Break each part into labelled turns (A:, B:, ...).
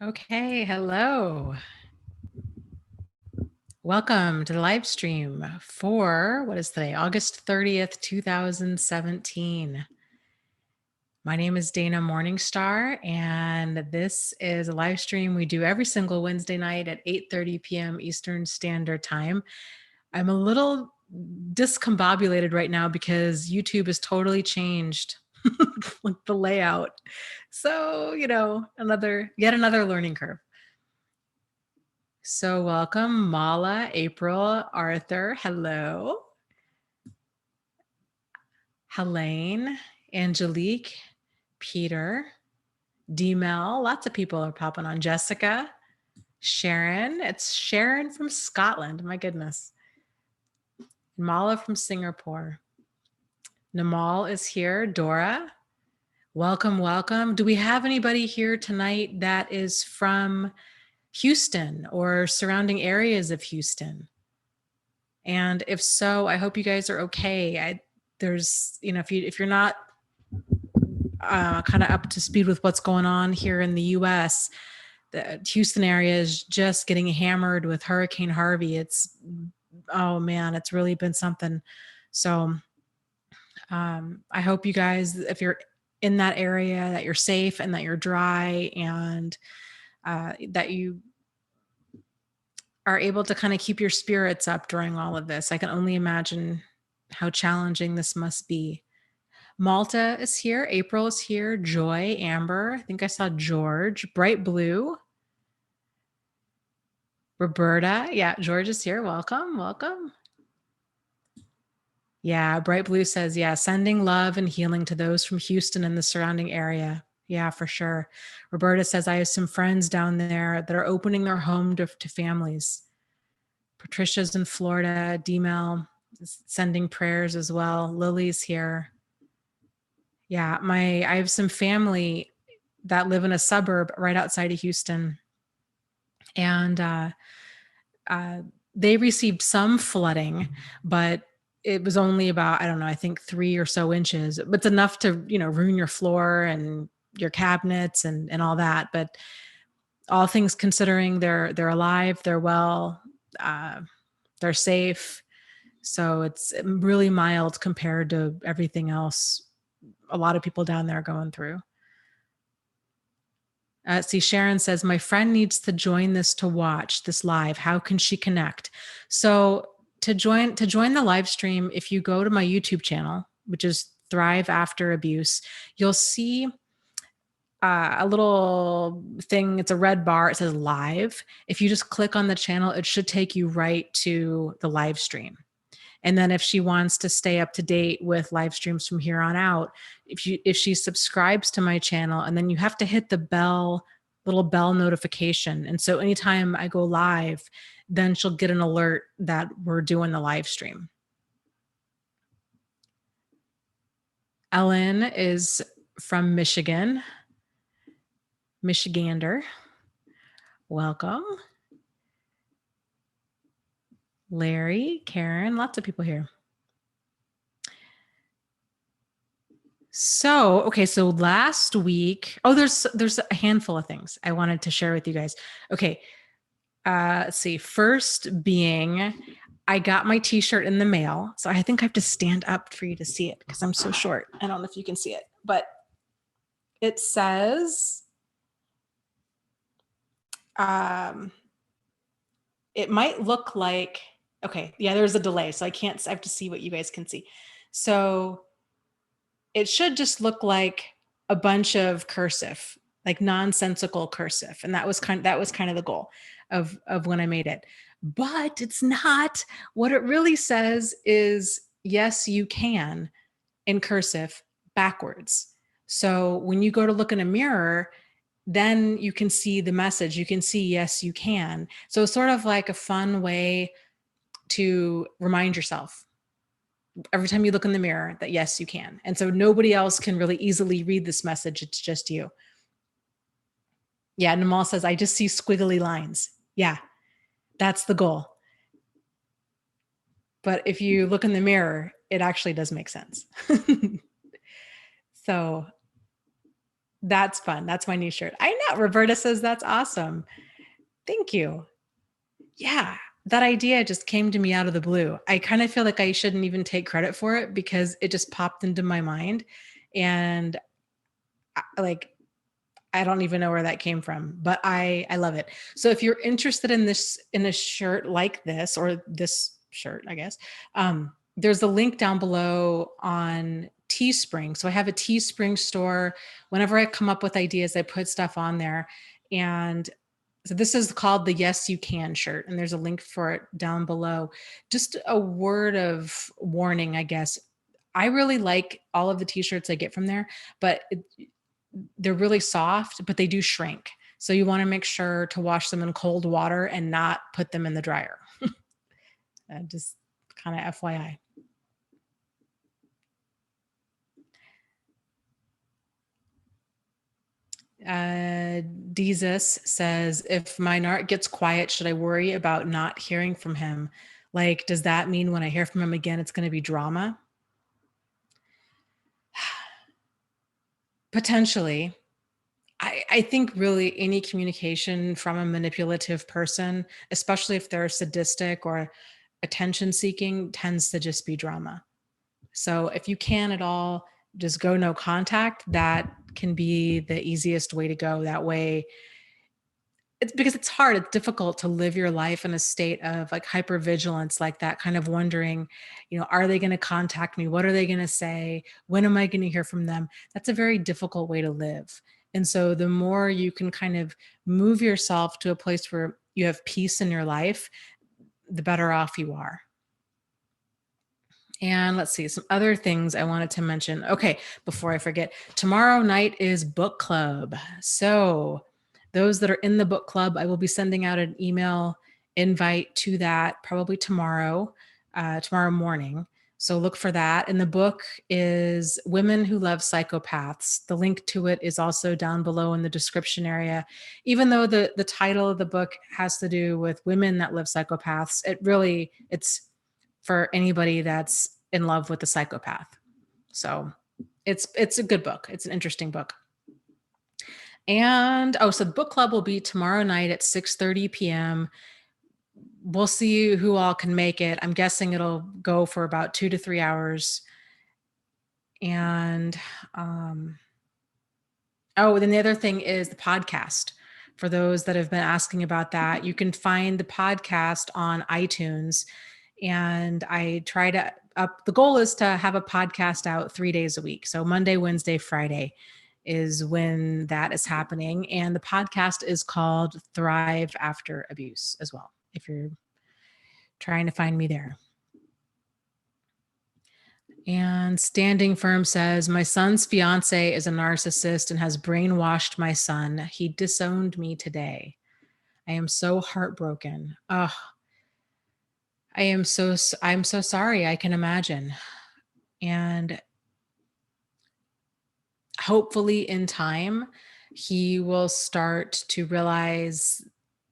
A: Okay, hello. Welcome to the live stream for what is today, August 30th, 2017. My name is Dana Morningstar, and this is a live stream we do every single Wednesday night at 8:30 p.m. Eastern Standard Time. I'm a little discombobulated right now because YouTube has totally changed like the layout. So, yet another learning curve. So welcome, Mala, April, Arthur. Hello. Helene, Angelique, Peter, D-Mel. Lots of people are popping on. Jessica, Sharon. It's Sharon from Scotland. My goodness. Mala from Singapore. Namal is here. Dora. Welcome, welcome. Do we have anybody here tonight that is from Houston or surrounding areas of Houston? And if so, I hope you guys are okay. If you're not kind of up to speed with what's going on here in the U.S., the Houston area is just getting hammered with Hurricane Harvey. Oh man, it's really been something. So I hope you guys, if you're in that area, that you're safe and that you're dry and that you are able to kind of keep your spirits up during all of this. I can only imagine how challenging this must be. Malta is here. April is here. Joy, Amber. I think I saw George. Bright Blue. Roberta. Yeah, George is here. Welcome. Welcome. Yeah, Bright Blue says, yeah, sending love and healing to those from Houston and the surrounding area. Yeah, for sure. Roberta says, I have some friends down there that are opening their home to families. Patricia's in Florida. D-Mel is sending prayers as well. Lily's here. Yeah, I have some family that live in a suburb right outside of Houston. And they received some flooding, but it was only about, I don't know, I think 3 or so inches. But it's enough to, ruin your floor and your cabinets and all that. But all things considering, they're alive, they're well, they're safe. So it's really mild compared to everything else a lot of people down there are going through. See, Sharon says, my friend needs to join this to watch this live. How can she connect? So to join the live stream, if you go to my YouTube channel, which is Thrive After Abuse, you'll see a little thing. It's a red bar. It says live. If you just click on the channel, it should take you right to the live stream. And then if she wants to stay up to date with live streams from here on out, if she subscribes to my channel, and then you have to hit the little bell notification. And so anytime I go live, then she'll get an alert that we're doing the live stream. Ellen is from Michigan. Michigander. Welcome. Larry, Karen, lots of people here. So last week, there's a handful of things I wanted to share with you guys. Okay. Let's see. First being, I got my t-shirt in the mail. So I think I have to stand up for you to see it because I'm so short. I don't know if you can see it, but it says, it might look like, okay. Yeah, there's a delay. So I have to see what you guys can see. So it should just look like a bunch of cursive, like nonsensical cursive. And that was kind of the goal of when I made it. But it's not. What it really says is, yes, you can, in cursive backwards. So when you go to look in a mirror, then you can see the message. You can see, yes, you can. So it's sort of like a fun way to remind yourself every time you look in the mirror that yes, you can. And so nobody else can really easily read this message. It's just you. Yeah, Namal says, I just see squiggly lines. Yeah, that's the goal. But if you look in the mirror, it actually does make sense. So That's fun. That's my new shirt. I know. Roberta says that's awesome. Thank you. Yeah. That idea just came to me out of the blue. I kind of feel like I shouldn't even take credit for it because it just popped into my mind. And like, I don't even know where that came from, but I love it. So if you're interested in a shirt like this, or this shirt, I guess, there's a link down below on Teespring. So I have a Teespring store. Whenever I come up with ideas, I put stuff on there. And so this is called the Yes You Can shirt, and there's a link for it down below. Just a word of warning, I guess. I really like all of the t-shirts I get from there, but they're really soft, but they do shrink. So you want to make sure to wash them in cold water and not put them in the dryer. Just kind of FYI. Jesus says, if my narc gets quiet, should I worry about not hearing from him? Like, does that mean when I hear from him again, it's going to be drama? Potentially. I think really any communication from a manipulative person, especially if they're sadistic or attention seeking, tends to just be drama. So if you can at all, just go no contact. That can be the easiest way to go. That way, it's because it's hard. It's difficult to live your life in a state of like hypervigilance, like that, kind of wondering, are they going to contact me? What are they going to say? When am I going to hear from them? That's a very difficult way to live. And so the more you can kind of move yourself to a place where you have peace in your life, the better off you are. And let's see, some other things I wanted to mention. Okay, before I forget, tomorrow night is book club. So, those that are in the book club, I will be sending out an email invite to that probably tomorrow morning. So, look for that. And the book is Women Who Love Psychopaths. The link to it is also down below in the description area. Even though the title of the book has to do with women that live psychopaths, it's for anybody that's in love with the psychopath. So it's a good book. It's an interesting book. And so the book club will be tomorrow night at 6:30 p.m. We'll see who all can make it. I'm guessing it'll go for about 2 to 3 hours. And then the other thing is the podcast. For those that have been asking about that, you can find the podcast on iTunes. And I try to the goal is to have a podcast out 3 days a week. So Monday, Wednesday, Friday is when that is happening. And the podcast is called Thrive After Abuse as well, if you're trying to find me there. And Standing Firm says, my son's fiance is a narcissist and has brainwashed my son. He disowned me today. I am so heartbroken. Oh, I'm so sorry. I can imagine. And hopefully in time, he will start to realize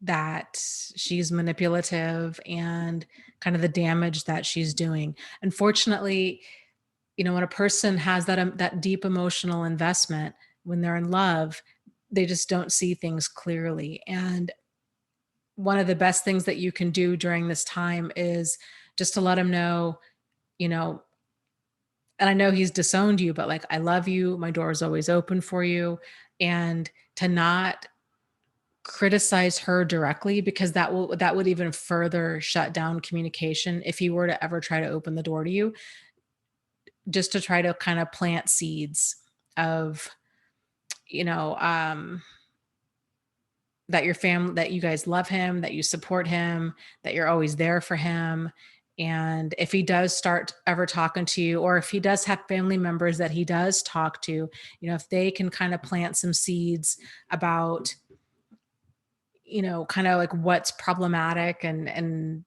A: that she's manipulative and kind of the damage that she's doing. Unfortunately, when a person has that deep emotional investment, when they're in love, they just don't see things clearly. And one of the best things that you can do during this time is just to let him know, and I know he's disowned you, but like, I love you. My door is always open for you. And to not criticize her directly, because that would even further shut down communication if he were to ever try to open the door to you. Just to try to kind of plant seeds of, that your family, that you guys love him, that you support him, that you're always there for him. And if he does start ever talking to you, or if he does have family members that he does talk to, if they can kind of plant some seeds about, kind of like what's problematic, and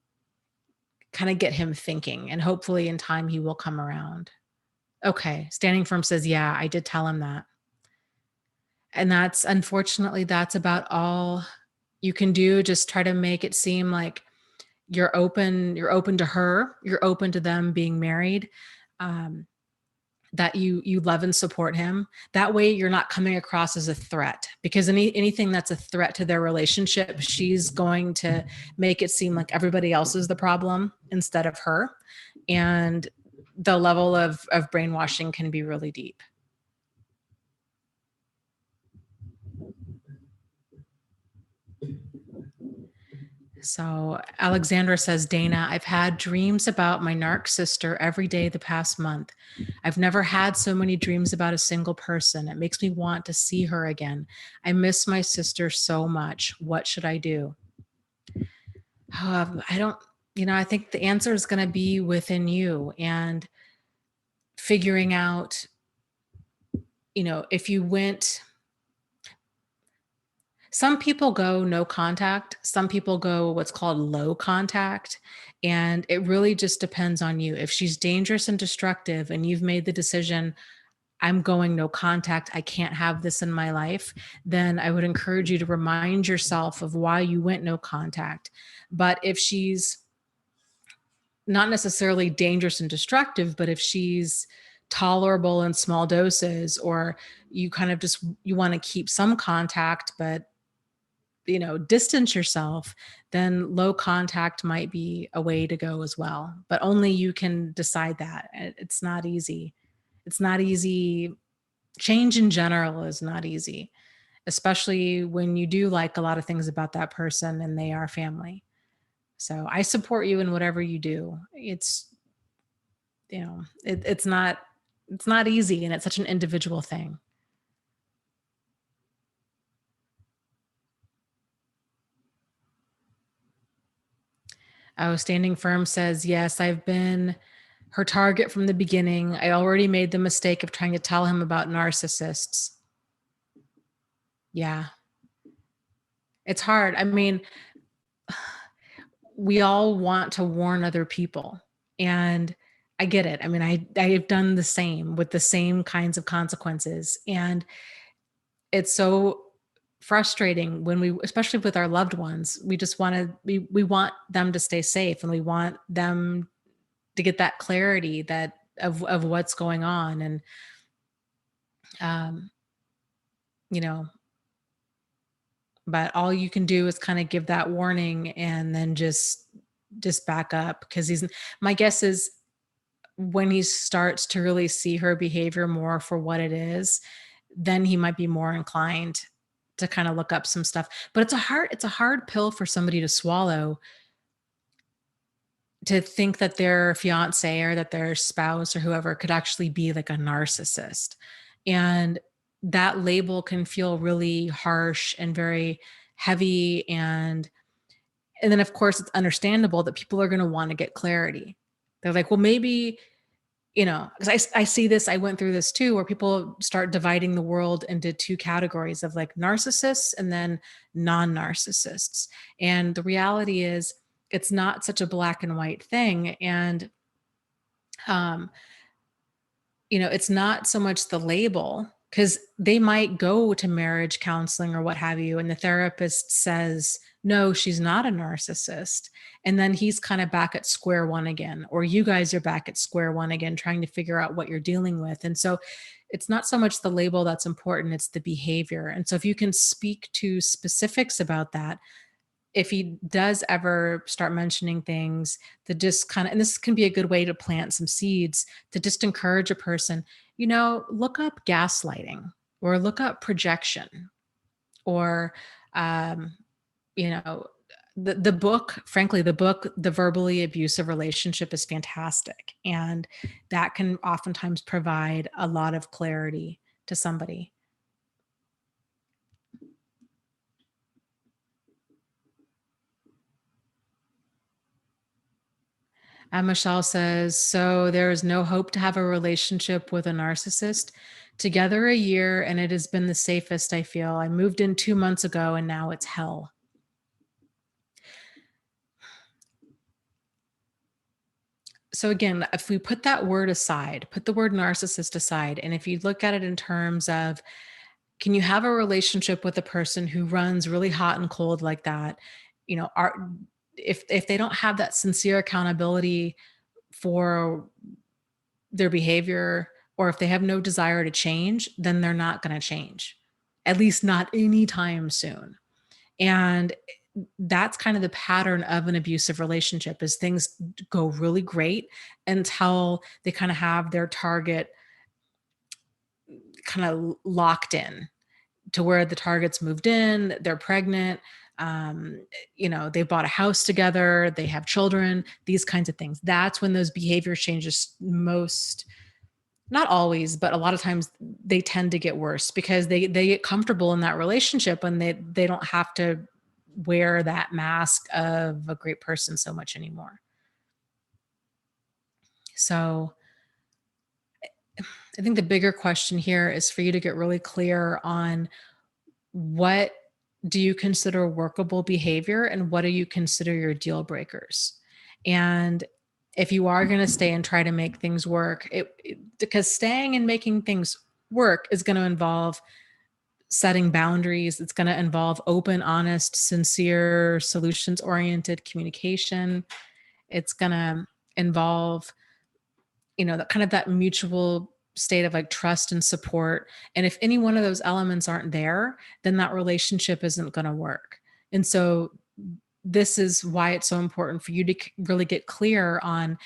A: kind of get him thinking, and hopefully in time he will come around. Okay. Standing Firm says, yeah, I did tell him that. And unfortunately, that's about all you can do. Just try to make it seem like you're open to her, you're open to them being married. that you love and support him. That way you're not coming across as a threat, because anything that's a threat to their relationship, she's going to make it seem like everybody else is the problem instead of her. And the level of brainwashing can be really deep. So Alexandra says, Dana, I've had dreams about my narc sister every day the past month. I've never had so many dreams about a single person. It makes me want to see her again. I miss my sister so much. What should I do? I don't, I think the answer is going to be within you, and figuring out, if you went, some people go no contact, some people go what's called low contact. And it really just depends on you. If she's dangerous and destructive and you've made the decision, I'm going no contact, I can't have this in my life, then I would encourage you to remind yourself of why you went no contact. But if she's not necessarily dangerous and destructive, but if she's tolerable in small doses, or you kind of just you want to keep some contact but distance yourself, then low contact might be a way to go as well. But only you can decide that. It's not easy. It's not easy. Change in general is not easy, especially when you do like a lot of things about that person and they are family. So I support you in whatever you do. It's not easy, and it's such an individual thing. Oh, Standing Firm says, yes, I've been her target from the beginning. I already made the mistake of trying to tell him about narcissists. Yeah, it's hard. I mean, we all want to warn other people. And I get it. I mean, I've done the same with the same kinds of consequences. And it's so frustrating when we, especially with our loved ones, we just want to, we want them to stay safe, and we want them to get that clarity that of what's going on. And um you know but all you can do is kind of give that warning and then just back up, because he's, my guess is, when he starts to really see her behavior more for what it is, then he might be more inclined to kind of look up some stuff. But it's a hard pill for somebody to swallow, to think that their fiance or that their spouse or whoever could actually be like a narcissist. And that label can feel really harsh and very heavy. And then of course it's understandable that people are going to want to get clarity. They're like, well, maybe, because I see this, I went through this too, where people start dividing the world into two categories of like narcissists and then non-narcissists. And the reality is it's not such a black and white thing. And um, it's not so much the label, because they might go to marriage counseling or what have you, and the therapist says, no, she's not a narcissist. And then he's kind of back at square one again, or you guys are back at square one again, trying to figure out what you're dealing with. And so it's not so much the label that's important, it's the behavior. And so if you can speak to specifics about that, if he does ever start mentioning things that just kind of, and this can be a good way to plant some seeds to just encourage a person, look up gaslighting, or look up projection, or, um, you know, the book, frankly, the book, The Verbally Abusive Relationship, is fantastic. And that can oftentimes provide a lot of clarity to somebody. And Michelle says, so there is no hope to have a relationship with a narcissist. Together a year, and it has been the safest I feel. I moved in 2 months ago, and now it's hell. So again, if we put that word aside, put the word narcissist aside, and if you look at it in terms of, can you have a relationship with a person who runs really hot and cold like that? Are, if they don't have that sincere accountability for their behavior, or if they have no desire to change, then they're not going to change, at least not anytime soon. And that's kind of the pattern of an abusive relationship is things go really great until they kind of have their target kind of locked in to where the target's moved in, they're pregnant, um, they bought a house together, they have children, these kinds of things. That's when those behavior changes most, not always, but a lot of times they tend to get worse because they get comfortable in that relationship and they don't have to wear that mask of a great person so much anymore. So I think the bigger question here is for you to get really clear on what do you consider workable behavior and what do you consider your deal breakers? And if you are going to stay and try to make things work, because staying and making things work is going to involve setting boundaries. It's going to involve open, honest, sincere, solutions oriented communication. It's going to involve that kind of that mutual state of like trust and support. And if any one of those elements aren't there, then that relationship isn't going to work. And so this is why it's so important for you to really get clear on,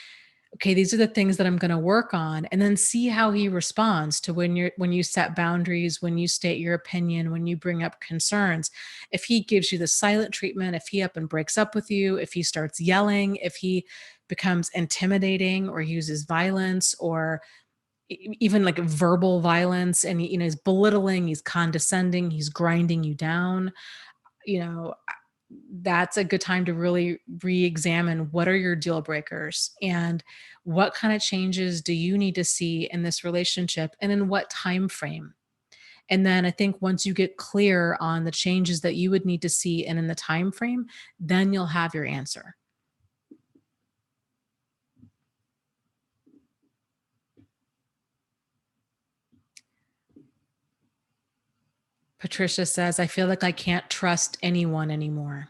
A: okay, these are the things that I'm going to work on, and then see how he responds to when you set boundaries, when you state your opinion, when you bring up concerns. If he gives you the silent treatment, if he up and breaks up with you, if he starts yelling, if he becomes intimidating or uses violence or even like verbal violence, and he's belittling, he's condescending, he's grinding you down, you know that's a good time to really re-examine what are your deal breakers and what kind of changes do you need to see in this relationship and in what time frame. And then I think once you get clear on the changes that you would need to see and in the time frame, then you'll have your answer. Patricia says, I feel like I can't trust anyone anymore.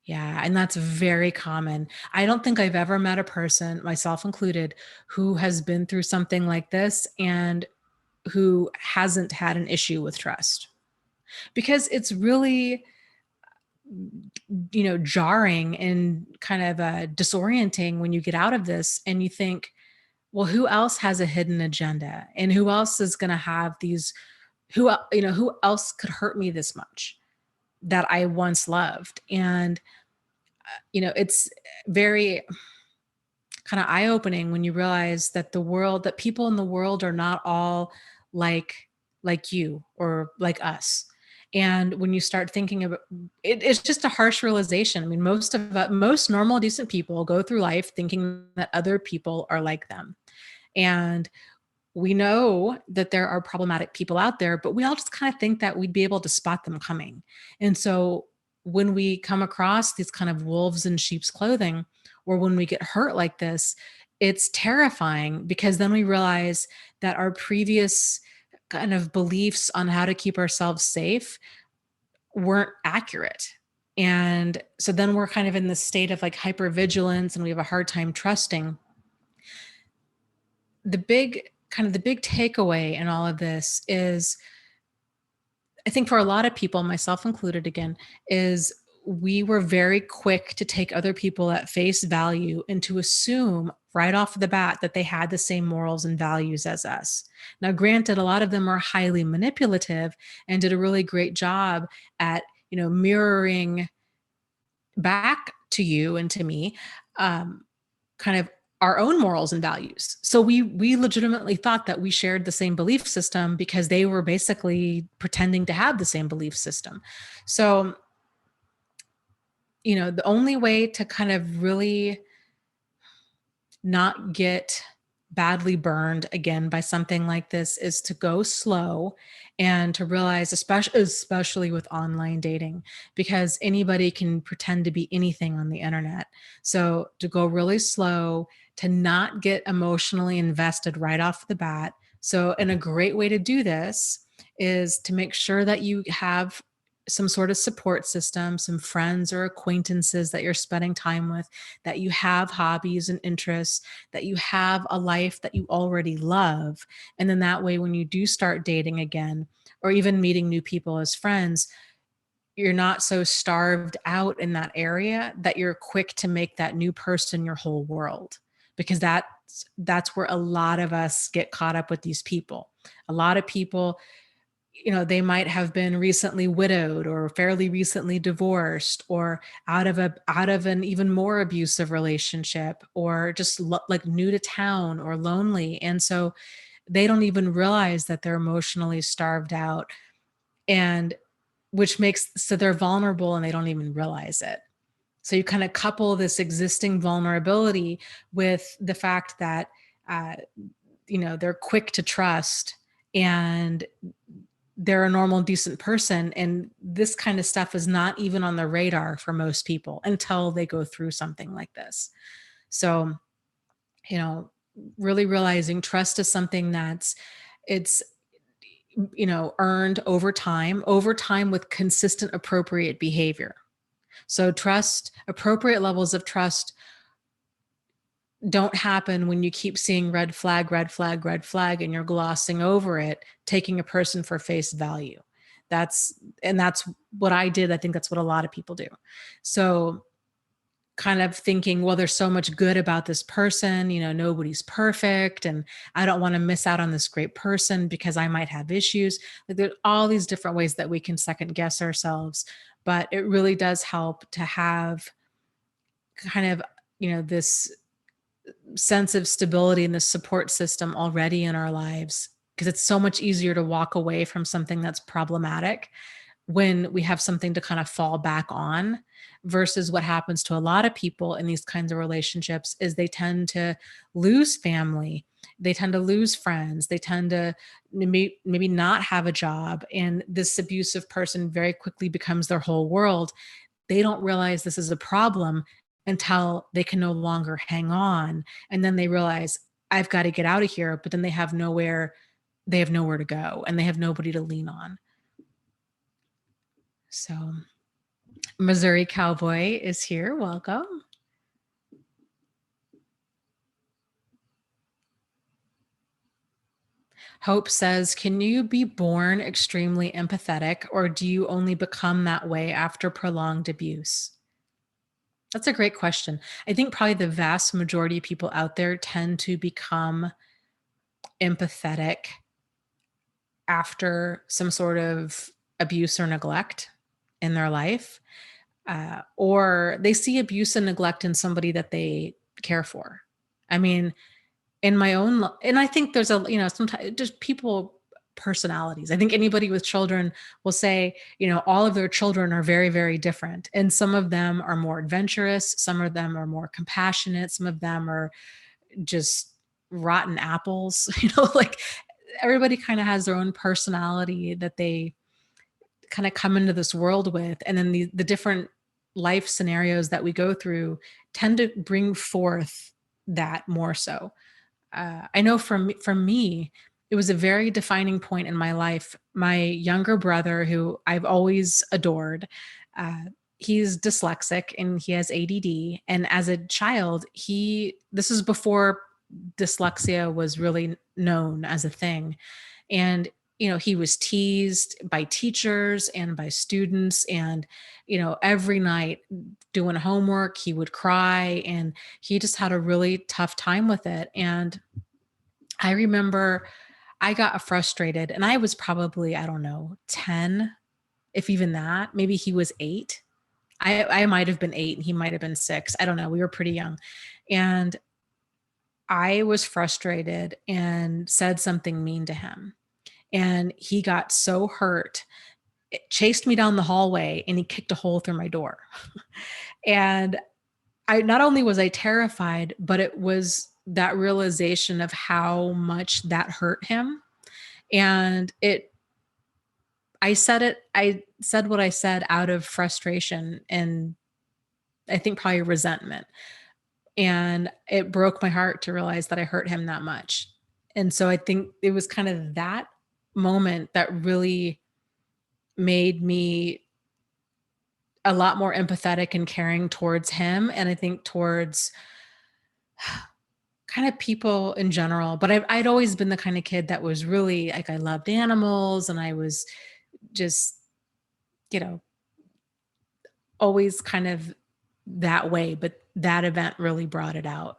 A: Yeah, and that's very common. I don't think I've ever met a person, myself included, who has been through something like this and who hasn't had an issue with trust, because it's really jarring and kind of disorienting when you get out of this and you think, well, who else has a hidden agenda and who else is going to have these, who else could hurt me this much that I once loved. And it's very kind of eye-opening when you realize that that people in the world are not all like you or like us. And when you start thinking about it, it's just a harsh realization. I mean, most normal, decent people go through life thinking that other people are like them. And we know that there are problematic people out there, but we all just kind of think that we'd be able to spot them coming. And so when we come across these kind of wolves in sheep's clothing, or when we get hurt like this, it's terrifying because then we realize that our previous kind of beliefs on how to keep ourselves safe weren't accurate. And so then we're kind of in this state of like hypervigilance and we have a hard time trusting. The big takeaway in all of this is, I think for a lot of people, myself included again, is we were very quick to take other people at face value and to assume right off the bat that they had the same morals and values as us. Now, granted, a lot of them are highly manipulative and did a really great job at, mirroring back to you and to me, kind of our own morals and values. So we legitimately thought that we shared the same belief system because they were basically pretending to have the same belief system. So, the only way to kind of really not get badly burned again by something like this is to go slow and to realize, especially with online dating, because anybody can pretend to be anything on the internet. So to go really slow, to not get emotionally invested right off the bat. So, and a great way to do this is to make sure that you have some sort of support system, some friends or acquaintances that you're spending time with, that you have hobbies and interests, that you have a life that you already love. And then that way, when you do start dating again, or even meeting new people as friends, you're not so starved out in that area that you're quick to make that new person your whole world, because that's where a lot of us get caught up with these people. A lot of people, they might have been recently widowed or fairly recently divorced, or out of an even more abusive relationship, or just like new to town or lonely, and so they don't even realize that they're emotionally starved out, and which makes so they're vulnerable and they don't even realize it. So you kind of couple this existing vulnerability with the fact that uh, they're quick to trust, and they're a normal, decent person. And this kind of stuff is not even on the radar for most people until they go through something like this. So, you know, really realizing trust is something it's earned over time with consistent appropriate behavior. So appropriate levels of trust don't happen when you keep seeing red flag, red flag, red flag, and you're glossing over it, taking a person for face value. That's what I did. I think that's what a lot of people do. So kind of thinking, well, there's so much good about this person, nobody's perfect, and I don't want to miss out on this great person because I might have issues. Like, there's all these different ways that we can second guess ourselves, but it really does help to have kind of, this sense of stability and the support system already in our lives, because it's so much easier to walk away from something that's problematic when we have something to kind of fall back on, versus what happens to a lot of people in these kinds of relationships is they tend to lose family, they tend to lose friends, they tend to maybe not have a job, and this abusive person very quickly becomes their whole world. They don't realize this is a problem until they can no longer hang on. And then they realize, I've got to get out of here. But then they have nowhere to go, and they have nobody to lean on. So, Missouri Cowboy is here. Welcome. Hope says, can you be born extremely empathetic, or do you only become that way after prolonged abuse? That's a great question. I think probably the vast majority of people out there tend to become empathetic after some sort of abuse or neglect in their life, or they see abuse and neglect in somebody that they care for. I mean, in my own, and I think there's sometimes just people personalities. I think anybody with children will say, all of their children are very, very different. And some of them are more adventurous. Some of them are more compassionate. Some of them are just rotten apples, like everybody kind of has their own personality that they kind of come into this world with. And then the different life scenarios that we go through tend to bring forth that more so. I know for me, it was a very defining point in my life. My younger brother, who I've always adored, uh, he's dyslexic and he has ADD. And as a child, this is before dyslexia was really known as a thing. And, he was teased by teachers and by students. And, every night doing homework, he would cry, and he just had a really tough time with it. And I remember I got frustrated, and I was probably, I don't know, 10, if even that. Maybe he was 8. I might have been 8 and he might have been 6. I don't know. We were pretty young. And I was frustrated and said something mean to him. And he got so hurt, it chased me down the hallway, and he kicked a hole through my door. And I not only was I terrified, but it was that realization of how much that hurt him. And I said what I said out of frustration, and I think probably resentment. And it broke my heart to realize that I hurt him that much. And so I think it was kind of that moment that really made me a lot more empathetic and caring towards him, and I think towards kind of people in general. But I'd always been the kind of kid that was really like, I loved animals, and I was just, you know, always kind of that way. But that event really brought it out.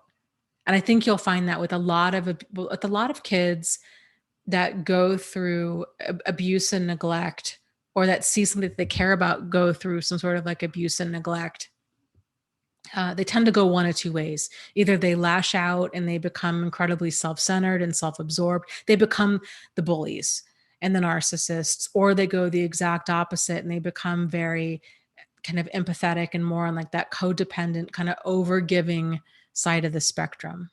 A: And I think you'll find that with a lot of kids that go through abuse and neglect, or that see something that they care about go through some sort of like abuse and neglect. They tend to go one of two ways. Either they lash out and they become incredibly self-centered and self-absorbed. They become the bullies and the narcissists, or they go the exact opposite and they become very kind of empathetic and more on like that codependent, kind of over-giving side of the spectrum.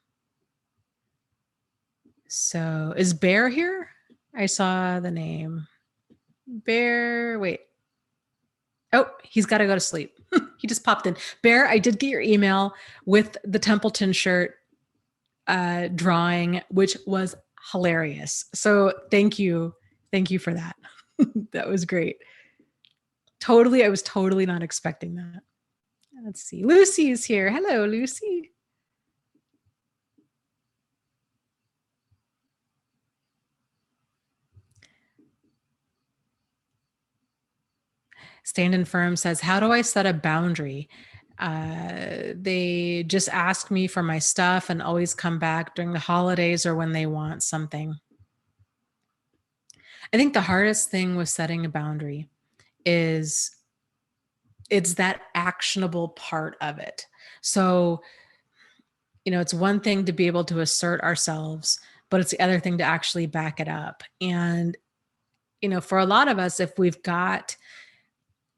A: So is Bear here? I saw the name. Bear, wait. Oh, he's got to go to sleep. He just popped in. Bear, I did get your email with the Templeton shirt drawing, which was hilarious. So thank you. Thank you for that. That was great. Totally. I was totally not expecting that. Let's see. Lucy is here. Hello, Lucy. Stand in Firm says, how do I set a boundary? They just ask me for my stuff and always come back during the holidays or when they want something. I think the hardest thing with setting a boundary is it's that actionable part of it. So, it's one thing to be able to assert ourselves, but it's the other thing to actually back it up. And, for a lot of us, if we've got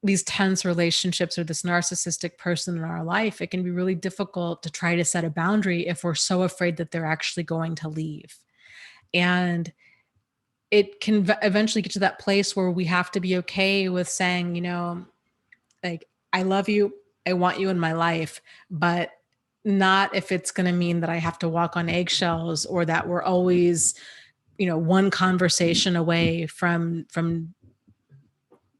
A: these tense relationships or this narcissistic person in our life, it can be really difficult to try to set a boundary if we're so afraid that they're actually going to leave. And it can eventually get to that place where we have to be okay with saying, like, I love you, I want you in my life, but not if it's going to mean that I have to walk on eggshells, or that we're always, one conversation away from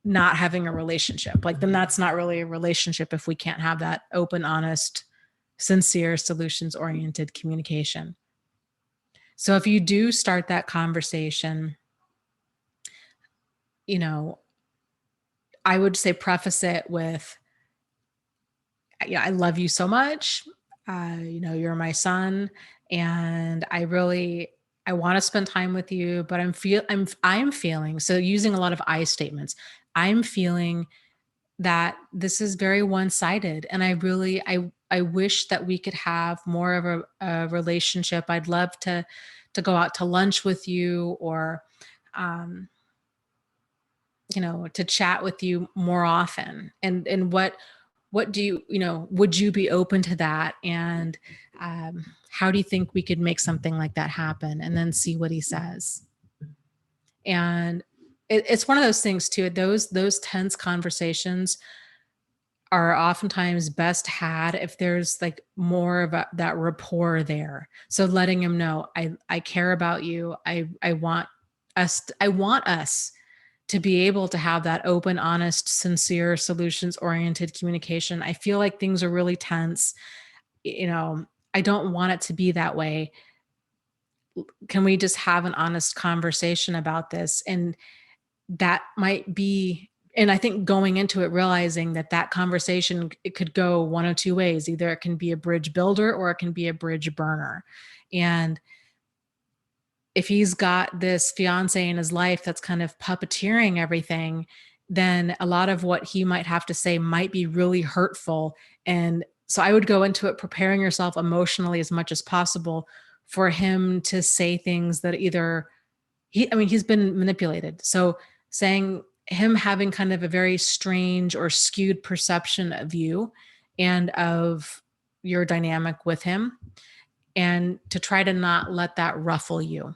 A: not having a relationship. Like, then that's not really a relationship if we can't have that open, honest, sincere, solutions oriented communication. So if you do start that conversation, I would say preface it with, I love you so much. You're my son, and I want to spend time with you, but I'm feeling, so using a lot of I statements. I'm feeling that this is very one-sided, and I wish that we could have more of a relationship. I'd love to go out to lunch with you, or to chat with you more often. And what do you, would you be open to that? And how do you think we could make something like that happen? And then see what he says. And it's one of those things too. Those tense conversations are oftentimes best had if there's like more of that rapport there. So letting him know, I care about you. I want us to be able to have that open, honest, sincere, solutions oriented communication. I feel like things are really tense. I don't want it to be that way. Can we just have an honest conversation about this? And that might be, and I think going into it, realizing that conversation, it could go one of two ways. Either it can be a bridge builder or it can be a bridge burner. And if he's got this fiance in his life that's kind of puppeteering everything, then a lot of what he might have to say might be really hurtful. And so I would go into it preparing yourself emotionally as much as possible for him to say things that either he's been manipulated. So saying, him having kind of a very strange or skewed perception of you and of your dynamic with him, and to try to not let that ruffle you.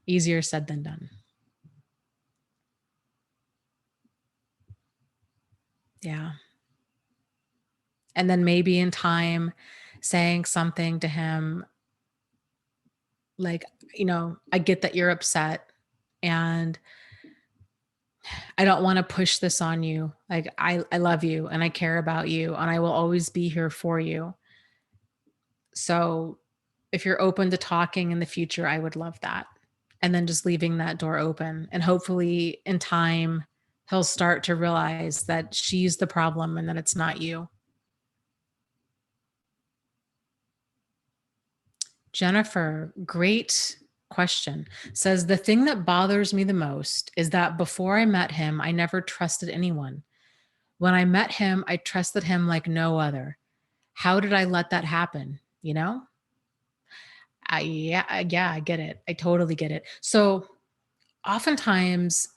A: Easier said than done. Yeah. And then maybe in time saying something to him like, I get that you're upset, and I don't want to push this on you. Like, I love you and I care about you and I will always be here for you. So if you're open to talking in the future, I would love that. And then just leaving that door open. And hopefully in time, he'll start to realize that she's the problem and that it's not you. Jennifer, great question. Says the thing that bothers me the most is that before I met him, I never trusted anyone. When I met him, I trusted him like no other. How did I let that happen? You know? Yeah, I get it. I totally get it. So oftentimes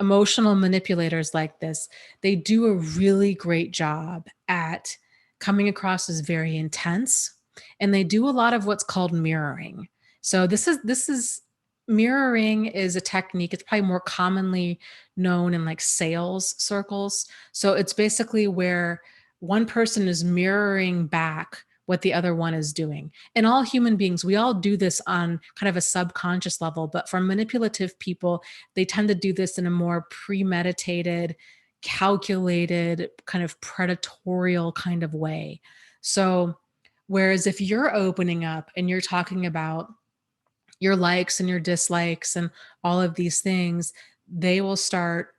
A: emotional manipulators like this, they do a really great job at coming across as very intense, and they do a lot of what's called mirroring. So this is mirroring is a technique. It's probably more commonly known in like sales circles. So it's basically where one person is mirroring back what the other one is doing. And all human beings, we all do this on kind of a subconscious level, but for manipulative people, they tend to do this in a more premeditated, calculated, kind of predatorial kind of way. So, whereas if you're opening up and you're talking about your likes and your dislikes and all of these things, they will start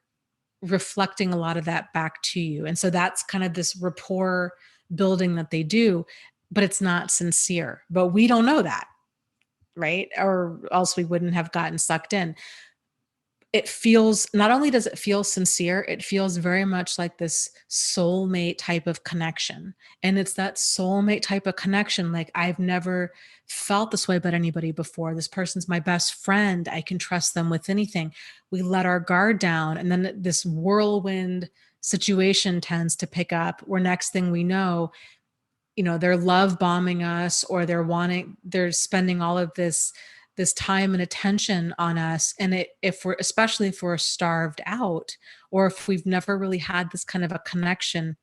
A: reflecting a lot of that back to you. And so that's kind of this rapport building that they do, but it's not sincere. But we don't know that, right? Or else we wouldn't have gotten sucked in. It feels, not only does it feel sincere, it feels very much like this soulmate type of connection. And it's that soulmate type of connection. Like, I've never felt this way about anybody before. This person's my best friend. I can trust them with anything. We let our guard down. And then this whirlwind situation tends to pick up, where next thing we know, they're love bombing us, or they're spending all of this time and attention on us. And especially if we're starved out, or if we've never really had this kind of a connection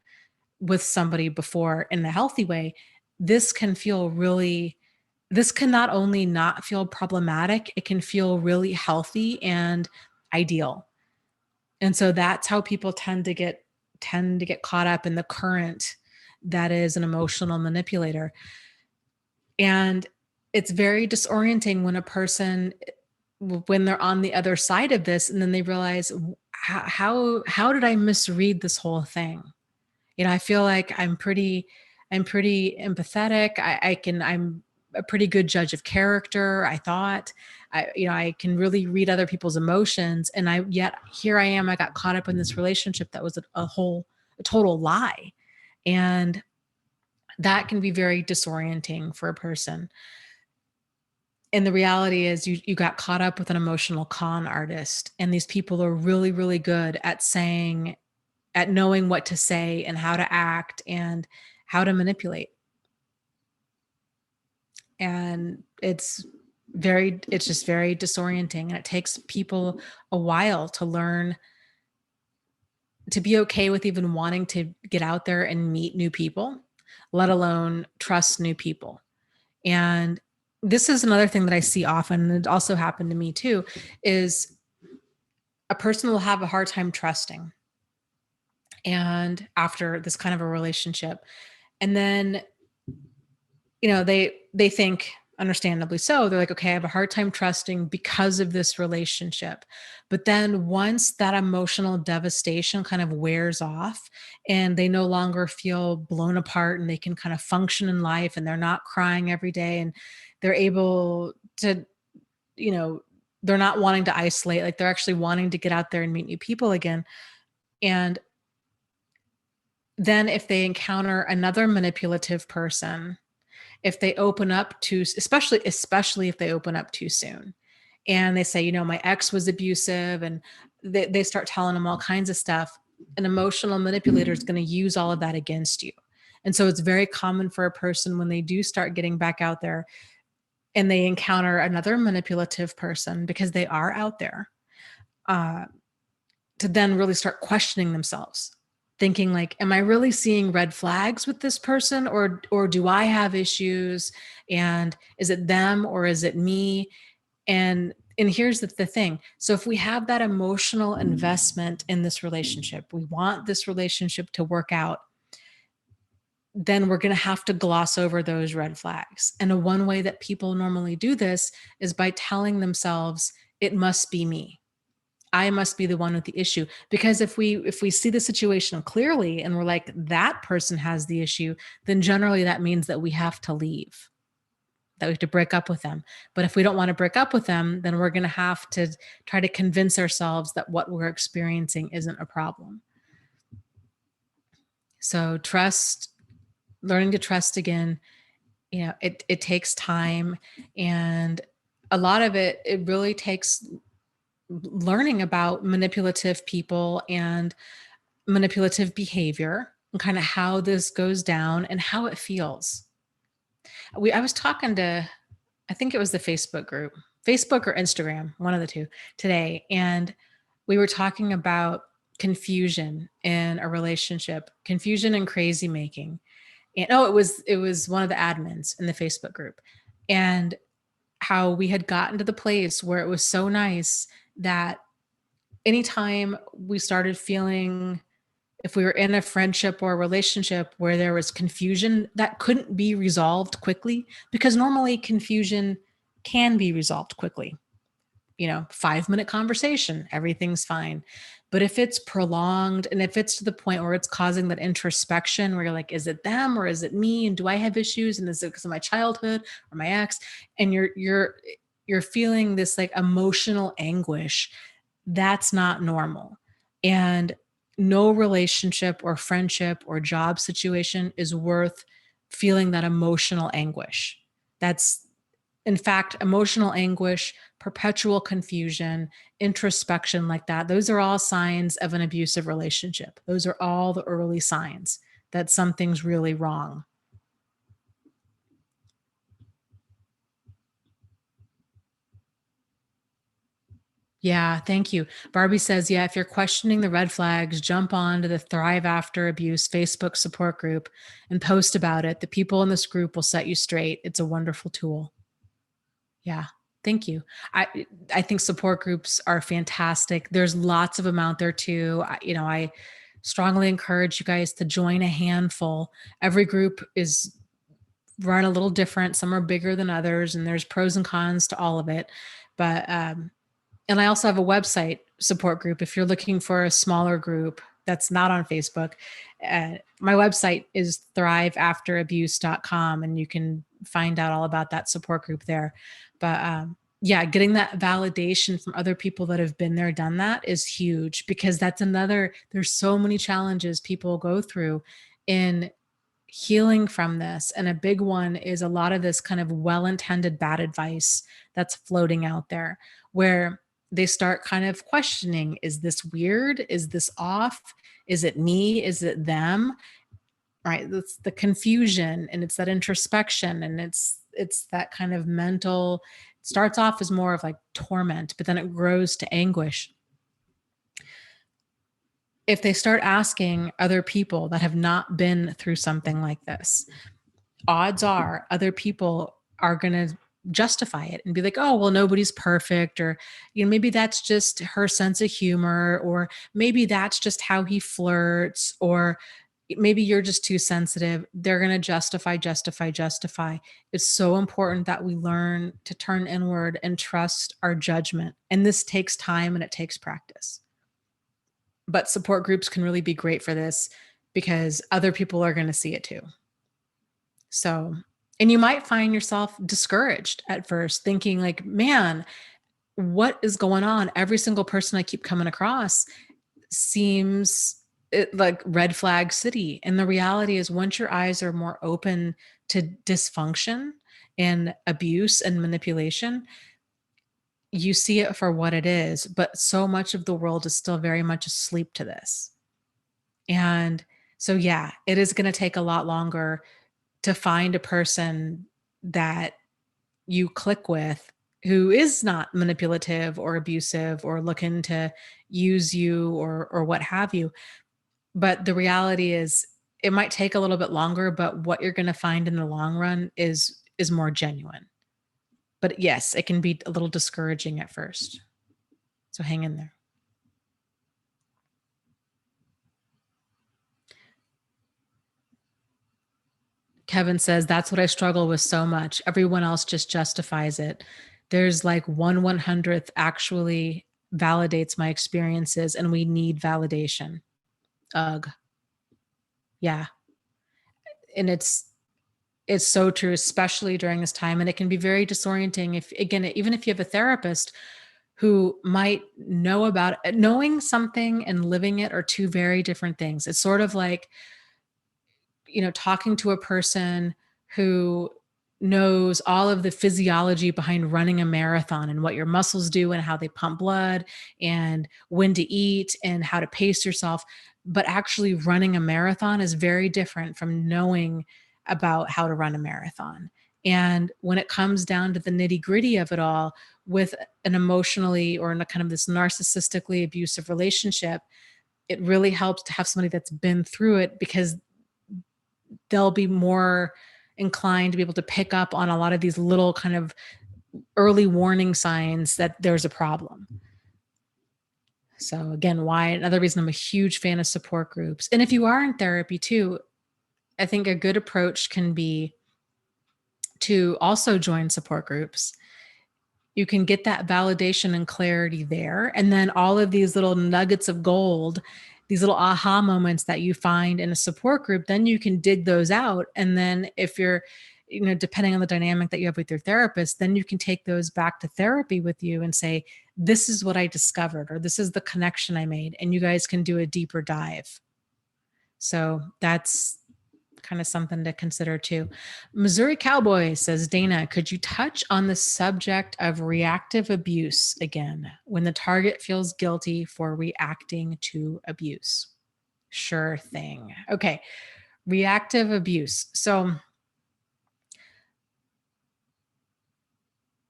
A: with somebody before in a healthy way, this can feel really, this can not only not feel problematic, it can feel really healthy and ideal. And so that's how people tend to get caught up in the current that is an emotional manipulator. And it's very disorienting when a person, when they're on the other side of this, and then they realize, how did I misread this whole thing? I feel like I'm pretty empathetic. I'm a pretty good judge of character. I thought, I can really read other people's emotions. And yet here I am, I got caught up in this relationship that was a total lie. And that can be very disorienting for a person. And the reality is you got caught up with an emotional con artist. And these people are really, really good at knowing what to say and how to act and how to manipulate. And it's just very disorienting. And it takes people a while to learn to be okay with even wanting to get out there and meet new people, let alone trust new people. And this is another thing that I see often, and it also happened to me too, is a person will have a hard time trusting. And after this kind of a relationship, and then, they think, understandably so, they're like, okay, I have a hard time trusting because of this relationship. But then once that emotional devastation kind of wears off and they no longer feel blown apart and they can kind of function in life and they're not crying every day and they're able to, you know, they're not wanting to isolate, like they're actually wanting to get out there and meet new people again. And then if they encounter another manipulative person, if they open up too, especially if they open up too soon and they say, my ex was abusive, and they start telling them all kinds of stuff, an emotional manipulator is going to use all of that against you. And so it's very common for a person, when they do start getting back out there and they encounter another manipulative person, because they are out there, uh, to then really start questioning themselves, thinking like, am I really seeing red flags with this person, or do I have issues, and is it them or is it me? And And here's the thing. So if we have that emotional investment in this relationship, we want this relationship to work out, then we're going to have to gloss over those red flags. And a one way that people normally do this is by telling themselves, it must be me. I must be the one with the issue. Because if we see the situation clearly and we're like, that person has the issue, then generally that means that we have to leave, that we have to break up with them. But if we don't want to break up with them, then we're going to have to try to convince ourselves that what we're experiencing isn't a problem. So trust, learning to trust again, it takes time, and a lot of it really takes learning about manipulative people and manipulative behavior and kind of how this goes down and how it feels. I was talking to, I think it was the Facebook group, Facebook or Instagram, one of the two today, and we were talking about confusion in a relationship, confusion and crazy making. And it was one of the admins in the Facebook group, and how we had gotten to the place where it was so nice that anytime we started feeling, if we were in a friendship or a relationship where there was confusion that couldn't be resolved quickly, because normally confusion can be resolved quickly, 5-minute conversation, everything's fine. But if it's prolonged and if it's to the point where it's causing that introspection where you're like, is it them or is it me? And do I have issues? And is it because of my childhood or my ex? And you're feeling this like emotional anguish, that's not normal. And no relationship or friendship or job situation is worth feeling that emotional anguish. That's, in fact, emotional anguish, perpetual confusion, introspection like that, those are all signs of an abusive relationship. Those are all the early signs that something's really wrong. Yeah, thank you. Barbie says, yeah, if you're questioning the red flags, jump on to the Thrive After Abuse Facebook support group and post about it. The people in this group will set you straight. It's a wonderful tool. Yeah. Thank you. I think support groups are fantastic. There's lots of them out there too. I strongly encourage you guys to join a handful. Every group is run a little different. Some are bigger than others, and there's pros and cons to all of it. But and I also have a website support group if you're looking for a smaller group that's not on Facebook. My website is thriveafterabuse.com, and you can find out all about that support group there. But yeah, getting that validation from other people that have been there, done that is huge, because there's so many challenges people go through in healing from this. And a big one is a lot of this kind of well-intended bad advice that's floating out there, where they start kind of questioning, is this weird? Is this off? Is it me? Is it them? Right? That's the confusion, and it's that introspection, and it's that kind of mental, it starts off as more of like torment, but then it grows to anguish. If they start asking other people that have not been through something like this, odds are other people are going to justify it and be like, oh, well, nobody's perfect. Or, maybe that's just her sense of humor, or maybe that's just how he flirts, or maybe you're just too sensitive. They're going to justify. It's so important that we learn to turn inward and trust our judgment. And this takes time and it takes practice. But support groups can really be great for this because other people are going to see it too. So, and you might find yourself discouraged at first, thinking like, man, what is going on? Every single person I keep coming across seems like red flag city. And the reality is, once your eyes are more open to dysfunction and abuse and manipulation, you see it for what it is. But so much of the world is still very much asleep to this. And so, yeah, it is going to take a lot longer to find a person that you click with who is not manipulative or abusive or looking to use you or what have you. But the reality is, it might take a little bit longer, but what you're going to find in the long run is more genuine. But yes, it can be a little discouraging at first. So hang in there. Kevin says, that's what I struggle with so much. Everyone else just justifies it. There's like 1/100th actually validates my experiences, and we need validation. Ugh. Yeah. And it's so true, especially during this time. And it can be very disorienting if, again, even if you have a therapist who might know about it, knowing something and living it are two very different things. It's sort of like, talking to a person who knows all of the physiology behind running a marathon and what your muscles do and how they pump blood and when to eat and how to pace yourself. But actually running a marathon is very different from knowing about how to run a marathon. And when it comes down to the nitty gritty of it all, with an emotionally or in a kind of this narcissistically abusive relationship, it really helps to have somebody that's been through it, because they'll be more inclined to be able to pick up on a lot of these little kind of early warning signs that there's a problem. So again, why another reason I'm a huge fan of support groups. And if you are in therapy too, I think a good approach can be to also join support groups. You can get that validation and clarity there. And then all of these little nuggets of gold, these little aha moments that you find in a support group, then you can dig those out. And then if you're, depending on the dynamic that you have with your therapist, then you can take those back to therapy with you and say, this is what I discovered, or this is the connection I made. And you guys can do a deeper dive. So that's kind of something to consider too. Missouri Cowboy says, Dana, could you touch on the subject of reactive abuse again, when the target feels guilty for reacting to abuse? Sure thing. Okay. Reactive abuse. So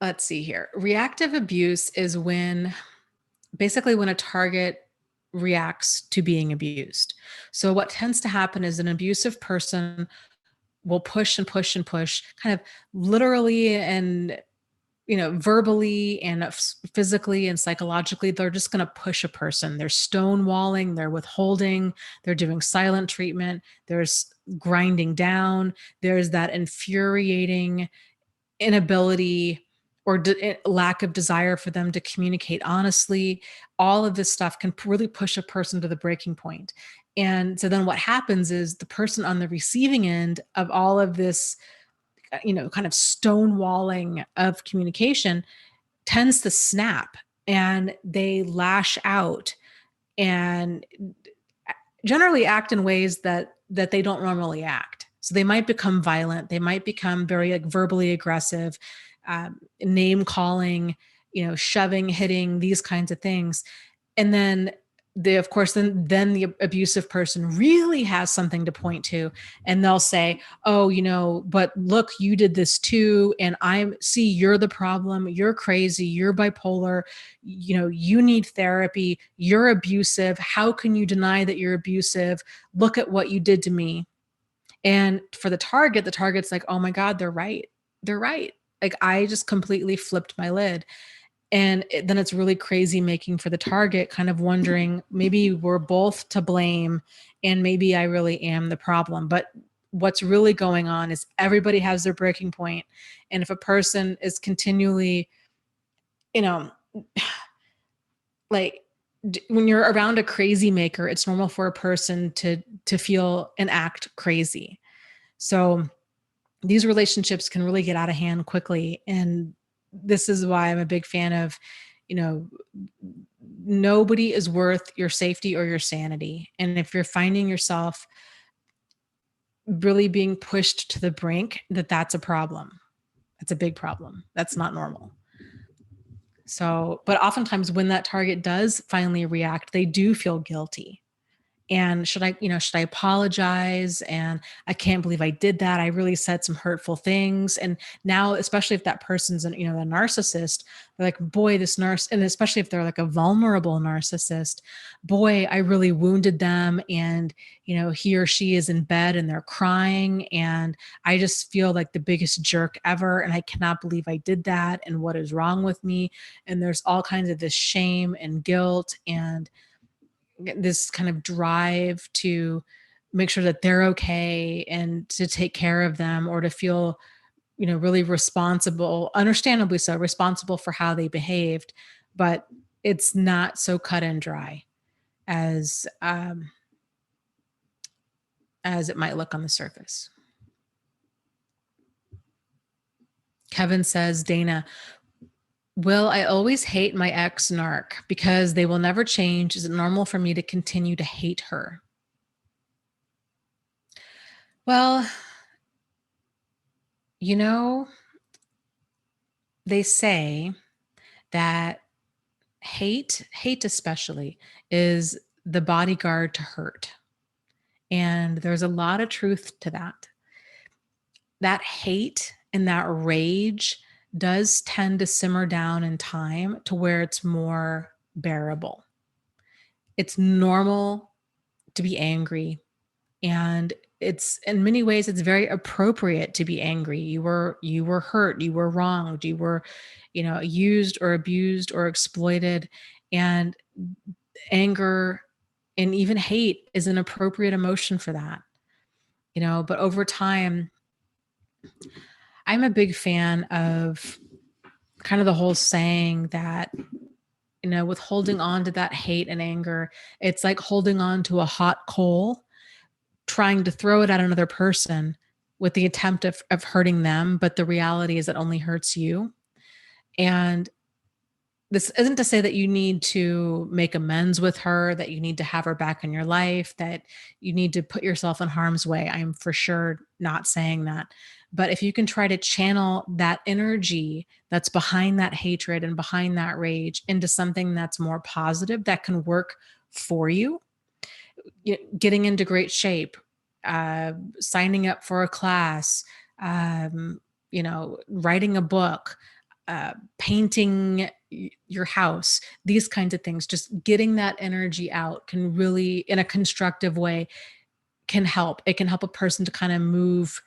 A: let's see here. Reactive abuse is basically when a target reacts to being abused. So what tends to happen is an abusive person will push and push and push, kind of literally and verbally and physically and psychologically. They're just going to push a person. They're stonewalling, they're withholding, they're doing silent treatment, there's grinding down, there's that infuriating inability or lack of desire for them to communicate honestly. All of this stuff can really push a person to the breaking point. And so then what happens is the person on the receiving end of all of this, kind of stonewalling of communication tends to snap, and they lash out and generally act in ways that they don't normally act. So they might become violent. They might become very verbally aggressive, name calling, shoving, hitting, these kinds of things. And then of course, then the abusive person really has something to point to, and they'll say, oh, but look, you did this too. And you're the problem. You're crazy. You're bipolar. You need therapy. You're abusive. How can you deny that you're abusive? Look at what you did to me. And for the target's like, oh my God, they're right. They're right. Like, I just completely flipped my lid. And then it's really crazy making for the target, kind of wondering, maybe we're both to blame and maybe I really am the problem. But what's really going on is everybody has their breaking point. And if a person is continually, like when you're around a crazy maker, it's normal for a person to feel and act crazy. So these relationships can really get out of hand quickly. And this is why I'm a big fan of, nobody is worth your safety or your sanity. And if you're finding yourself really being pushed to the brink, that's a problem. That's a big problem. That's not normal. So, but oftentimes when that target does finally react, they do feel guilty. And should I apologize? And I can't believe I did that. I really said some hurtful things. And now, especially if that person's a narcissist, they're like, boy, and especially if they're like a vulnerable narcissist, boy, I really wounded them. And, he or she is in bed and they're crying. And I just feel like the biggest jerk ever. And I cannot believe I did that. And what is wrong with me? And there's all kinds of this shame and guilt and this kind of drive to make sure that they're okay and to take care of them, or to feel, really responsible, understandably so, responsible for how they behaved. But it's not so cut and dry as as it might look on the surface. Kevin says, Dana, will I always hate my ex narc because they will never change? Is it normal for me to continue to hate her? Well, they say that hate especially, is the bodyguard to hurt. And there's a lot of truth to that. That hate and that rage does tend to simmer down in time to where it's more bearable. It's normal to be angry, and it's in many ways it's very appropriate to be angry. You were hurt, you were wronged, you were used or abused or exploited. And anger and even hate is an appropriate emotion for that. But over time, I'm a big fan of kind of the whole saying that, with holding on to that hate and anger, it's like holding on to a hot coal, trying to throw it at another person with the attempt of hurting them. But the reality is it only hurts you. And this isn't to say that you need to make amends with her, that you need to have her back in your life, that you need to put yourself in harm's way. I'm for sure not saying that. But if you can try to channel that energy that's behind that hatred and behind that rage into something that's more positive, that can work for you, getting into great shape, signing up for a class, writing a book, painting your house, these kinds of things, just getting that energy out can really, in a constructive way, can help. It can help a person to kind of move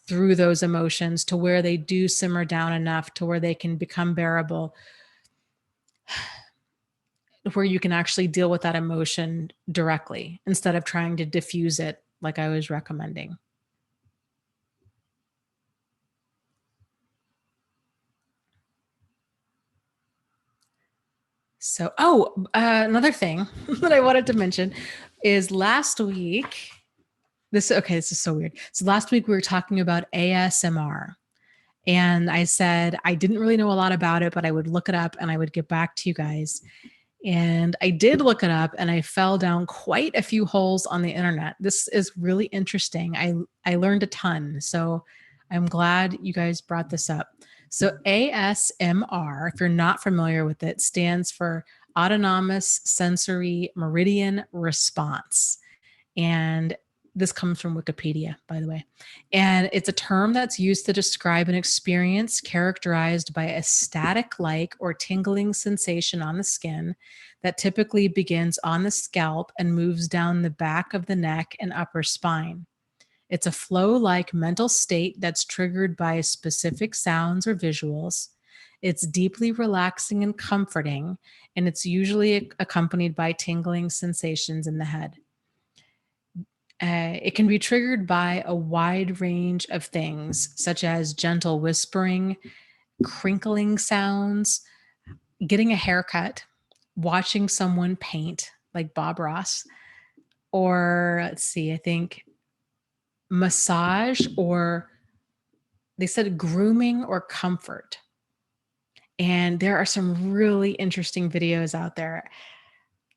A: through those emotions to where they do simmer down enough to where they can become bearable, where you can actually deal with that emotion directly instead of trying to diffuse it like I was recommending. So, another thing that I wanted to mention is last week. This is so weird. So last week we were talking about ASMR, and I said I didn't really know a lot about it, but I would look it up and I would get back to you guys. And I did look it up, and I fell down quite a few holes on the internet. This is really interesting. I learned a ton. So I'm glad you guys brought this up. So ASMR, if you're not familiar with it, stands for Autonomous Sensory Meridian Response. And this comes from Wikipedia, by the way. And it's a term that's used to describe an experience characterized by a static-like or tingling sensation on the skin that typically begins on the scalp and moves down the back of the neck and upper spine. It's a flow-like mental state that's triggered by specific sounds or visuals. It's deeply relaxing and comforting, and it's usually accompanied by tingling sensations in the head. It can be triggered by a wide range of things, such as gentle whispering, crinkling sounds, getting a haircut, watching someone paint, like Bob Ross, or let's see, I think massage, or they said grooming or comfort. And there are some really interesting videos out there.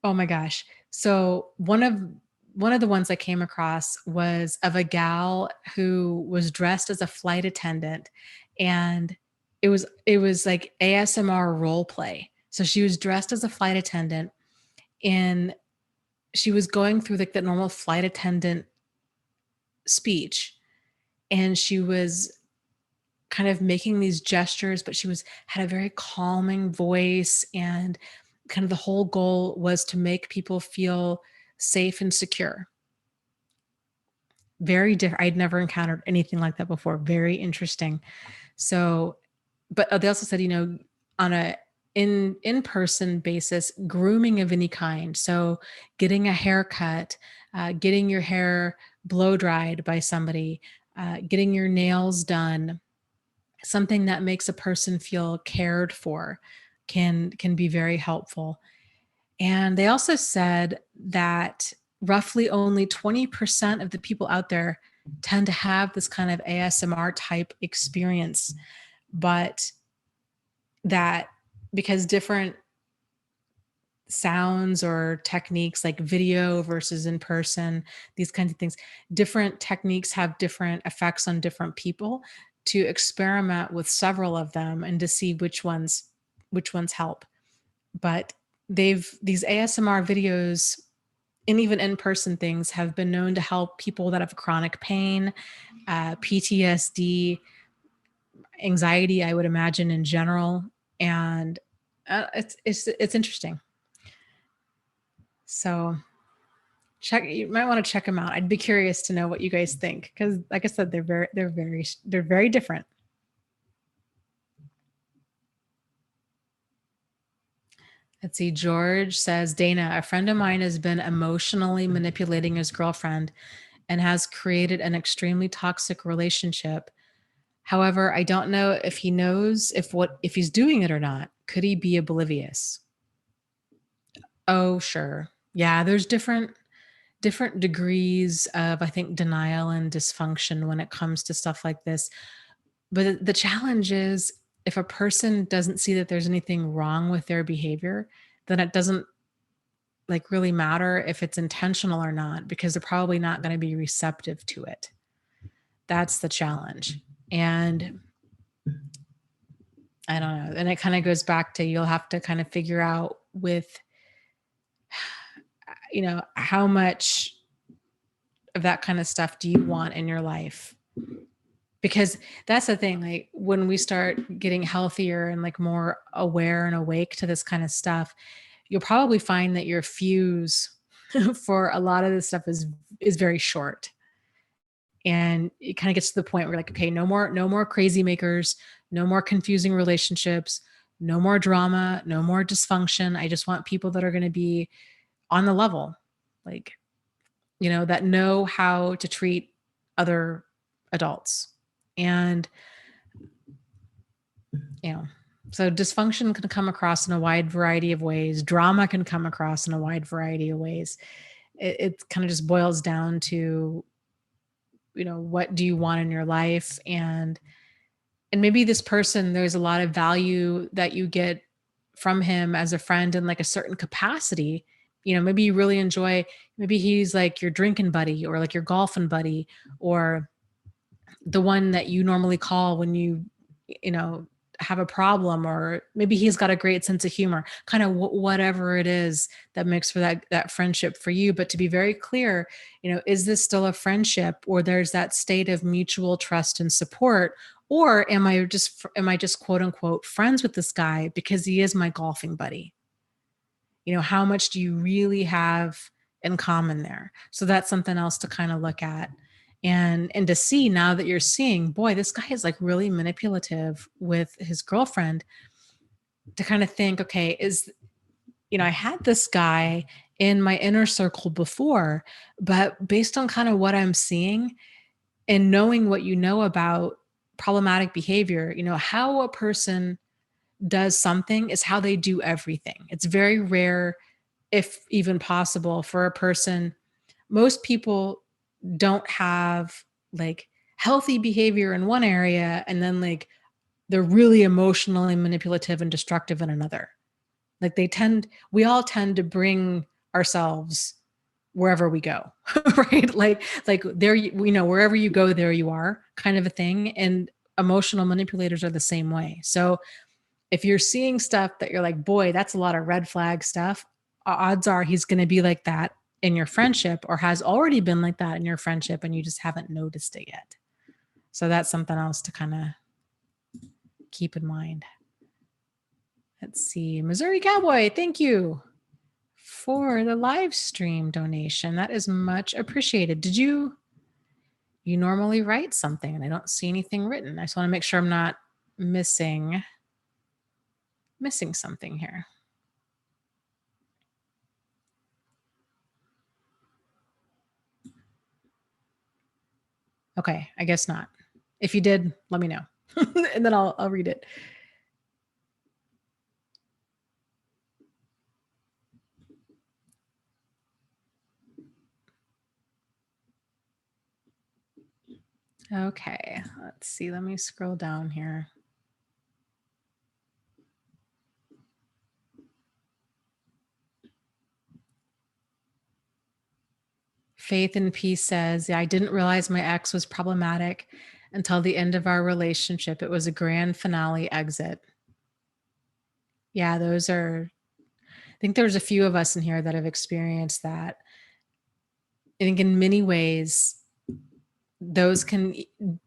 A: Oh my gosh. So one of the ones I came across was of a gal who was dressed as a flight attendant, and it was like ASMR role play. So she was dressed as a flight attendant in she was going through like the normal flight attendant speech, and she was kind of making these gestures, but had a very calming voice, and kind of the whole goal was to make people feel safe and secure. Very different. I'd never encountered anything like that before. Very interesting. So, but they also said, on a in-person basis, grooming of any kind. So getting a haircut, getting your hair blow dried by somebody, getting your nails done, something that makes a person feel cared for can be very helpful. And they also said that roughly only 20% of the people out there tend to have this kind of ASMR type experience, but that because different sounds or techniques like video versus in person, these kinds of things, different techniques have different effects on different people, to experiment with several of them and to see which ones help. But these ASMR videos and even in-person things have been known to help people that have chronic pain, PTSD, anxiety, I would imagine in general. And it's interesting. So you might want to check them out. I'd be curious to know what you guys think, because like I said, they're very different. Let's see. George says, Dana, a friend of mine has been emotionally manipulating his girlfriend and has created an extremely toxic relationship. However, I don't know if he knows if he's doing it or not. Could he be oblivious? Oh, sure. Yeah, there's different degrees of, I think, denial and dysfunction when it comes to stuff like this. But the challenge is, if a person doesn't see that there's anything wrong with their behavior, then it doesn't like really matter if it's intentional or not, because they're probably not going to be receptive to it. That's the challenge. And I don't know. And it kind of goes back to, you'll have to kind of figure out with, how much of that kind of stuff do you want in your life? Because that's the thing, like when we start getting healthier and like more aware and awake to this kind of stuff, you'll probably find that your fuse for a lot of this stuff is very short. And it kind of gets to the point where like, okay, no more crazy makers, no more confusing relationships, no more drama, no more dysfunction. I just want people that are going to be on the level, like, that know how to treat other adults. And, so dysfunction can come across in a wide variety of ways. Drama can come across in a wide variety of ways. It kind of just boils down to, what do you want in your life? And maybe this person, there's a lot of value that you get from him as a friend in like a certain capacity. Maybe you really enjoy, maybe he's like your drinking buddy or like your golfing buddy, or the one that you normally call when you have a problem, or maybe he's got a great sense of humor, kind of whatever it is that makes for that friendship for you. But to be very clear, is this still a friendship, or there's that state of mutual trust and support? Or am I just quote unquote friends with this guy because he is my golfing buddy? How much do you really have in common there? So that's something else to kind of look at. And to see, now that you're seeing, boy, this guy is like really manipulative with his girlfriend, to kind of think, okay, I had this guy in my inner circle before, but based on kind of what I'm seeing and knowing what you know about problematic behavior, how a person does something is how they do everything. It's very rare, if even possible, for a person. Most people don't have like healthy behavior in one area and then like they're really emotionally manipulative and destructive in another. Like we all tend to bring ourselves wherever we go, right? Like there, wherever you go, there you are, kind of a thing. And emotional manipulators are the same way. So if you're seeing stuff that you're like, boy, that's a lot of red flag stuff, odds are he's going to be like that in your friendship or has already been like that in your friendship and you just haven't noticed it yet. So that's something else to kind of keep in mind. Let's see. Missouri Cowboy, thank you for the live stream donation. That is much appreciated. Did you normally write something and I don't see anything written. I just want to make sure I'm not missing something here. Okay, I guess not. If you did, let me know. And then I'll read it. Okay, let's see. Let me scroll down here. Faith and Peace says, yeah, I didn't realize my ex was problematic until the end of our relationship. It was a grand finale exit. Yeah, those are, I think there's a few of us in here that have experienced that. I think in many ways, those can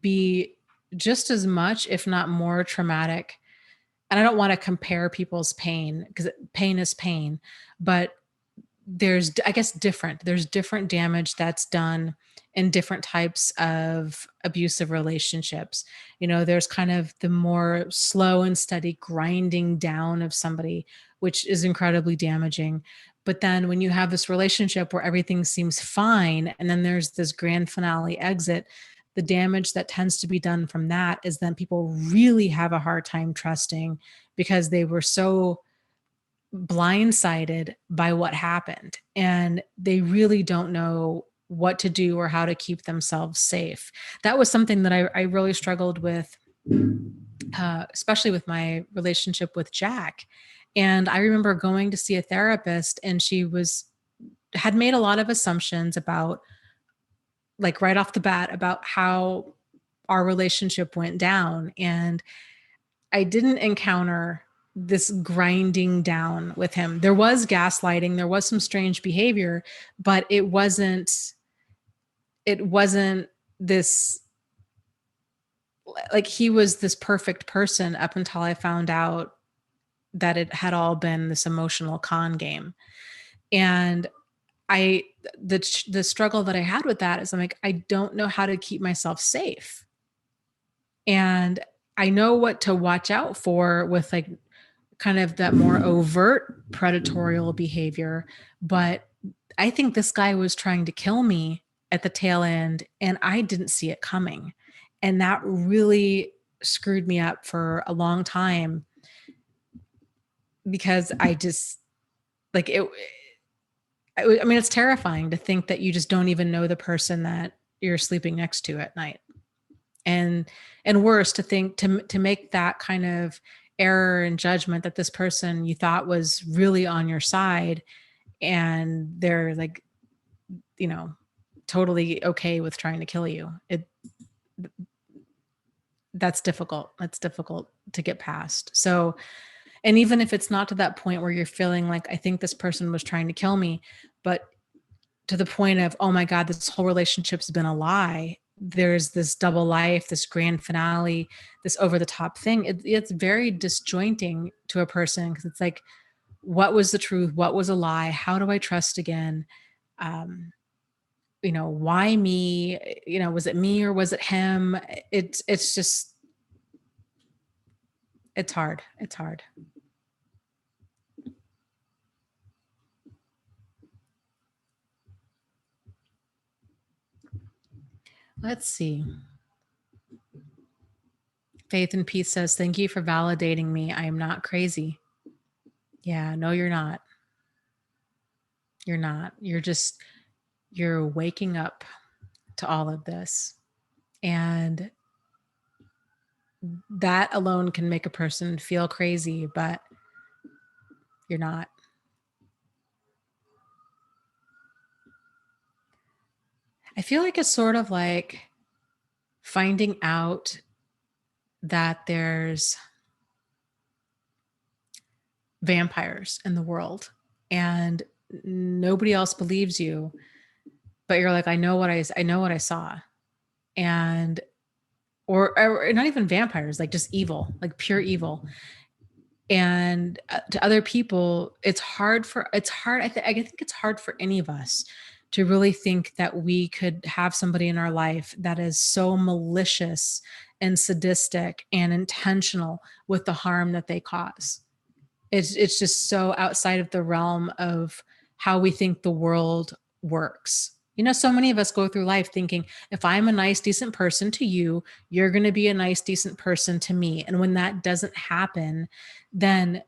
A: be just as much, if not more traumatic. And I don't want to compare people's pain because pain is pain, but there's, I guess, there's different damage that's done in different types of abusive relationships. There's kind of the more slow and steady grinding down of somebody, which is incredibly damaging. But then when you have this relationship where everything seems fine, and then there's this grand finale exit, the damage that tends to be done from that is then people really have a hard time trusting because they were so blindsided by what happened and they really don't know what to do or how to keep themselves safe. That was something that I really struggled with, especially with my relationship with Jack. And I remember going to see a therapist and she had made a lot of assumptions about, like, right off the bat about how our relationship went down. And I didn't encounter this grinding down with him. There was gaslighting, there was some strange behavior, but it wasn't this, like, he was this perfect person up until I found out that it had all been this emotional con game. And the struggle that I had with that is I'm like, I don't know how to keep myself safe. And I know what to watch out for with, like, kind of that more overt predatorial behavior. But I think this guy was trying to kill me at the tail end and I didn't see it coming. And that really screwed me up for a long time because I just, like, I mean, it's terrifying to think that you just don't even know the person that you're sleeping next to at night. And worse, to think to make that kind of error in judgment that this person you thought was really on your side and they're, like, totally okay with trying to kill you. That's difficult. That's difficult to get past. So, and even if it's not to that point where you're feeling like, I think this person was trying to kill me, but to the point of, oh my God, this whole relationship's been a lie. There's this double life, this grand finale, this over the top thing. It's very disjointing to a person because it's like, what was the truth? What was a lie? How do I trust again? Why me? Was it me or was it him? It's just, it's hard. It's hard. Let's see. Faith and Peace says, thank you for validating me. I am not crazy. Yeah, no, you're not. You're not. You're waking up to all of this. And that alone can make a person feel crazy, but you're not. I feel like it's sort of like finding out that there's vampires in the world and nobody else believes you, but you're like, I know what I saw. And, or not even vampires, like just evil, like pure evil. And to other people, it's hard. I think it's hard for any of us to really think that we could have somebody in our life that is so malicious and sadistic and intentional with the harm that they cause. It's just so outside of the realm of how we think the world works. So many of us go through life thinking, if I'm a nice, decent person to you, you're going to be a nice, decent person to me. And when that doesn't happen, then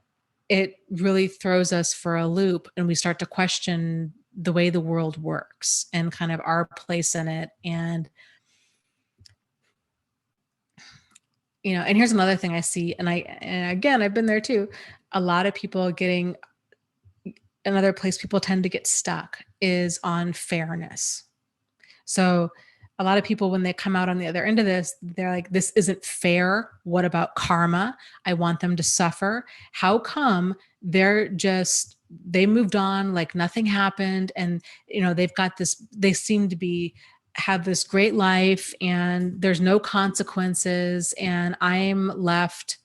A: it really throws us for a loop and we start to question the way the world works and kind of our place in it. And here's another thing I see, and again, I've been there too. A lot of people getting Another place people tend to get stuck is on fairness. So a lot of people, when they come out on the other end of this, they're like, this isn't fair. What about karma? I want them to suffer. How come they moved on like nothing happened? And, they've got this, they seem to have this great life and there's no consequences. And I'm left,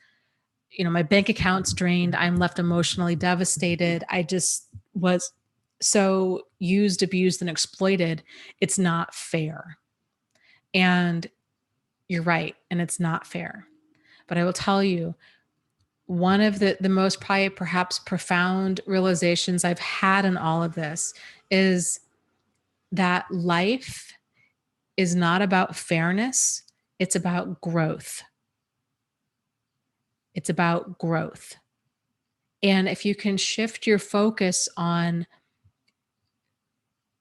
A: my bank account's drained. I'm left emotionally devastated. I just was so used, abused, and exploited. It's not fair. And you're right. And it's not fair. But I will tell you, one of the most probably perhaps profound realizations I've had in all of this is that life is not about fairness. It's about growth. It's about growth. And if you can shift your focus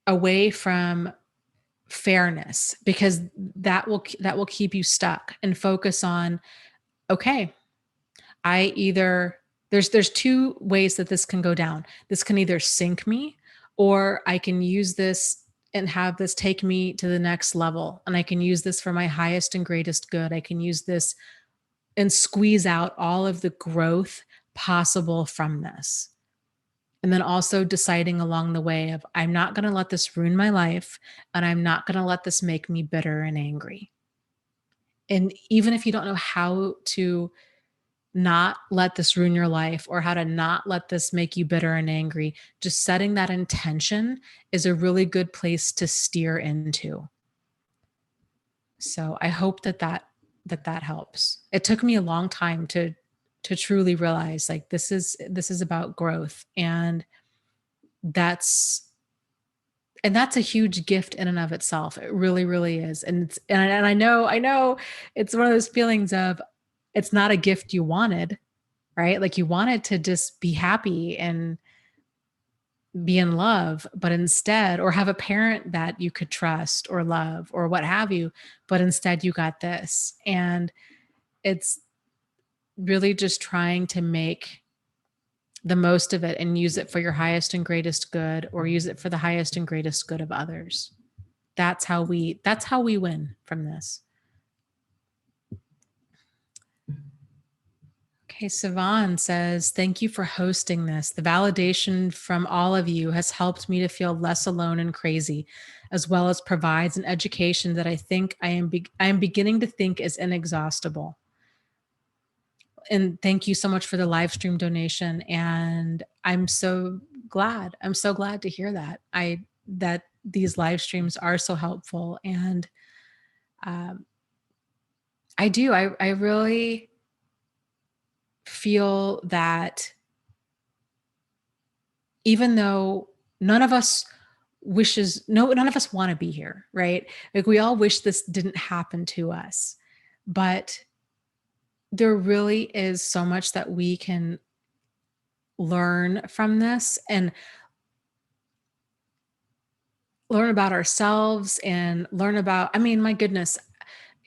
A: away from fairness, because that will keep you stuck, and focus on, okay, there's two ways that this can go down. This can either sink me, or I can use this and have this take me to the next level. And I can use this for my highest and greatest good. I can use this and squeeze out all of the growth possible from this. And then also deciding along the way of, I'm not going to let this ruin my life, and I'm not going to let this make me bitter and angry. And even if you don't know how to not let this ruin your life, or how to not let this make you bitter and angry, just setting that intention is a really good place to steer into. So I hope that helps. It took me a long time to truly realize, like, this is about growth, and that's a huge gift in and of itself. It really, really is. And I know it's one of those feelings of, it's not a gift you wanted, right? Like, you wanted to just be happy and be in love, but instead, or have a parent that you could trust or love or what have you, but instead you got this. And it's really just trying to make the most of it and use it for your highest and greatest good, or use it for the highest and greatest good of others. That's how we win from this. Okay, Sivan says, thank you for hosting this. The validation from all of you has helped me to feel less alone and crazy, as well as provides an education that I think I am beginning to think is inexhaustible. And thank you so much for the live stream donation. And I'm so glad to hear that. That these live streams are so helpful. And I really feel that even though none of us want to be here, right? Like, we all wish this didn't happen to us, but there really is so much that we can learn from this, and learn about ourselves, and learn about, my goodness,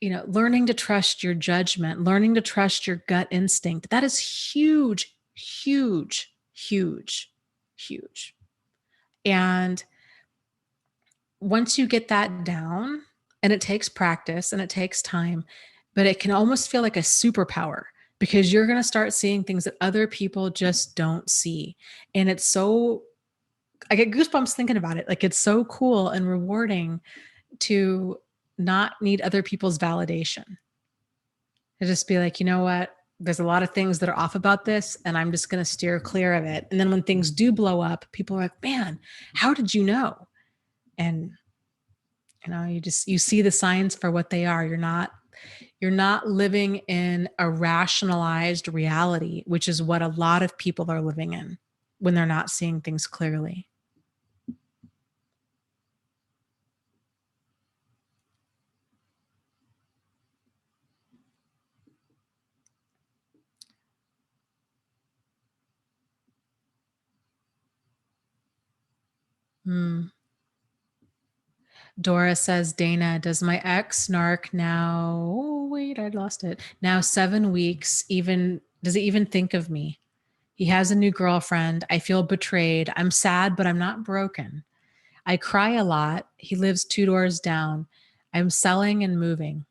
A: learning to trust your judgment, learning to trust your gut instinct. That is huge, huge, huge, huge. And once you get that down, and it takes practice and it takes time, but it can almost feel like a superpower, because you're going to start seeing things that other people just don't see. And it's so I get goosebumps thinking about it. Like, it's so cool and rewarding to not need other people's validation. To just be like, you know what? There's a lot of things that are off about this, and I'm just going to steer clear of it. And then when things do blow up, people are like, man, how did you know? And you see the signs for what they are. You're not living in a rationalized reality, which is what a lot of people are living in when they're not seeing things clearly. Hmm. Dora says, Dana, does my ex narc now? Oh, wait, I lost it. Now 7 weeks. Even does he even think of me? He has a new girlfriend. I feel betrayed. I'm sad, but I'm not broken. I cry a lot. He lives 2 doors down. I'm selling and moving.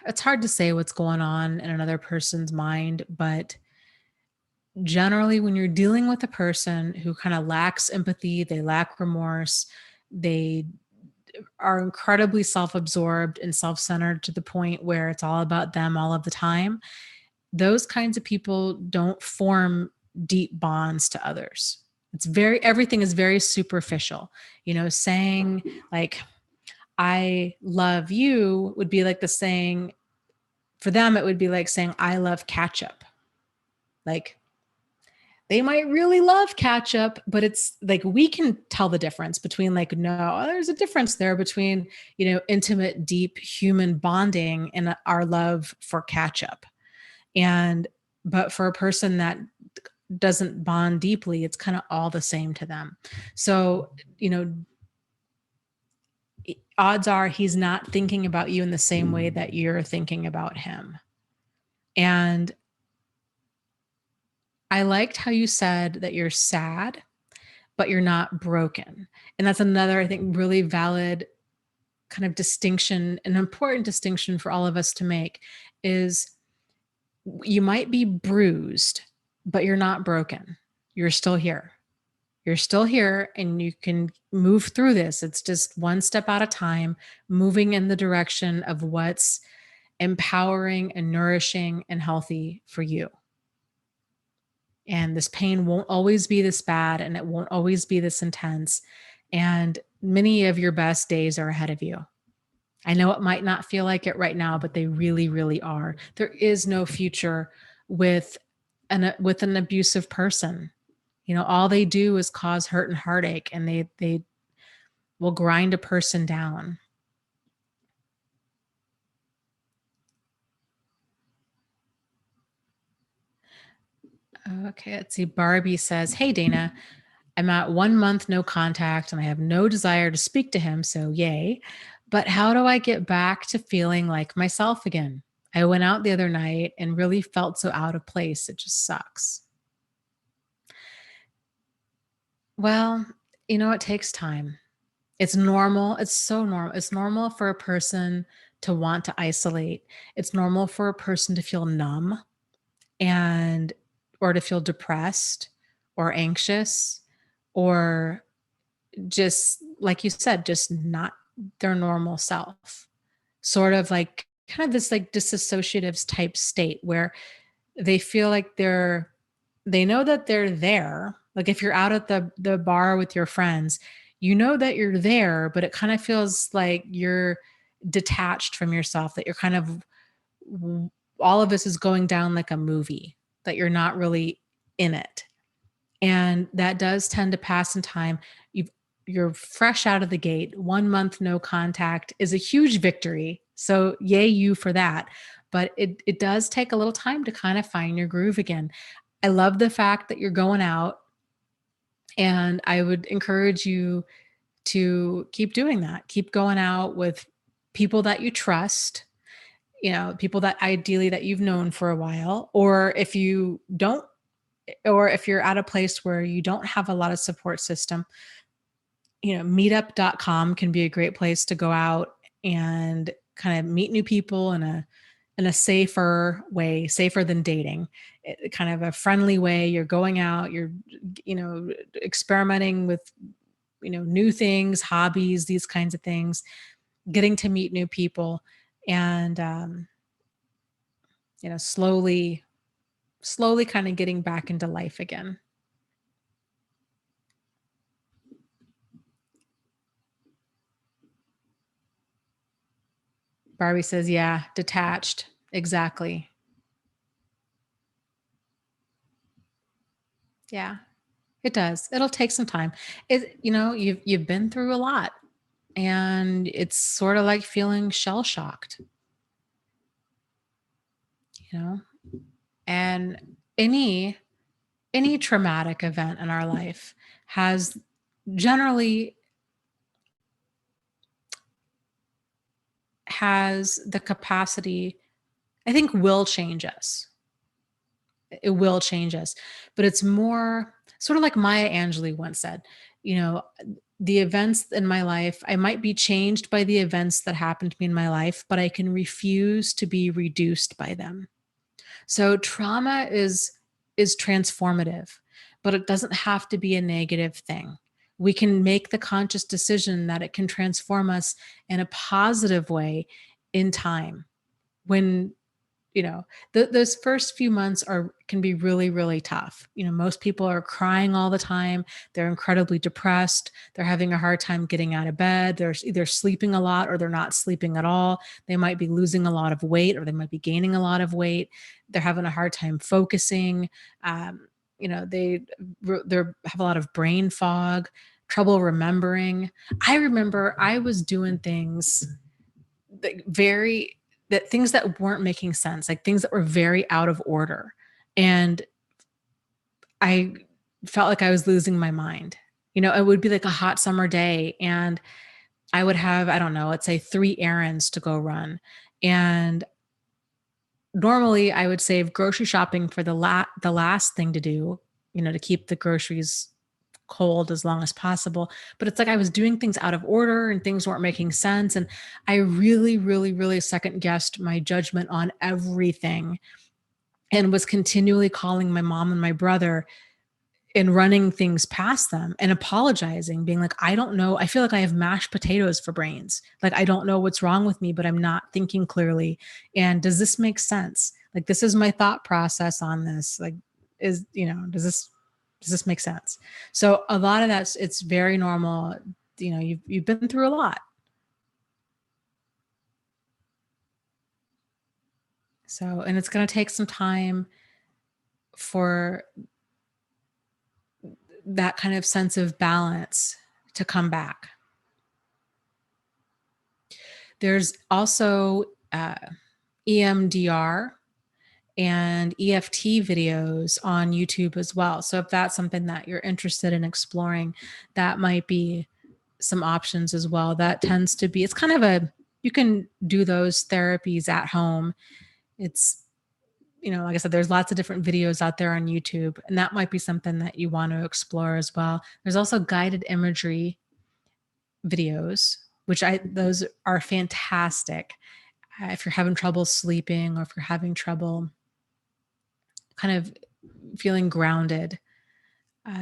A: It's hard to say what's going on in another person's mind, but generally, when you're dealing with a person who kind of lacks empathy, they lack remorse, they are incredibly self-absorbed and self-centered to the point where it's all about them all of the time, those kinds of people don't form deep bonds to others. Everything is very superficial. Saying like, I love you would be like the saying, for them, it would be like saying, I love ketchup. Like, they might really love ketchup, but it's like, we can tell the difference between like, no, there's a difference there between, intimate, deep human bonding and our love for ketchup. But for a person that doesn't bond deeply, it's kind of all the same to them. So, odds are he's not thinking about you in the same way that you're thinking about him. And I liked how you said that you're sad, but you're not broken. And that's another, I think, really valid kind of distinction, an important distinction for all of us to make is you might be bruised, but you're not broken. You're still here. You're still here and you can move through this. It's just one step at a time, moving in the direction of what's empowering and nourishing and healthy for you. And this pain won't always be this bad and it won't always be this intense. And many of your best days are ahead of you. I know it might not feel like it right now, but they really, really are. There is no future with an abusive person. All they do is cause hurt and heartache, and they will grind a person down. Okay, let's see. Barbie says, hey, Dana, I'm at 1 month no contact and I have no desire to speak to him, so yay. But how do I get back to feeling like myself again? I went out the other night and really felt so out of place. It just sucks. Well, it takes time. It's normal. It's so normal. It's normal for a person to want to isolate. It's normal for a person to feel numb and or to feel depressed or anxious or just like you said, just not their normal self. Sort of like kind of this like disassociative type state where they feel like they know that they're there. Like if you're out at the bar with your friends, you know that you're there, but it kind of feels like you're detached from yourself, that you're kind of all of this is going down like a movie, that you're not really in it. And that does tend to pass in time. You're fresh out of the gate. 1 month no contact is a huge victory. So yay you for that. But it does take a little time to kind of find your groove again. I love the fact that you're going out, and I would encourage you to keep doing that. Keep going out with people that you trust, people that ideally that you've known for a while, or if you don't, or if you're at a place where you don't have a lot of support system, meetup.com can be a great place to go out and kind of meet new people in a in a safer way, safer than dating, kind of a friendly way. You're going out, you're, experimenting with, new things, hobbies, these kinds of things, getting to meet new people, and, slowly kind of getting back into life again. Barbie says, yeah, detached. Exactly. Yeah, it does. It'll take some time. You've been through a lot, and it's sort of like feeling shell shocked, you know? And any any traumatic event in our life has generally has the capacity, I think, will change us. It will change us. But it's more sort of like Maya Angelou once said, you know, the events in my life, I might be changed by the events that happened to me in my life, but I can refuse to be reduced by them. So trauma is transformative, but it doesn't have to be a negative thing. We can make the conscious decision that it can transform us in a positive way in time. When those first few months can be really, really tough. Most people are crying all the time. They're incredibly depressed. They're having a hard time getting out of bed. They're either sleeping a lot or they're not sleeping at all. They might be losing a lot of weight or they might be gaining a lot of weight. They're having a hard time focusing. They have a lot of brain fog, trouble remembering. I remember I was doing things that very that things that weren't making sense, like things that were very out of order. And I felt like I was losing my mind. It would be like a hot summer day and I would have, I don't know, let's say 3 errands to go run. And normally I would save grocery shopping for the last thing to do, to keep the groceries cold as long as possible. But it's like I was doing things out of order and things weren't making sense. And I really, really, really second guessed my judgment on everything and was continually calling my mom and my brother and running things past them and apologizing, being like, I don't know. I feel like I have mashed potatoes for brains. Like, I don't know what's wrong with me, but I'm not thinking clearly. And does this make sense? Like, this is my thought process on this. Like, does this make sense? So a lot of it's very normal. You've been through a lot. So, and it's going to take some time for that kind of sense of balance to come back. There's also EMDR and EFT videos on YouTube as well. So if that's something that you're interested in exploring, that might be some options as well. That tends to be, it's kind of you can do those therapies at home. It's, like I said, there's lots of different videos out there on YouTube, and that might be something that you want to explore as well. There's also guided imagery videos, those are fantastic. If you're having trouble sleeping or if you're having trouble kind of feeling grounded.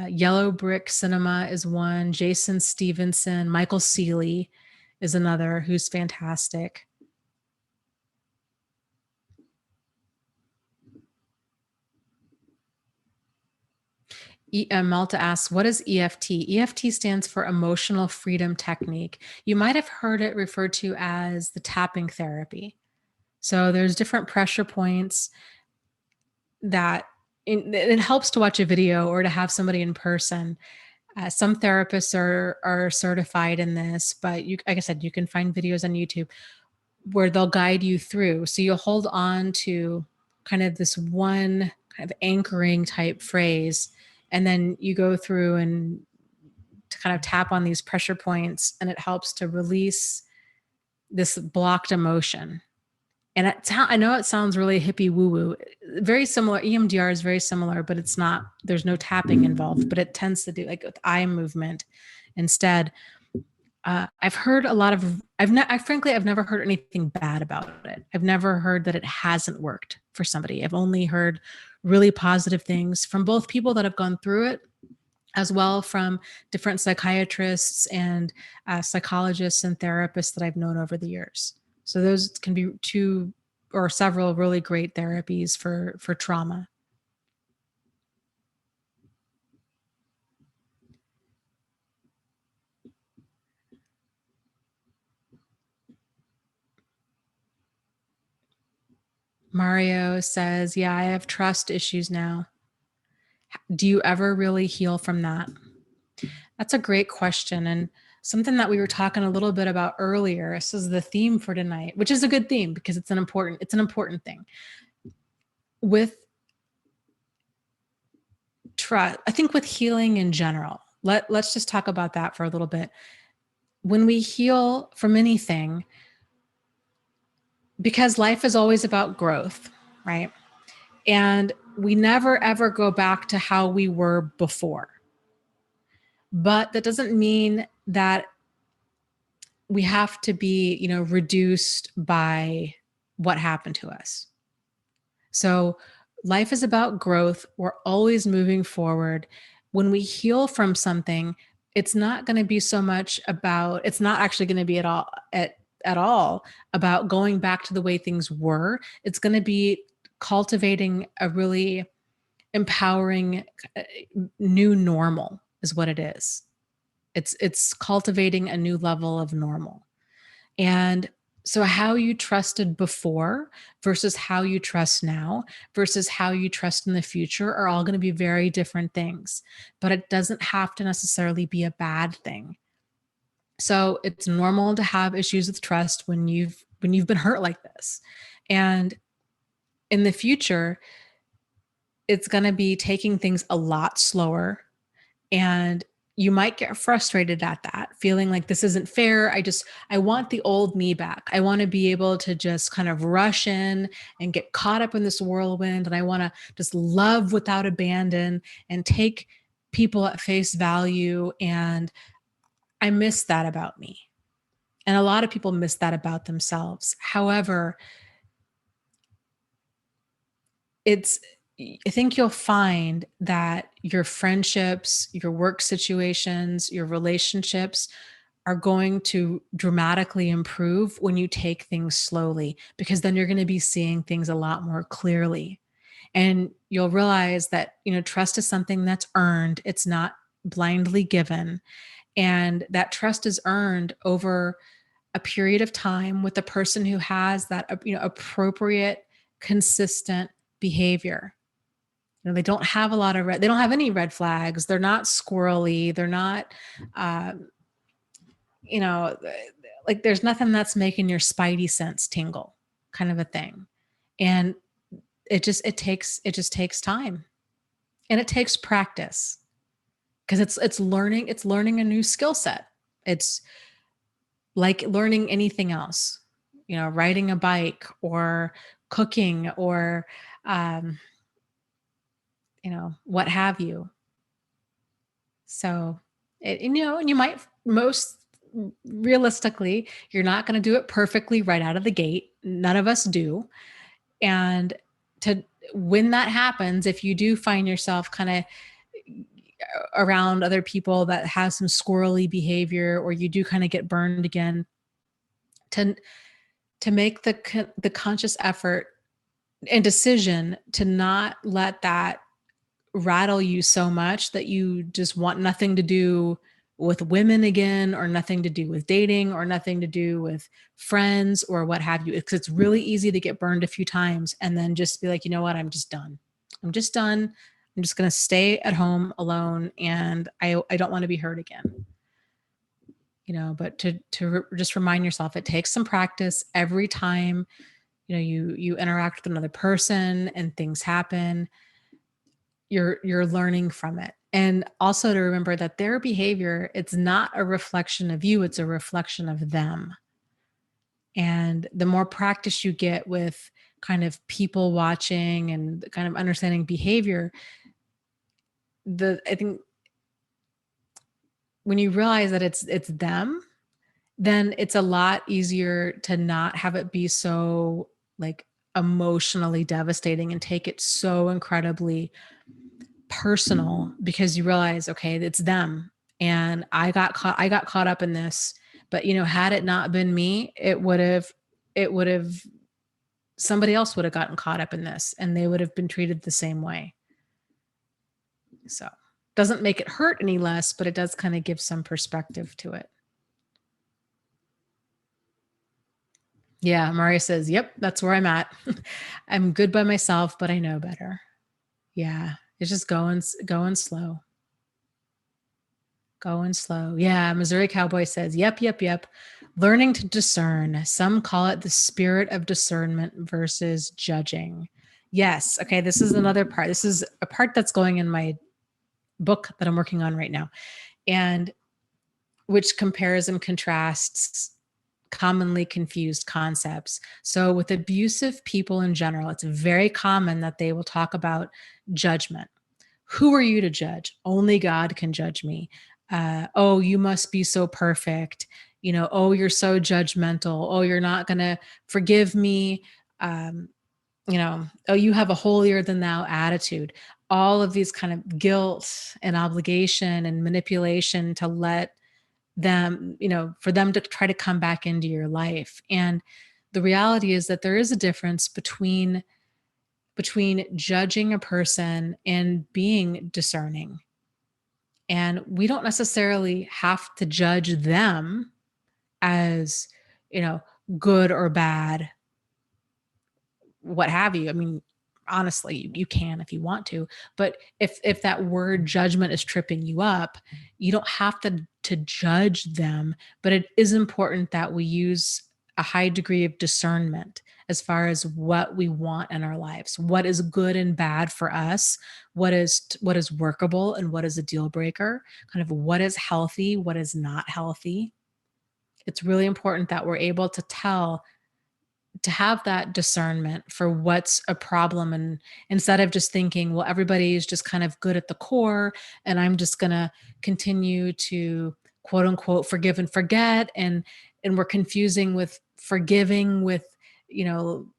A: Yellow Brick Cinema is one. Jason Stevenson, Michael Seeley is another who's fantastic. Malta asks, what is EFT? EFT stands for Emotional Freedom Technique. You might have heard it referred to as the tapping therapy. So there's different pressure points that it helps to watch a video or to have somebody in person. Some therapists are certified in this, but like I said, you can find videos on YouTube where they'll guide you through. So you'll hold on to kind of this one kind of anchoring type phrase, and then you go through and to kind of tap on these pressure points, and it helps to release this blocked emotion. And I know it sounds really hippie woo-woo. Very similar. EMDR is very similar, but it's not, there's no tapping involved, but it tends to do like with eye movement instead. I've heard a lot of, frankly, I've never heard anything bad about it. I've never heard that it hasn't worked for somebody. I've only heard really positive things from both people that have gone through it, as well from different psychiatrists and psychologists and therapists that I've known over the years. So those can be two or several really great therapies for trauma. Mario says, "Yeah, I have trust issues now. Do you ever really heal from that?" That's a great question, and something that we were talking a little bit about earlier. This is the theme for tonight, which is a good theme because it's an important thing. With trust, I think with healing in general, let's just talk about that for a little bit. When we heal from anything, because life is always about growth, right? And we never ever go back to how we were before. But that doesn't mean that we have to be, reduced by what happened to us. So life is about growth. We're always moving forward. When we heal from something, it's not going to be so much about, it's not actually going to be at all about going back to the way things were. It's going to be cultivating a really empowering new normal is what it is. It's cultivating a new level of normal. And so how you trusted before versus how you trust now versus how you trust in the future are all going to be very different things, but it doesn't have to necessarily be a bad thing. So it's normal to have issues with trust when you've been hurt like this. And in the future, it's going to be taking things a lot slower, and you might get frustrated at that, feeling like this isn't fair. I want the old me back. I want to be able to just kind of rush in and get caught up in this whirlwind. And I want to just love without abandon and take people at face value. And I miss that about me. And a lot of people miss that about themselves. However, it's I think you'll find that your friendships, your work situations, your relationships are going to dramatically improve when you take things slowly, because then you're going to be seeing things a lot more clearly. And you'll realize that, trust is something that's earned. It's not blindly given. And that trust is earned over a period of time with a person who has that, appropriate, consistent behavior. They don't have they don't have any red flags. They're not squirrely. They're not, uh, you know, like there's nothing that's making your spidey sense tingle, kind of a thing. And it just takes time, and it takes practice, because it's learning a new skill set. It's like learning anything else, riding a bike or cooking or, um, what have you. So, and you might most realistically, you're not going to do it perfectly right out of the gate. None of us do. And to when that happens, if you do find yourself kind of around other people that have some squirrely behavior, or you do kind of get burned again, to make the conscious effort and decision to not let that rattle you so much that you just want nothing to do with women again, or nothing to do with dating, or nothing to do with friends, or what have you. It's really easy to get burned a few times and then just be like, you know what, I'm just done. I'm just done. I'm just going to stay at home alone, and I don't want to be hurt again. But to just remind yourself, it takes some practice every time, you interact with another person and things happen. You're learning from it. And also to remember that their behavior, it's not a reflection of you, it's a reflection of them. And the more practice you get with kind of people watching and kind of understanding behavior, I think when you realize that it's them, then it's a lot easier to not have it be so like emotionally devastating and take it so incredibly personal, because you realize, okay, it's them, and I got caught up in this. But had it not been me, it would have somebody else would have gotten caught up in this, and they would have been treated the same way. So doesn't make it hurt any less, but it does kind of give some perspective to it. Yeah, Maria says, yep, that's where I'm at. I'm good by myself, but I know better. Yeah, it's just going slow. Going slow. Yeah, Missouri Cowboy says, yep, yep, yep. Learning to discern. Some call it the spirit of discernment versus judging. Yes. Okay, this is another part. This is a part that's going in my book that I'm working on right now, and which compares and contrasts commonly confused concepts. So with abusive people in general, it's very common that they will talk about judgment. Who are you to judge? Only God can judge me. Oh, you must be so perfect. Oh, you're so judgmental. Oh, you're not going to forgive me. Um, oh, you have a holier than thou attitude. All of these kind of guilt and obligation and manipulation to let them, for them to try to come back into your life. And the reality is that there is a difference between judging a person and being discerning. And we don't necessarily have to judge them as, you know, good or bad, what have you. I mean, honestly, you can if you want to, but if that word judgment is tripping you up, you don't have to judge them. But it is important that we use a high degree of discernment as far as what we want in our lives, what is good and bad for us, what is workable and what is a deal breaker, kind of what is healthy, what is not healthy. It's really important that we're able to have that discernment for what's a problem, and instead of just thinking, well, everybody is just kind of good at the core and I'm just going to continue to quote unquote forgive and forget, and we're confusing with forgiving with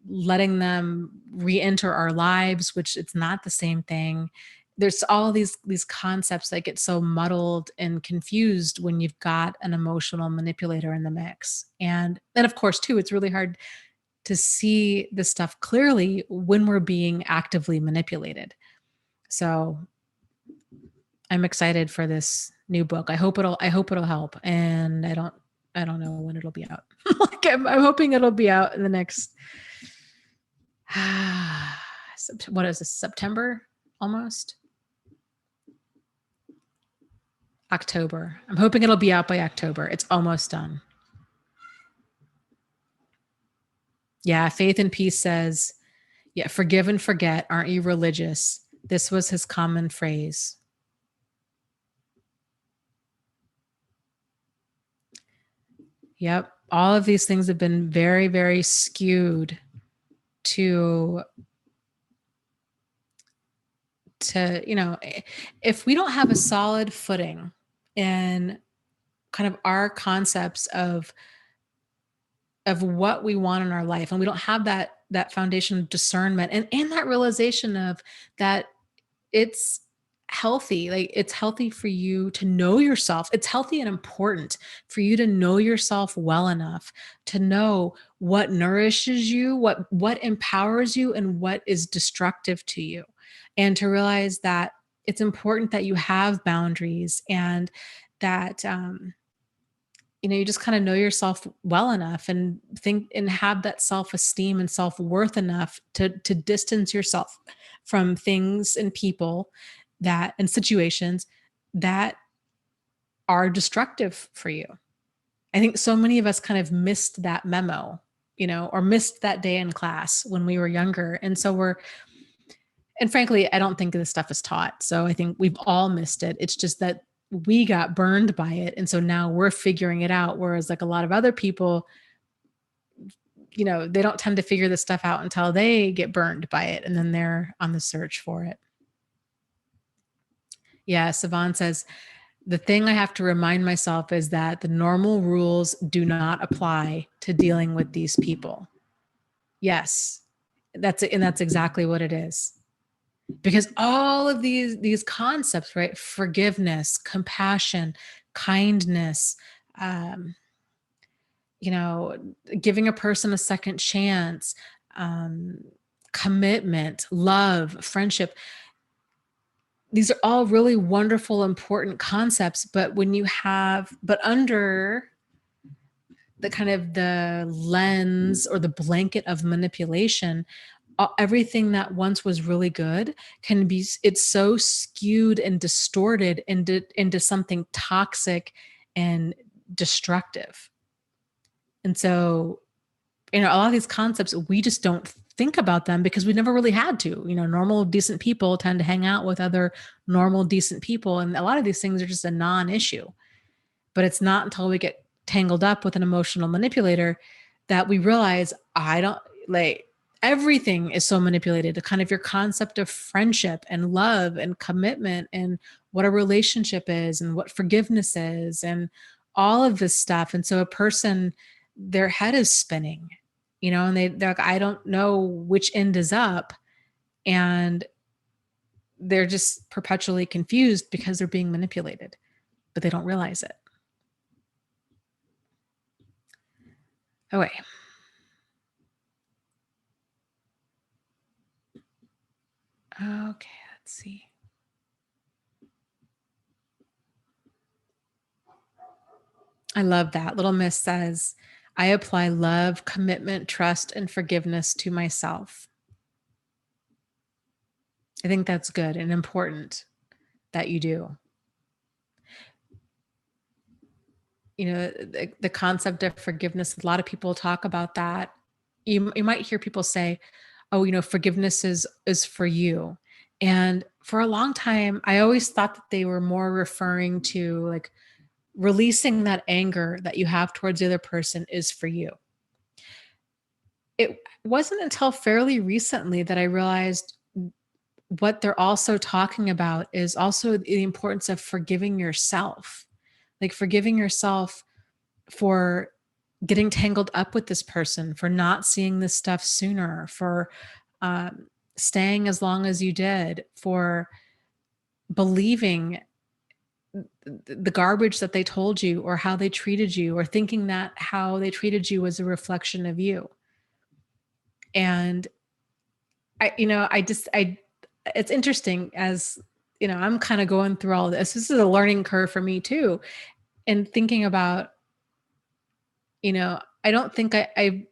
A: letting them re-enter our lives, which it's not the same thing. There's all these concepts that get so muddled and confused when you've got an emotional manipulator in the mix. And then of course too, it's really hard to see this stuff clearly when we're being actively manipulated. So I'm excited for this new book. I hope it'll help. And I don't know when it'll be out. Like I'm hoping it'll be out in the next what is this, September almost? October. I'm hoping it'll be out by October. It's almost done. Yeah, Faith and Peace says, yeah, forgive and forget. Aren't you religious? This was his common phrase. Yep. All of these things have been very, very skewed to, if we don't have a solid footing in kind of our concepts of what we want in our life, and we don't have that foundation of discernment and that realization of that it's healthy. Like it's healthy for you to know yourself. It's healthy and important for you to know yourself well enough to know what nourishes you, what empowers you, and what is destructive to you. And to realize that it's important that you have boundaries, and that you just kind of know yourself well enough and think and have that self-esteem and self-worth enough to distance yourself from things and people that and situations that are destructive for you. I think so many of us kind of missed that memo, or missed that day in class when we were younger. And frankly, I don't think this stuff is taught. So I think we've all missed it. It's just that we got burned by it. And so now we're figuring it out. Whereas like a lot of other people, they don't tend to figure this stuff out until they get burned by it. And then they're on the search for it. Yeah. Savan says, the thing I have to remind myself is that the normal rules do not apply to dealing with these people. Yes, that's it, and that's exactly what it is. Because all of these concepts, right? Forgiveness, compassion, kindness, um, you know, giving a person a second chance, um, commitment, love, friendship. These are all really wonderful, important concepts. But but under the kind of the lens or the blanket of manipulation, everything that once was really good it's so skewed and distorted into something toxic and destructive. And so, a lot of these concepts, we just don't think about them because we never really had to. Normal, decent people tend to hang out with other normal, decent people. And a lot of these things are just a non-issue. But it's not until we get tangled up with an emotional manipulator that we realize I don't like everything is so manipulated. The kind of your concept of friendship and love and commitment and what a relationship is and what forgiveness is and all of this stuff. And so a person, their head is spinning, and they're like, I don't know which end is up. And they're just perpetually confused because they're being manipulated, but they don't realize it. Okay. Okay, let's see. I love that. Little Miss says, I apply love, commitment, trust, and forgiveness to myself. I think that's good and important that you do. The concept of forgiveness, a lot of people talk about that. You might hear people say, oh, forgiveness is for you. And for a long time, I always thought that they were more referring to like releasing that anger that you have towards the other person is for you. It wasn't until fairly recently that I realized what they're also talking about is also the importance of forgiving yourself, like forgiving yourself for getting tangled up with this person, for not seeing this stuff sooner, for staying as long as you did, for believing the garbage that they told you or how they treated you, or thinking that how they treated you was a reflection of you. And it's interesting as, I'm kind of going through all this. This is a learning curve for me too. And thinking about, I don't think I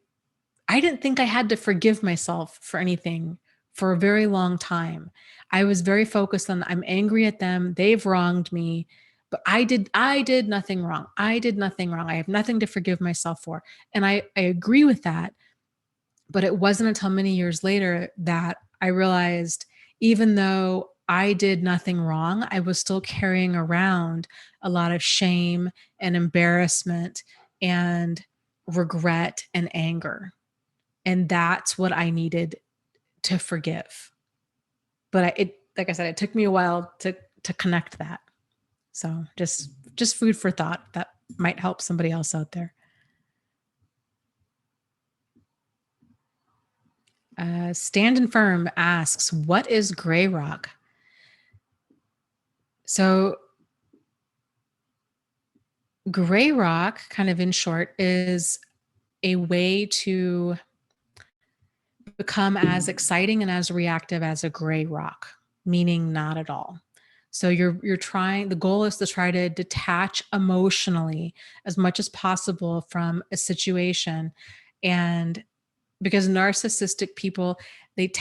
A: didn't think I had to forgive myself for anything for a very long time. I was very focused on, I'm angry at them. They've wronged me, but I did nothing wrong. I did nothing wrong. I have nothing to forgive myself for. And I agree with that. But it wasn't until many years later that I realized, even though I did nothing wrong, I was still carrying around a lot of shame and embarrassment and regret and anger. And that's what I needed to forgive. But like I said, it took me a while to connect that. So just food for thought that might help somebody else out there. Stand and Firm asks, what is gray rock? So gray rock, kind of in short, is a way to become as exciting and as reactive as a gray rock, meaning not at all. So you're trying, the goal is to try to detach emotionally as much as possible from a situation. And because narcissistic people, they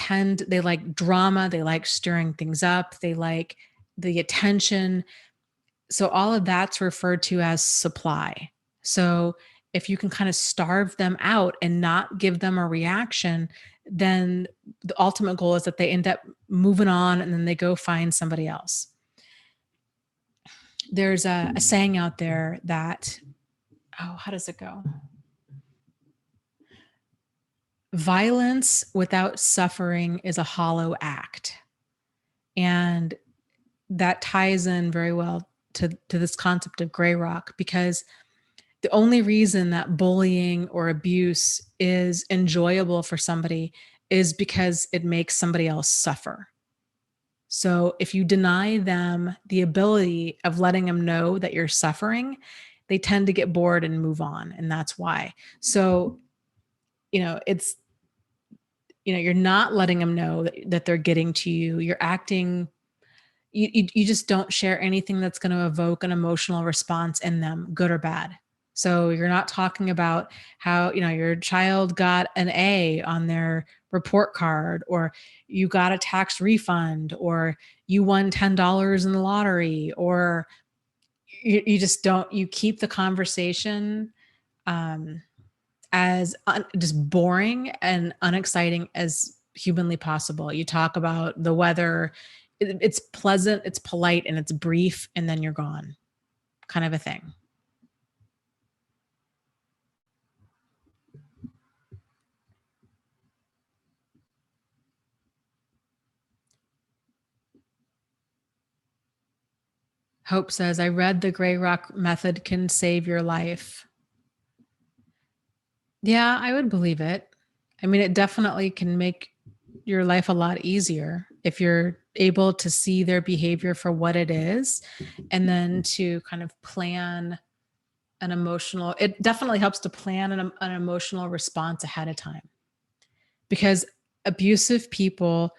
A: like drama, they like stirring things up, they like the attention. So all of that's referred to as supply. So if you can kind of starve them out and not give them a reaction, then the ultimate goal is that they end up moving on and then they go find somebody else. There's a saying out there that, how does it go? Violence without suffering is a hollow act. And that ties in very well to this concept of gray rock, because the only reason that bullying or abuse is enjoyable for somebody is because it makes somebody else suffer. So if you deny them the ability of letting them know that you're suffering, they tend to get bored and move on. And that's why. So, it's, you're not letting them know that they're getting to you. You're acting, you just don't share anything that's going to evoke an emotional response in them, good or bad. So you're not talking about how, your child got an A on their report card, or you got a tax refund, or you won $10 in the lottery, or you just don't, you keep the conversation um, as just boring and unexciting as humanly possible. You talk about the weather. It's pleasant, it's polite, and it's brief, and then you're gone, kind of a thing. Hope says, I read the gray rock method can save your life. Yeah, I would believe it. I mean, it definitely can make your life a lot easier if you're able to see their behavior for what it is, and then to kind of plan an emotional, it definitely helps to plan an emotional response ahead of time, because abusive people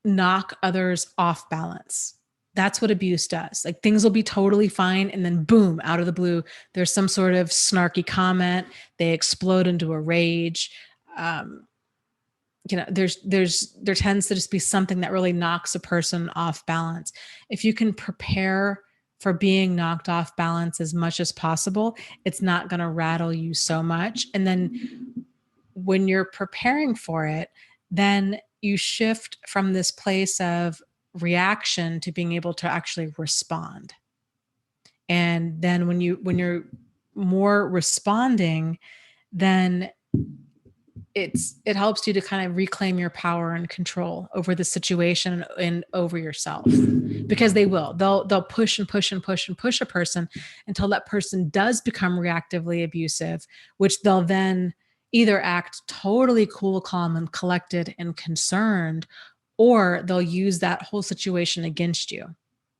A: knock others off balance. That's what abuse does. Like, things will be totally fine, and then boom, out of the blue, there's some sort of snarky comment. They explode into a rage. Um, there tends to just be something that really knocks a person off balance. If you can prepare for being knocked off balance as much as possible, it's not going to rattle you so much. And then when you're preparing for it, then you shift from this place of reaction to being able to actually respond. And then when you're more responding, then it helps you to kind of reclaim your power and control over the situation and over yourself, because they'll push and push and push and push a person until that person does become reactively abusive, which they'll then either act totally cool, calm, and collected and concerned, or they'll use that whole situation against you.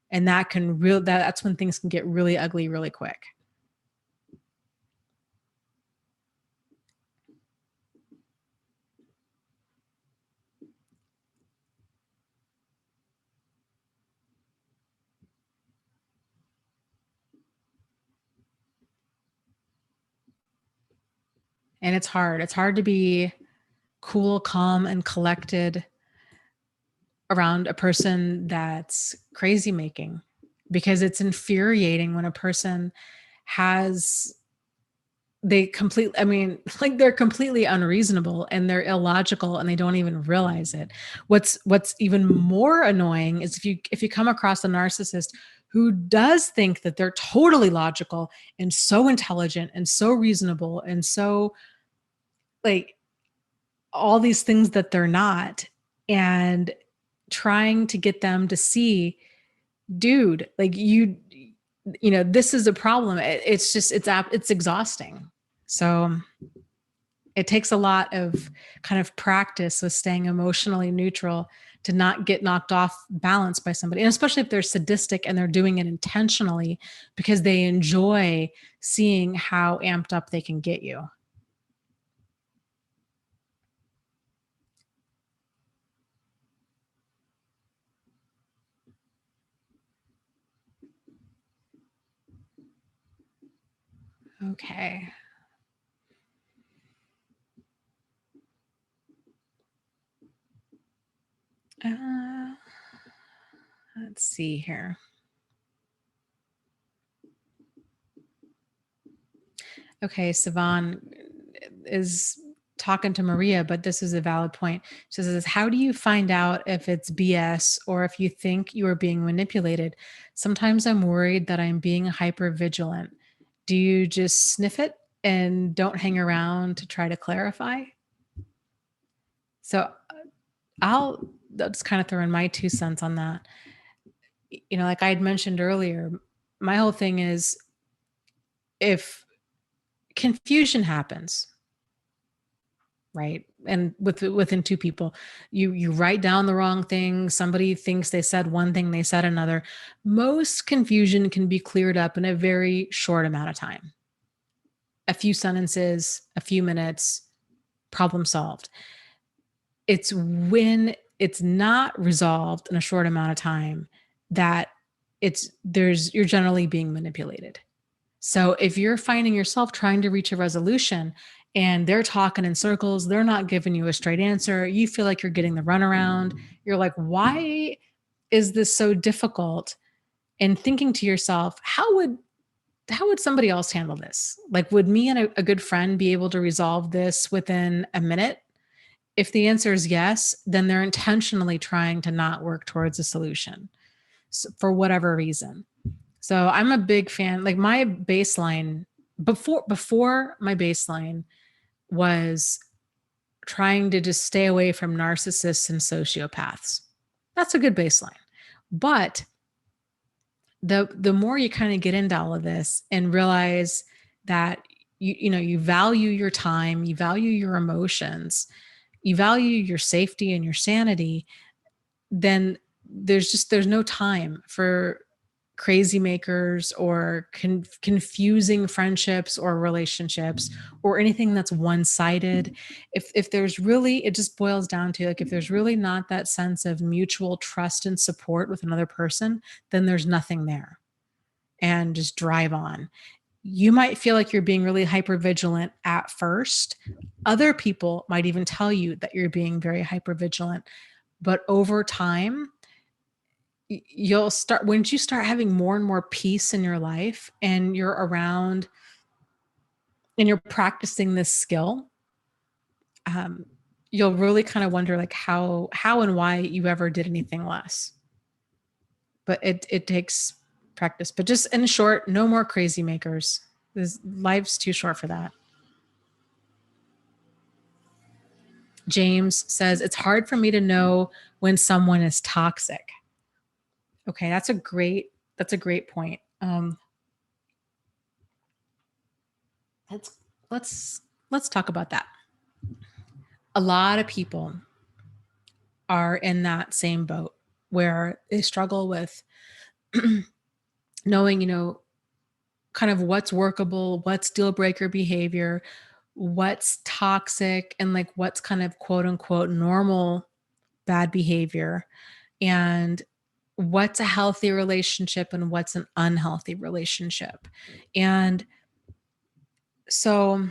A: And that's when things can get really ugly really quick. And it's hard. It's hard to be cool, calm, and collected around a person that's crazy making, because it's infuriating when a person has I mean, like, they're completely unreasonable and they're illogical and they don't even realize it. What's even more annoying is if you come across a narcissist who does think that they're totally logical and so intelligent and so reasonable and so, like, all these things that they're not, and trying to get them to see, dude, like, this is a problem. It's just, it's exhausting. So it takes a lot of kind of practice with staying emotionally neutral to not get knocked off balance by somebody. And especially if they're sadistic and they're doing it intentionally because they enjoy seeing how amped up they can get you. Okay. Uh, let's see here. Okay, Savan is talking to Maria, but this is a valid point. She says, how do you find out if it's BS or if you think you are being manipulated? Sometimes I'm worried that I'm being hyper vigilant. Do you just sniff it and don't hang around to try to clarify? So I'll just kind of throw in my 2 cents on that. like I had mentioned earlier, my whole thing is, if confusion happens, right? And within two people, you write down the wrong thing. Somebody thinks they said one thing, they said another. Most confusion can be cleared up in a very short amount of time. A few sentences, a few minutes, problem solved. It's when it's not resolved in a short amount of time that you're generally being manipulated. So if you're finding yourself trying to reach a resolution and they're talking in circles, they're not giving you a straight answer, you feel like you're getting the runaround, you're like, why is this so difficult? And thinking to yourself, how would somebody else handle this? Like, would me and a good friend be able to resolve this within a minute? If the answer is yes, then they're intentionally trying to not work towards a solution, for whatever reason. So I'm a big fan. Like, my baseline before my baseline was trying to just stay away from narcissists and sociopaths. That's a good baseline. But the more you kind of get into all of this and realize that you value your time, you value your emotions, you value your safety and your sanity, then there's no time for crazy makers or confusing friendships or relationships or anything that's one-sided. If there's really, it just boils down to, like, if there's really not that sense of mutual trust and support with another person, then there's nothing there. And just drive on. You might feel like you're being really hyper vigilant at first. Other people might even tell you that you're being very hyper vigilant, but over time, you'll start, once you start having more and more peace in your life and you're around and you're practicing this skill, um, you'll really kind of wonder, like, how and why you ever did anything less. But it takes practice. But just in short, no more crazy makers. Life's too short for that. James says, it's hard for me to know when someone is toxic. Okay, that's a great point. Let's talk about that. A lot of people are in that same boat where they struggle with knowing, kind of what's workable, what's deal breaker behavior, what's toxic, and like what's kind of quote unquote normal bad behavior, and what's a healthy relationship and what's an unhealthy relationship. And so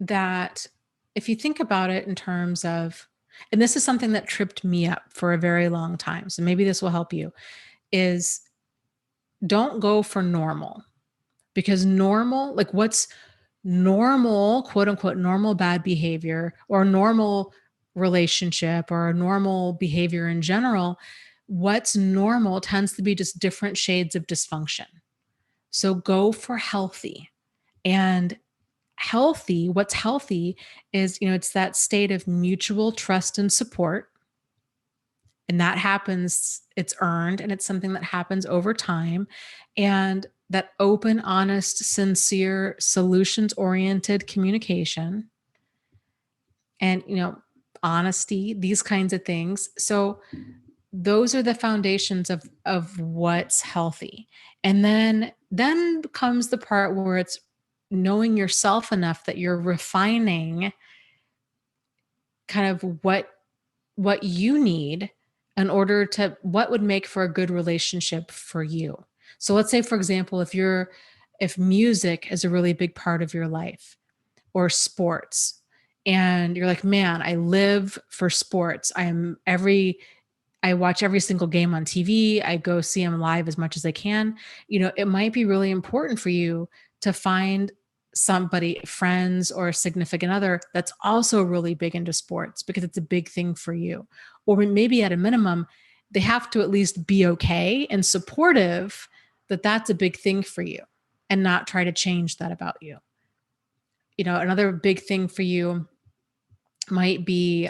A: that, if you think about it in terms of, and this is something that tripped me up for a very long time, so maybe this will help you, is don't go for normal. Because normal, like what's normal, quote unquote, normal bad behavior or normal relationship or normal behavior in general, what's normal tends to be just different shades of dysfunction. So go for healthy. And what's healthy is, it's that state of mutual trust and support. And that happens, it's earned, and it's something that happens over time. And that open, honest, sincere, solutions-oriented communication and, honesty, these kinds of things. So those are the foundations of what's healthy. And then comes the part where it's knowing yourself enough that you're refining kind of what you need in order to, what would make for a good relationship for you. So let's say, for example, if music is a really big part of your life, or sports, and you're like, man, I live for sports. I watch every single game on TV. I go see them live as much as I can. It might be really important for you to find somebody, friends or a significant other, that's also really big into sports because it's a big thing for you. Or maybe at a minimum, they have to at least be okay and supportive that that's a big thing for you and not try to change that about you. Another big thing for you might be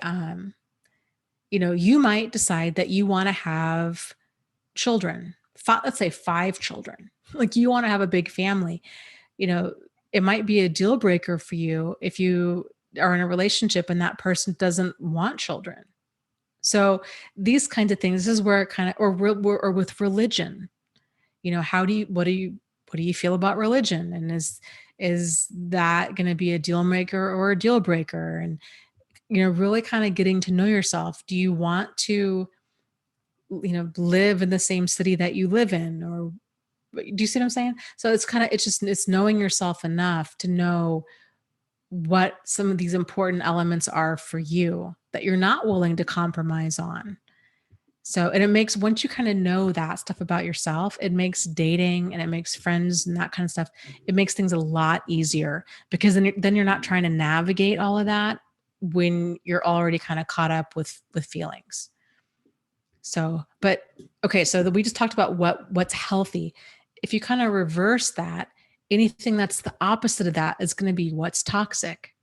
A: you might decide that you want to have children, let's say 5 children. Like you want to have a big family. You know, it might be a deal breaker for you if you are in a relationship and that person doesn't want children. So these kinds of things, this is where it kind of, or with religion, what do you feel about religion? And is that going to be a deal maker or a deal breaker? And, really kind of getting to know yourself. Do you want to, live in the same city that you live in? Or do you see what I'm saying? So it's knowing yourself enough to know what some of these important elements are for you that you're not willing to compromise on. So, and it makes, once you kind of know that stuff about yourself, it makes dating and it makes friends and that kind of stuff, it makes things a lot easier, because then you're not trying to navigate all of that when you're already kind of caught up with feelings. So, but okay, so we just talked about what's healthy. If you kind of reverse that, anything that's the opposite of that is going to be what's toxic.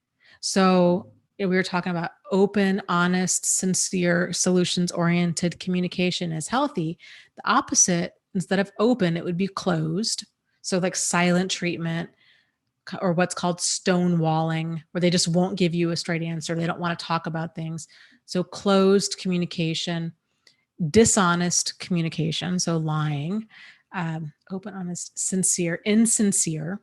A: So, we were talking about open, honest, sincere, solutions-oriented communication is healthy. The opposite, instead of open, it would be closed. So like silent treatment, or what's called stonewalling, where they just won't give you a straight answer. They don't want to talk about things. So closed communication, dishonest communication, so lying, open, honest, sincere, insincere.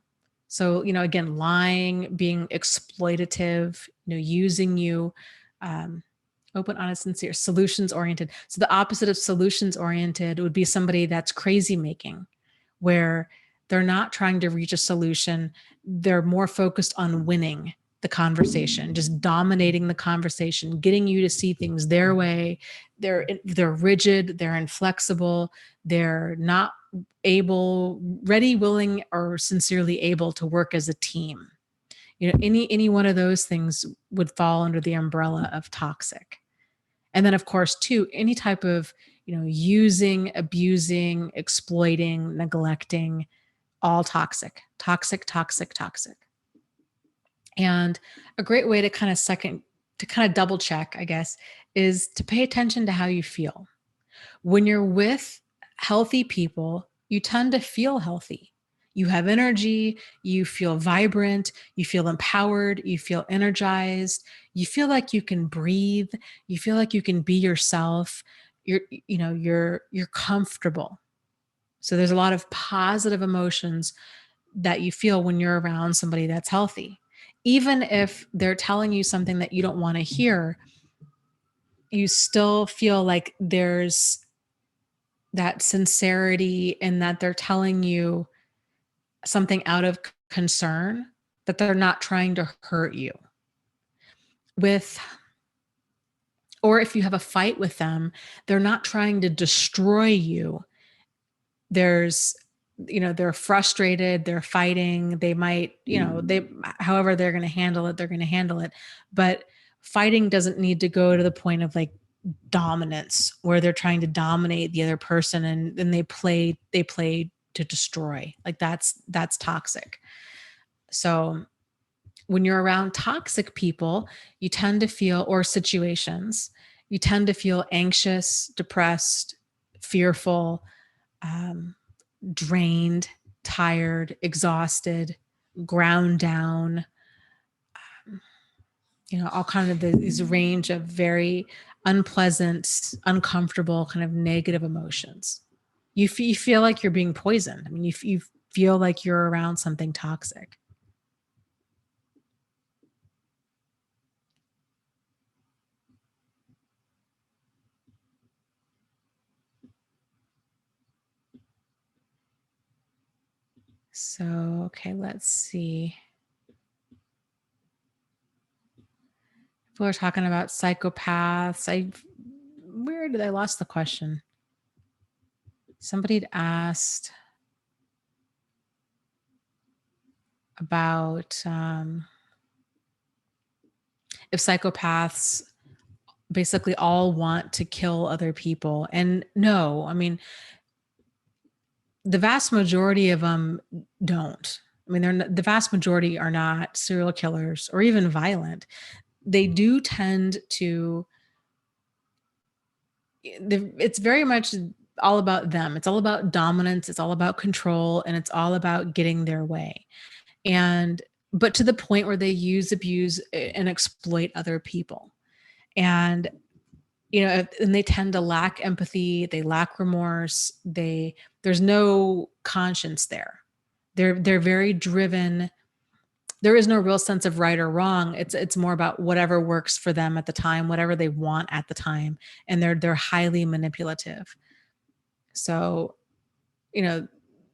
A: So, again, lying, being exploitative, using you, open, honest, sincere, solutions oriented. So the opposite of solutions oriented would be somebody that's crazy making, where they're not trying to reach a solution. They're more focused on winning the conversation, just dominating the conversation, getting you to see things their way. They're rigid, they're inflexible, they're not ready, willing, or sincerely able to work as a team. Any one of those things would fall under the umbrella of toxic. And then, of course, too, any type of, using, abusing, exploiting, neglecting, all toxic, toxic, toxic, toxic. And a great way to kind of double check, I guess, is to pay attention to how you feel. When you're with healthy people, you tend to feel healthy. You have energy, you feel vibrant, you feel empowered, you feel energized, you feel like you can breathe, you feel like you can be yourself. You're comfortable. So there's a lot of positive emotions that you feel when you're around somebody that's healthy. Even if they're telling you something that you don't want to hear, you still feel like there's that sincerity, and that they're telling you something out of concern, that they're not trying to hurt you. Or if you have a fight with them, they're not trying to destroy you. They're frustrated, they're fighting, they might, however they're going to handle it, they're going to handle it. But fighting doesn't need to go to the point of like dominance, where they're trying to dominate the other person, and then they play to destroy. Like that's toxic. So when you're around toxic people, you tend to feel, or situations, you tend to feel anxious, depressed, fearful, drained, tired, exhausted, ground down, all kind of these range of very unpleasant, uncomfortable, kind of negative emotions. You feel like you're being poisoned. I mean, you feel like you're around something toxic. So, okay, let's see. People are talking about psychopaths. Where did I lost the question? Somebody had asked about if psychopaths basically all want to kill other people. And no, I mean, the vast majority of them don't. I mean, the vast majority are not serial killers or even violent. They do tend to it's very much all about them. It's all about dominance. It's all about control, and it's all about getting their way. And, but to the point where they use, abuse, and exploit other people. And, and they tend to lack empathy. They lack remorse. There's no conscience there. They're very driven. There is no real sense of right or wrong. It's more about whatever works for them at the time, whatever they want at the time. And they're highly manipulative. So,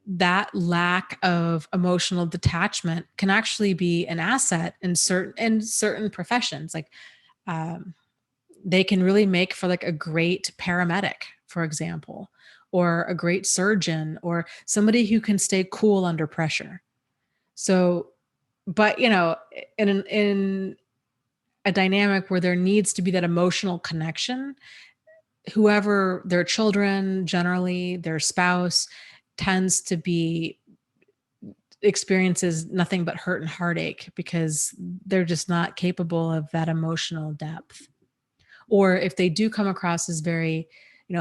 A: that lack of emotional detachment can actually be an asset in certain professions. Like, they can really make for like a great paramedic, for example, or a great surgeon, or somebody who can stay cool under pressure. So, but in a dynamic where there needs to be that emotional connection, whoever, their children, generally their spouse, tends to be experiences nothing but hurt and heartache because they're just not capable of that emotional depth. Or if they do come across as very,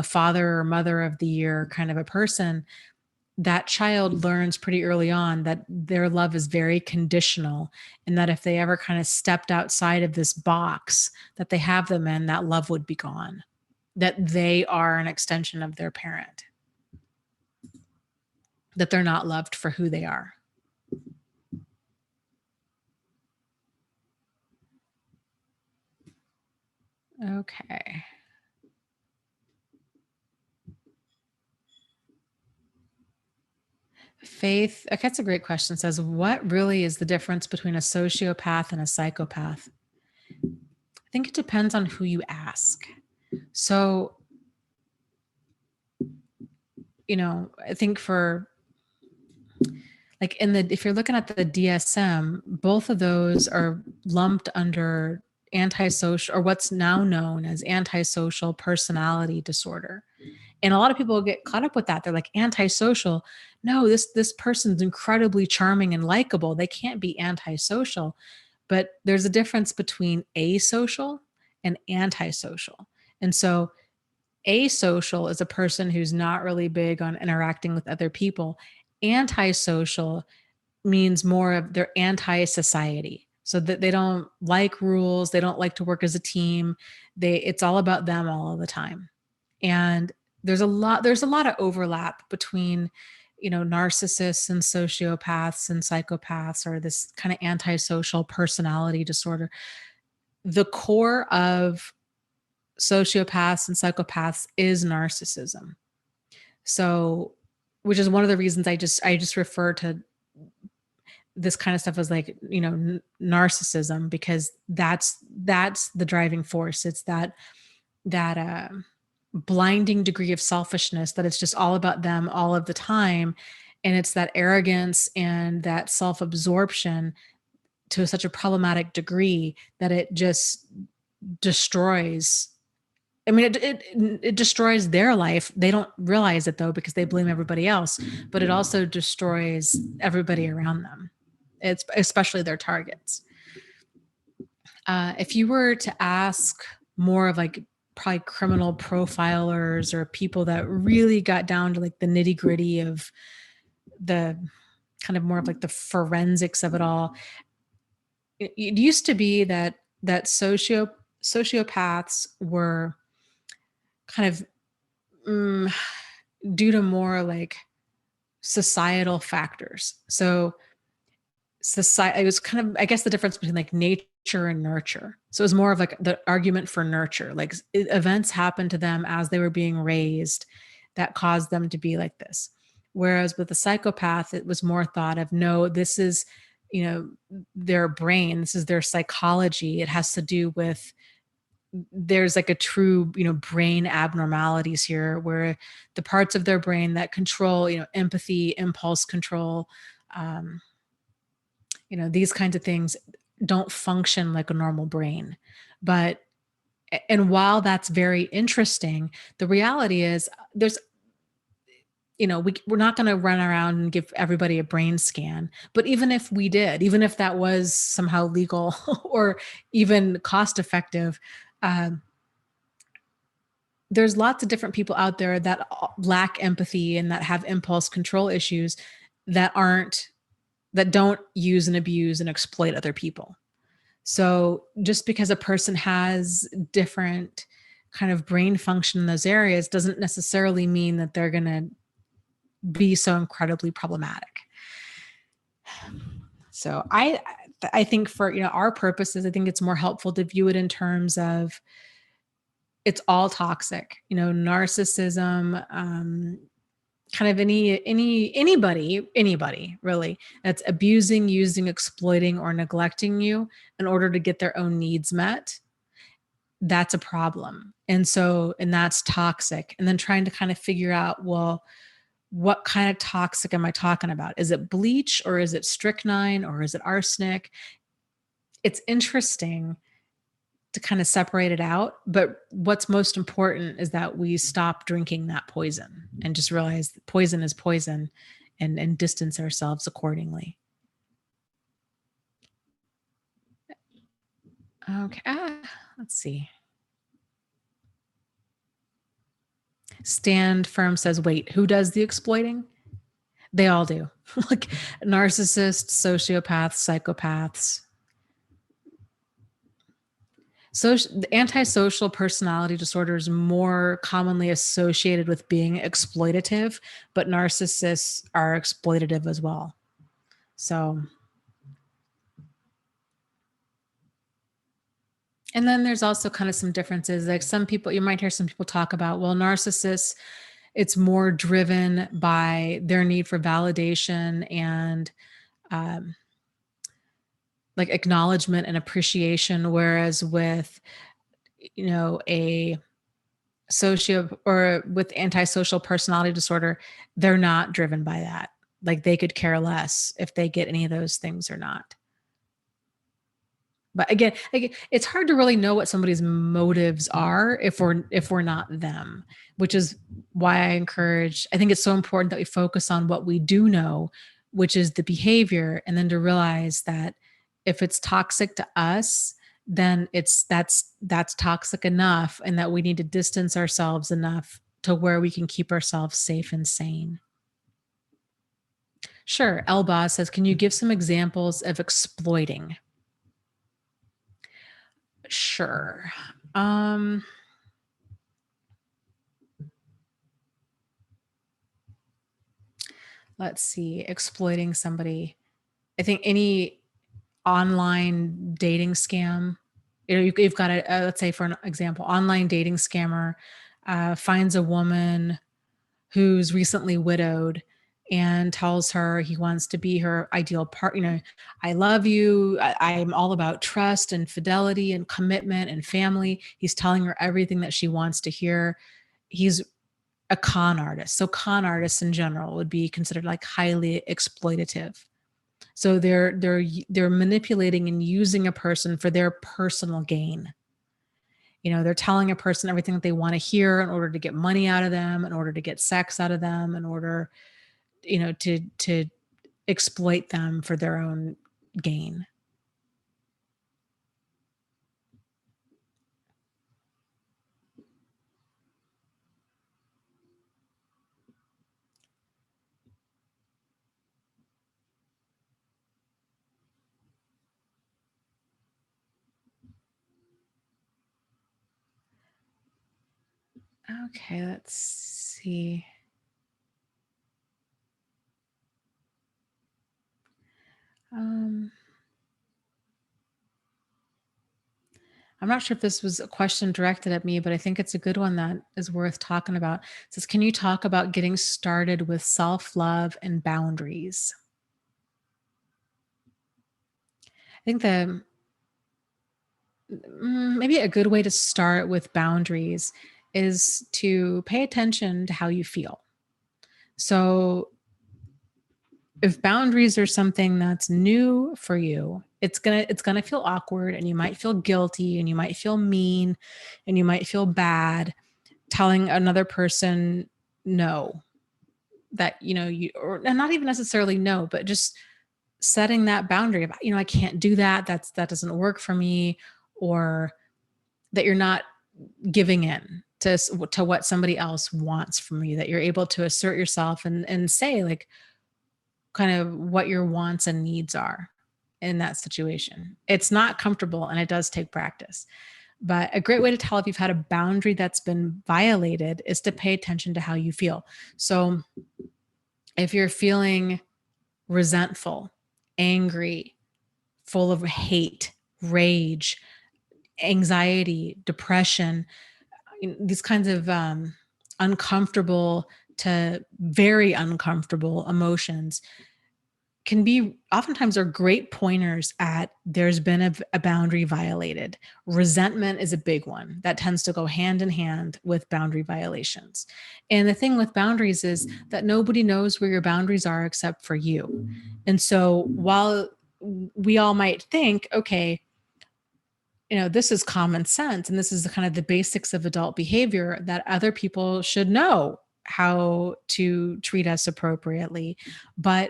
A: father or mother of the year kind of a person, that child learns pretty early on that their love is very conditional, and that if they ever kind of stepped outside of this box that they have them in, that love would be gone, that they are an extension of their parent, that they're not loved for who they are. Okay. Faith, okay, that's a great question. Says, what really is the difference between a sociopath and a psychopath? I think it depends on who you ask. So, I think for like if you're looking at the DSM, both of those are lumped under antisocial, or what's now known as antisocial personality disorder. And a lot of people get caught up with that. They're like, antisocial. No, this person's incredibly charming and likable. They can't be antisocial. But there's a difference between asocial and antisocial. And so asocial is a person who's not really big on interacting with other people. Antisocial means more of they're anti-society. So that they don't like rules, they don't like to work as a team. It's all about them all of the time. And there's a lot of overlap between, narcissists and sociopaths and psychopaths, or this kind of antisocial personality disorder. The core of sociopaths and psychopaths is narcissism. So, which is one of the reasons I just refer to this kind of stuff as like, narcissism, because that's the driving force. It's that blinding degree of selfishness, that it's just all about them all of the time. And it's that arrogance and that self-absorption to such a problematic degree that it just destroys. I mean, it destroys their life. They don't realize it though, because they blame everybody else, but it also destroys everybody around them. It's especially their targets. If you were to ask more of like probably criminal profilers or people that really got down to like the nitty gritty of the kind of more of like the forensics of it all, it used to be that sociopaths were kind of due to more like societal factors. So society, it was kind of, I guess, the difference between like nature and nurture. So it was more of like the argument for nurture, like events happened to them as they were being raised that caused them to be like this. Whereas with the psychopath, it was more thought of, no, this is, their brain, this is their psychology. It has to do with, there's like a true, brain abnormalities here, where the parts of their brain that control, empathy, impulse control, these kinds of things don't function like a normal brain. And while that's very interesting, the reality is there's, we're not going to run around and give everybody a brain scan. But even if we did, even if that was somehow legal or even cost effective, there's lots of different people out there that lack empathy and that have impulse control issues that don't use and abuse and exploit other people. So just because a person has different kind of brain function in those areas doesn't necessarily mean that they're going to be so incredibly problematic. So I think for, our purposes, I think it's more helpful to view it in terms of it's all toxic, narcissism, kind of anybody really that's abusing, using, exploiting, or neglecting you in order to get their own needs met. That's a problem. And that's toxic. And then trying to kind of figure out, well, what kind of toxic am I talking about? Is it bleach, or is it strychnine, or is it arsenic? It's interesting to kind of separate it out. But what's most important is that we stop drinking that poison and just realize that poison is poison, and distance ourselves accordingly. Okay. Let's see. Stand Firm says, wait, who does the exploiting? They all do. Like narcissists, sociopaths, psychopaths. So the antisocial personality disorder is more commonly associated with being exploitative, but narcissists are exploitative as well. So, and then there's also kind of some differences. Like some people, you might hear some people talk about, well, narcissists, it's more driven by their need for validation and like acknowledgement and appreciation, whereas with a with antisocial personality disorder, they're not driven by that. Like they could care less if they get any of those things or not. But again, it's hard to really know what somebody's motives are if we're not them, which is why I think it's so important that we focus on what we do know, which is the behavior, and then to realize that if it's toxic to us, then that's toxic enough, and that we need to distance ourselves enough to where we can keep ourselves safe and sane. Sure. Elba says, can you give some examples of exploiting? Sure. Let's see. Exploiting somebody. I think any online dating scam. You've got a, let's say for an example, online dating scammer finds a woman who's recently widowed and tells her he wants to be her ideal partner. I love you. I'm all about trust and fidelity and commitment and family. He's telling her everything that she wants to hear. He's a con artist. So con artists in general would be considered like highly exploitative. So they're manipulating and using a person for their personal gain. They're telling a person everything that they want to hear in order to get money out of them, in order to get sex out of them, in order, to exploit them for their own gain. Okay, let's see. I'm not sure if this was a question directed at me, but I think it's a good one that is worth talking about. It says, can you talk about getting started with self-love and boundaries? I think maybe a good way to start with boundaries is to pay attention to how you feel. So if boundaries are something that's new for you, it's gonna feel awkward, and you might feel guilty, and you might feel mean, and you might feel bad telling another person no, that or not even necessarily no, but just setting that boundary of, I can't do that. That doesn't work for me, or that you're not giving in to what somebody else wants from you, that you're able to assert yourself and say like kind of what your wants and needs are in that situation. It's not comfortable and it does take practice. But a great way to tell if you've had a boundary that's been violated is to pay attention to how you feel. So if you're feeling resentful, angry, full of hate, rage, anxiety, depression, these kinds of uncomfortable to very uncomfortable emotions can be oftentimes are great pointers at there's been a boundary violated. Resentment is a big one that tends to go hand in hand with boundary violations. And the thing with boundaries is that nobody knows where your boundaries are except for you. And so while we all might think, okay, this is common sense and this is the kind of the basics of adult behavior, that other people should know how to treat us appropriately. But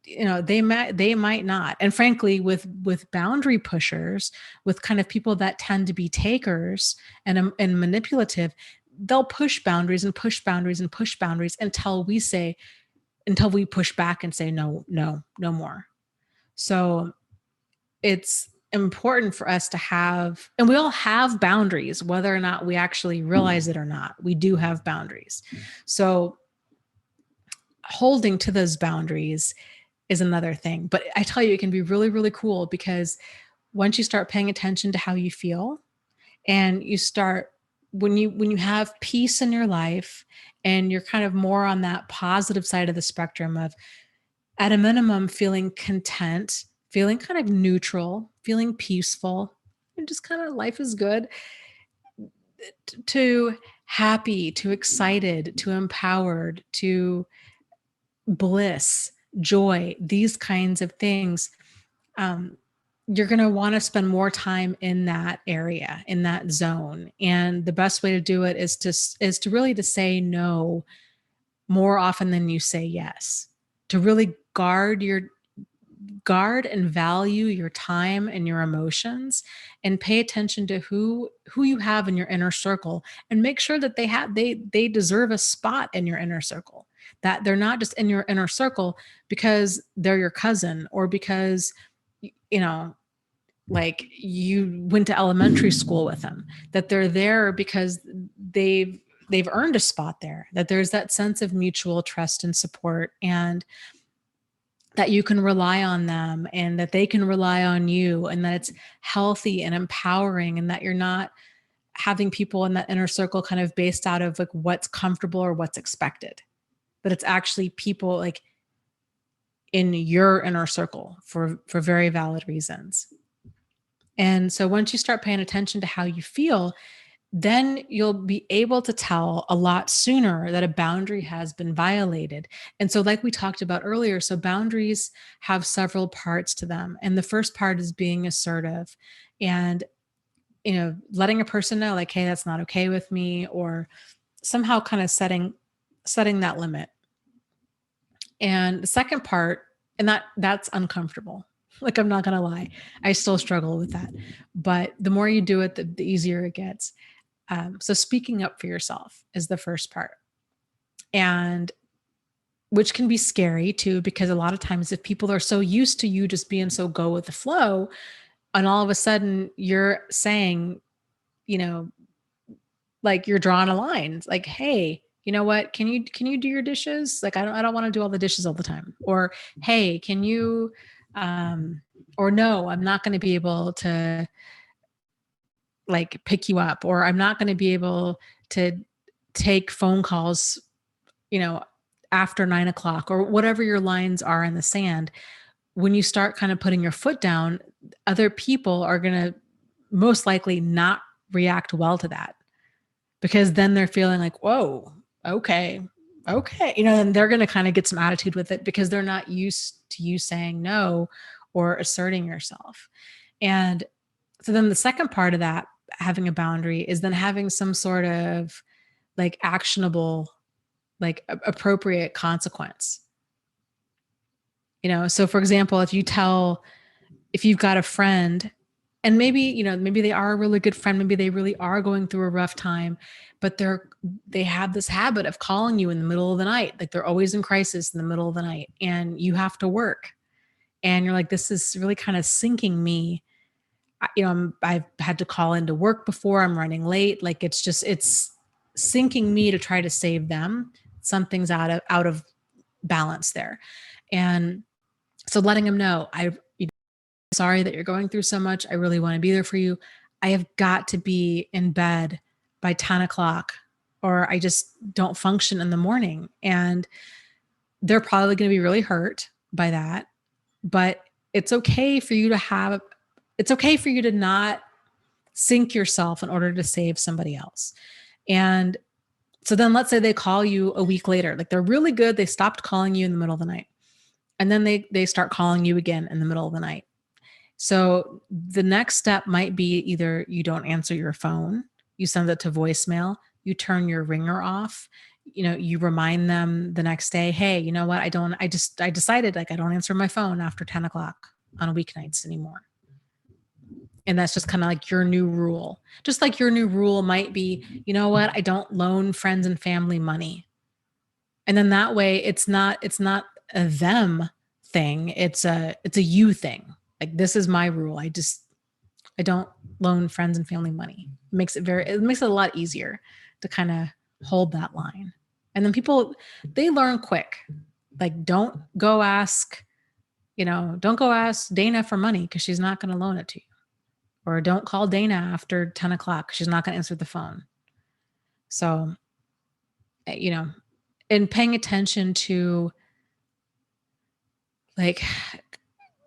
A: they might not. And frankly, with boundary pushers, with kind of people that tend to be takers and manipulative, they'll push boundaries and push boundaries and push boundaries until we push back and say no, no, no more. So it's important for us to have, and we all have boundaries, whether or not we actually realize it or not. We do have boundaries. So holding to those boundaries is another thing. But I tell you, it can be really, really cool, because once you start paying attention to how you feel, and you start, when you have peace in your life and you're kind of more on that positive side of the spectrum of, at a minimum, feeling content, feeling kind of neutral, feeling peaceful, and just kind of life is good, to happy, to excited, to empowered, to bliss, joy, these kinds of things, you're going to want to spend more time in that area, in that zone. And the best way to do it is to really to say no more often than you say yes, to really guard and value your time and your emotions, and pay attention to who you have in your inner circle, and make sure that they deserve a spot in your inner circle, that they're not just in your inner circle because they're your cousin, or because like you went to elementary school with them, that they're there because they've earned a spot there, that there's that sense of mutual trust and support, and that you can rely on them and that they can rely on you, and that it's healthy and empowering, and that you're not having people in that inner circle kind of based out of like what's comfortable or what's expected, but it's actually people like in your inner circle for very valid reasons. And so once you start paying attention to how you feel, then you'll be able to tell a lot sooner that a boundary has been violated. And so, like we talked about earlier, so boundaries have several parts to them. And the first part is being assertive and, letting a person know, like, hey, that's not okay with me, or somehow kind of setting that limit. And the second part, and that's uncomfortable. Like, I'm not going to lie, I still struggle with that. But the more you do it, the easier it gets. So speaking up for yourself is the first part, and which can be scary too, because a lot of times if people are so used to you just being so go with the flow, and all of a sudden you're saying, like you're drawing a line, it's like, hey, you know what? Can you do your dishes? Like, I don't want to do all the dishes all the time. Or, hey, can you, or no, I'm not going to be able to like pick you up, or I'm not going to be able to take phone calls, after 9 o'clock, or whatever your lines are in the sand. When you start kind of putting your foot down, other people are going to most likely not react well to that, because then they're feeling like, whoa, okay, and they're going to kind of get some attitude with it because they're not used to you saying no or asserting yourself. And so then the second part of that, having a boundary, is then having some sort of like actionable, like appropriate consequence. So for example, if you've got a friend And maybe, maybe they are a really good friend. Maybe they really are going through a rough time, but they have this habit of calling you in the middle of the night. Like they're always in crisis in the middle of the night and you have to work. And you're like, this is really kind of sinking me. I've had to call into work before. I'm running late. Like it's sinking me to try to save them. Something's out of balance there. And so letting them know, sorry that you're going through so much. I really want to be there for you. I have got to be in bed by 10 o'clock or I just don't function in the morning. And they're probably going to be really hurt by that. But it's okay for you to not sink yourself in order to save somebody else. And so then let's say they call you a week later, like they're really good. They stopped calling you in the middle of the night. And then they start calling you again in the middle of the night. So the next step might be either you don't answer your phone, you send it to voicemail, you turn your ringer off, you remind them the next day, hey, you know what? I decided like I don't answer my phone after 10 o'clock on weeknights anymore. And that's just kind of like your new rule. Just like your new rule might be, you know what? I don't loan friends and family money. And then that way it's not a them thing. It's a you thing. Like this is my rule. I don't loan friends and family money. It makes it a lot easier to kind of hold that line. And then people, they learn quick. Like don't go ask Dana for money because she's not going to loan it to you. Or don't call Dana after 10 o'clock. She's not going to answer the phone. So, and paying attention to like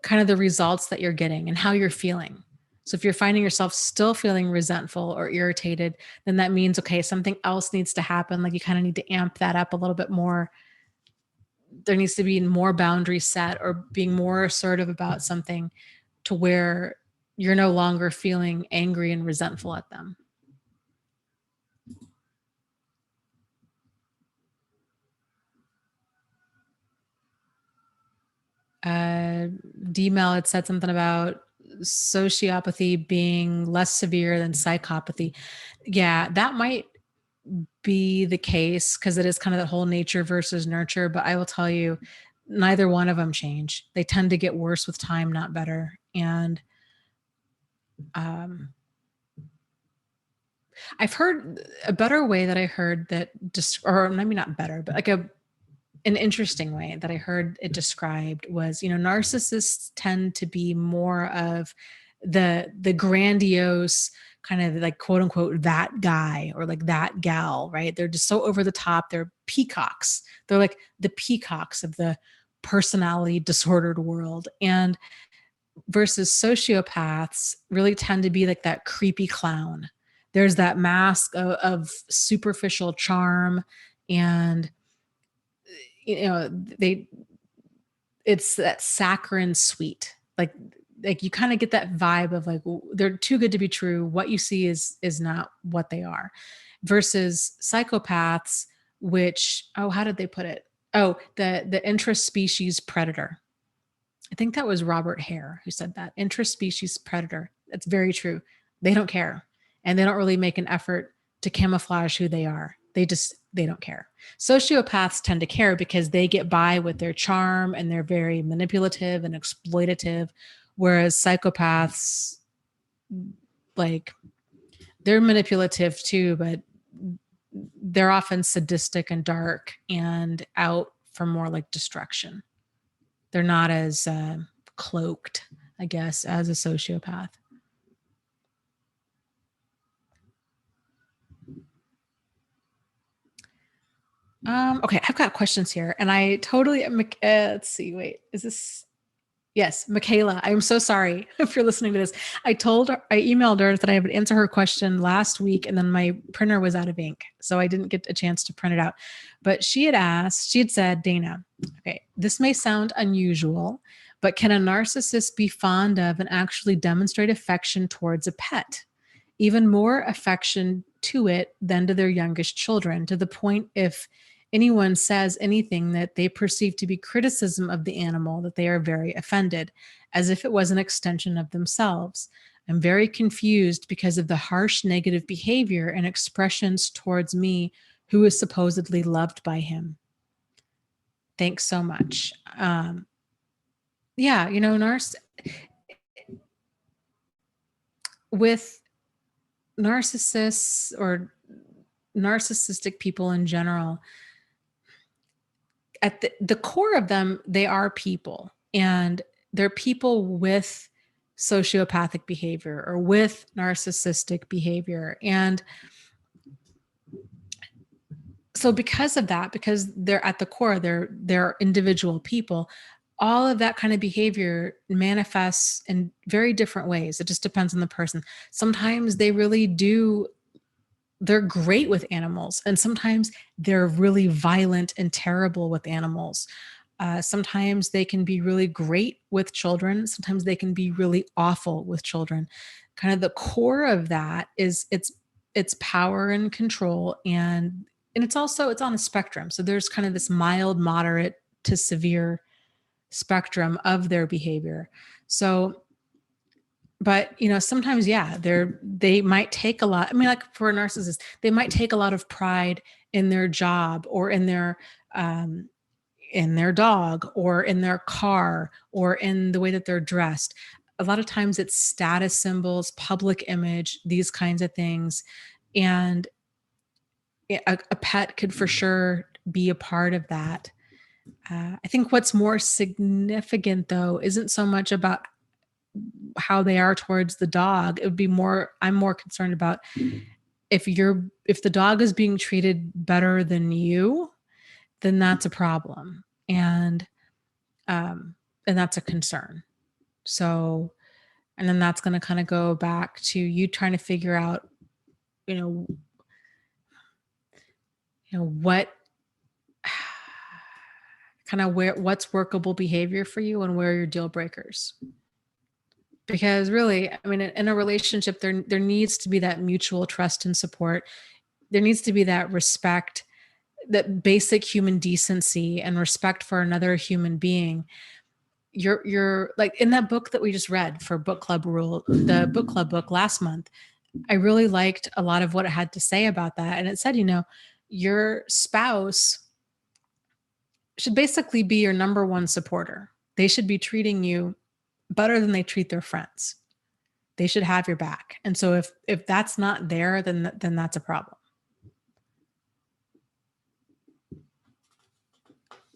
A: kind of the results that you're getting and how you're feeling. So if you're finding yourself still feeling resentful or irritated, then that means, okay, something else needs to happen. Like you kind of need to amp that up a little bit more. There needs to be more boundaries set or being more assertive about something to where you're no longer feeling angry and resentful at them. D-Mel had said something about sociopathy being less severe than psychopathy. Yeah, that might be the case because it is kind of that whole nature versus nurture. But I will tell you, neither one of them change. They tend to get worse with time, not better. And I've heard a better way that I heard that or maybe not better, but like an interesting way that I heard it described was, narcissists tend to be more of the grandiose kind of like quote unquote that guy or like that gal, right? They're just so over the top. They're peacocks. They're like the peacocks of the personality disordered world. And versus sociopaths really tend to be like that creepy clown. There's that mask of superficial charm and it's that saccharine sweet. Like you kind of get that vibe of like, they're too good to be true. What you see is not what they are versus psychopaths, which, how did they put it? Oh, the intraspecies predator. I think that was Robert Hare who said that. Intraspecies predator. That's very true. They don't care. And they don't really make an effort to camouflage who they are. They don't care. Sociopaths tend to care because they get by with their charm and they're very manipulative and exploitative. Whereas psychopaths, like, they're manipulative too, but they're often sadistic and dark and out for more like destruction. They're not as cloaked, I guess, as a sociopath. Okay, I've got questions here, and I totally. Let's see. Wait, is this? Yes, Michaela. I'm so sorry if you're listening to this. I emailed her that I would answer her question last week, and then my printer was out of ink, so I didn't get a chance to print it out. But she had said, Dana, okay, this may sound unusual, but can a narcissist be fond of and actually demonstrate affection towards a pet? Even more affection to it than to their youngest children, to the point if anyone says anything that they perceive to be criticism of the animal, that they are very offended, as if it was an extension of themselves. I'm very confused because of the harsh negative behavior and expressions towards me who is supposedly loved by him. Thanks so much. Yeah, with narcissists or narcissistic people in general, at the core of them, they are people, and they're people with sociopathic behavior or with narcissistic behavior. And so because of that, because they're at the core, they're individual people, all of that kind of behavior manifests in very different ways. It just depends on the person. Sometimes they really do, they're great with animals, and sometimes they're really violent and terrible with animals. Sometimes they can be really great with children. Sometimes they can be really awful with children. Kind of the core of that is it's power and control, and it's on a spectrum. So there's kind of this mild, moderate to severe spectrum of their behavior. So, but sometimes, yeah, they might take a lot. I mean, like for a narcissist, they might take a lot of pride in their job or um, in their dog or in their car or in the way that they're dressed. A lot of times it's status symbols, public image, these kinds of things. And a pet could for sure be a part of that. I think what's more significant, though, isn't so much about how they are towards the dog. It would be more, I'm more concerned about if the dog is being treated better than you, then that's a problem. And that's a concern. So, and then that's going to kind of go back to you trying to figure out, you know, what kind of what's workable behavior for you and where are your deal breakers. Because really, I mean, in a relationship, there needs to be that mutual trust and support. There needs to be that respect, that basic human decency and respect for another human being. You're like in that book that we just read for book club rule, the book club book last month. I really liked a lot of what it had to say about that. And it said, your spouse should basically be your number one supporter. They should be treating you better than they treat their friends. They should have your back. And so if that's not there, then that's a problem.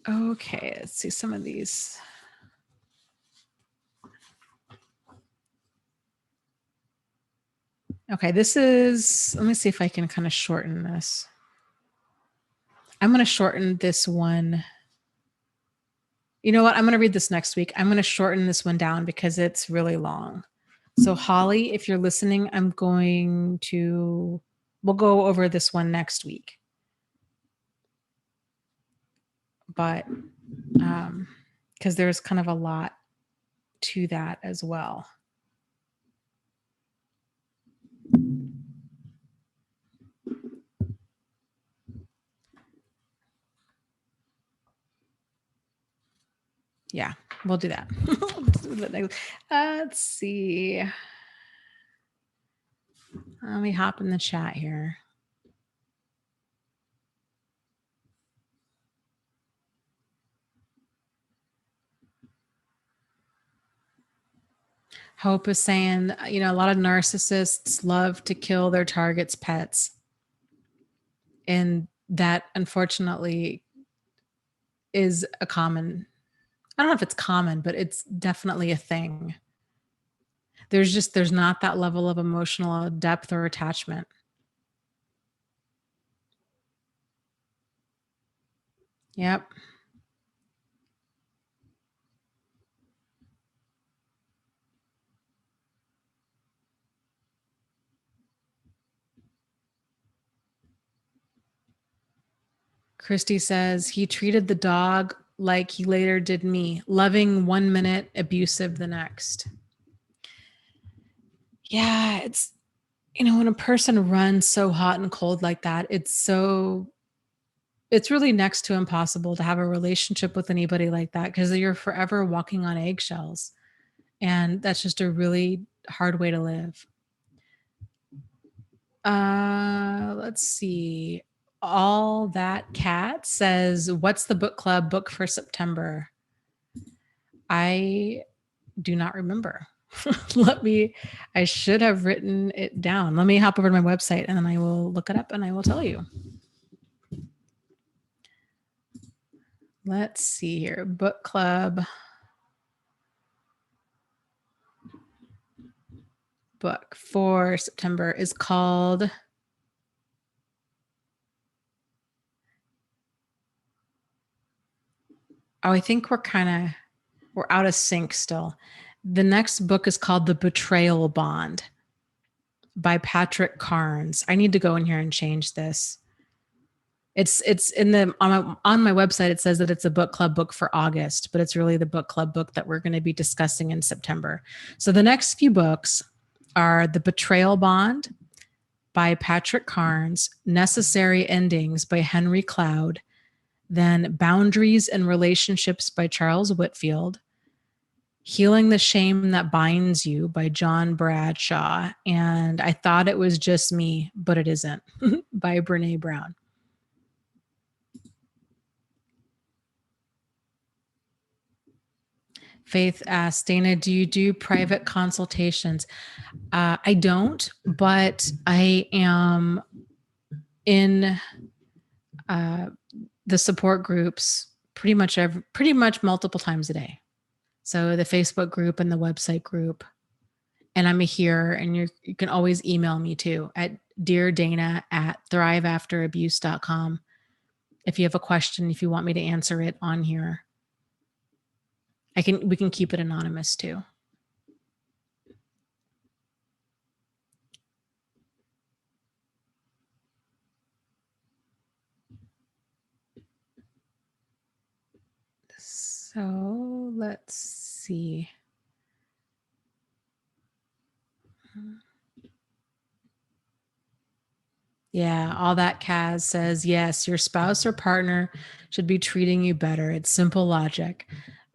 A: Okay, let's see some of these. Okay, let me see if I can kind of shorten this. I'm going to shorten this one. You know what? I'm going to read this next week. I'm going to shorten this one down because it's really long. So Holly, if you're listening, we'll go over this one next week. But, because there's kind of a lot to that as well. Yeah, we'll do that. Let's see. Let me hop in the chat here. Hope is saying, a lot of narcissists love to kill their targets' pets. And that, unfortunately, is I don't know if it's common, but it's definitely a thing. There's not that level of emotional depth or attachment. Yep. Christy says he treated the dog like he later did me, loving 1 minute, abusive the next. Yeah, it's, when a person runs so hot and cold like that, it's really next to impossible to have a relationship with anybody like that because you're forever walking on eggshells. And that's just a really hard way to live. Let's see. All That Cat says, what's the book club book for September? I do not remember. I should have written it down. Let me hop over to my website and then I will look it up and I will tell you. Let's see here. Book club book for September is called I think we're out of sync still. The next book is called The Betrayal Bond by Patrick Carnes. I need to go in here and change this. It's in the on my website. It says that it's a book club book for August, but it's really the book club book that we're going to be discussing in September. So the next few books are The Betrayal Bond by Patrick Carnes, Necessary Endings by Henry Cloud, then Boundaries and Relationships by Charles Whitfield, Healing the Shame That Binds You by John Bradshaw, and I Thought It Was Just Me, But It Isn't by Brene Brown. Faith asks, Dana, do you do private consultations? I don't, but I am in the support groups pretty much multiple times a day. So the Facebook group and the website group. And I'm here, and you can always email me too at deardana@thriveafterabuse.com. If you have a question, if you want me to answer it on here. We can keep it anonymous too. So let's see. Yeah, All That Kaz says, yes, your spouse or partner should be treating you better. It's simple logic.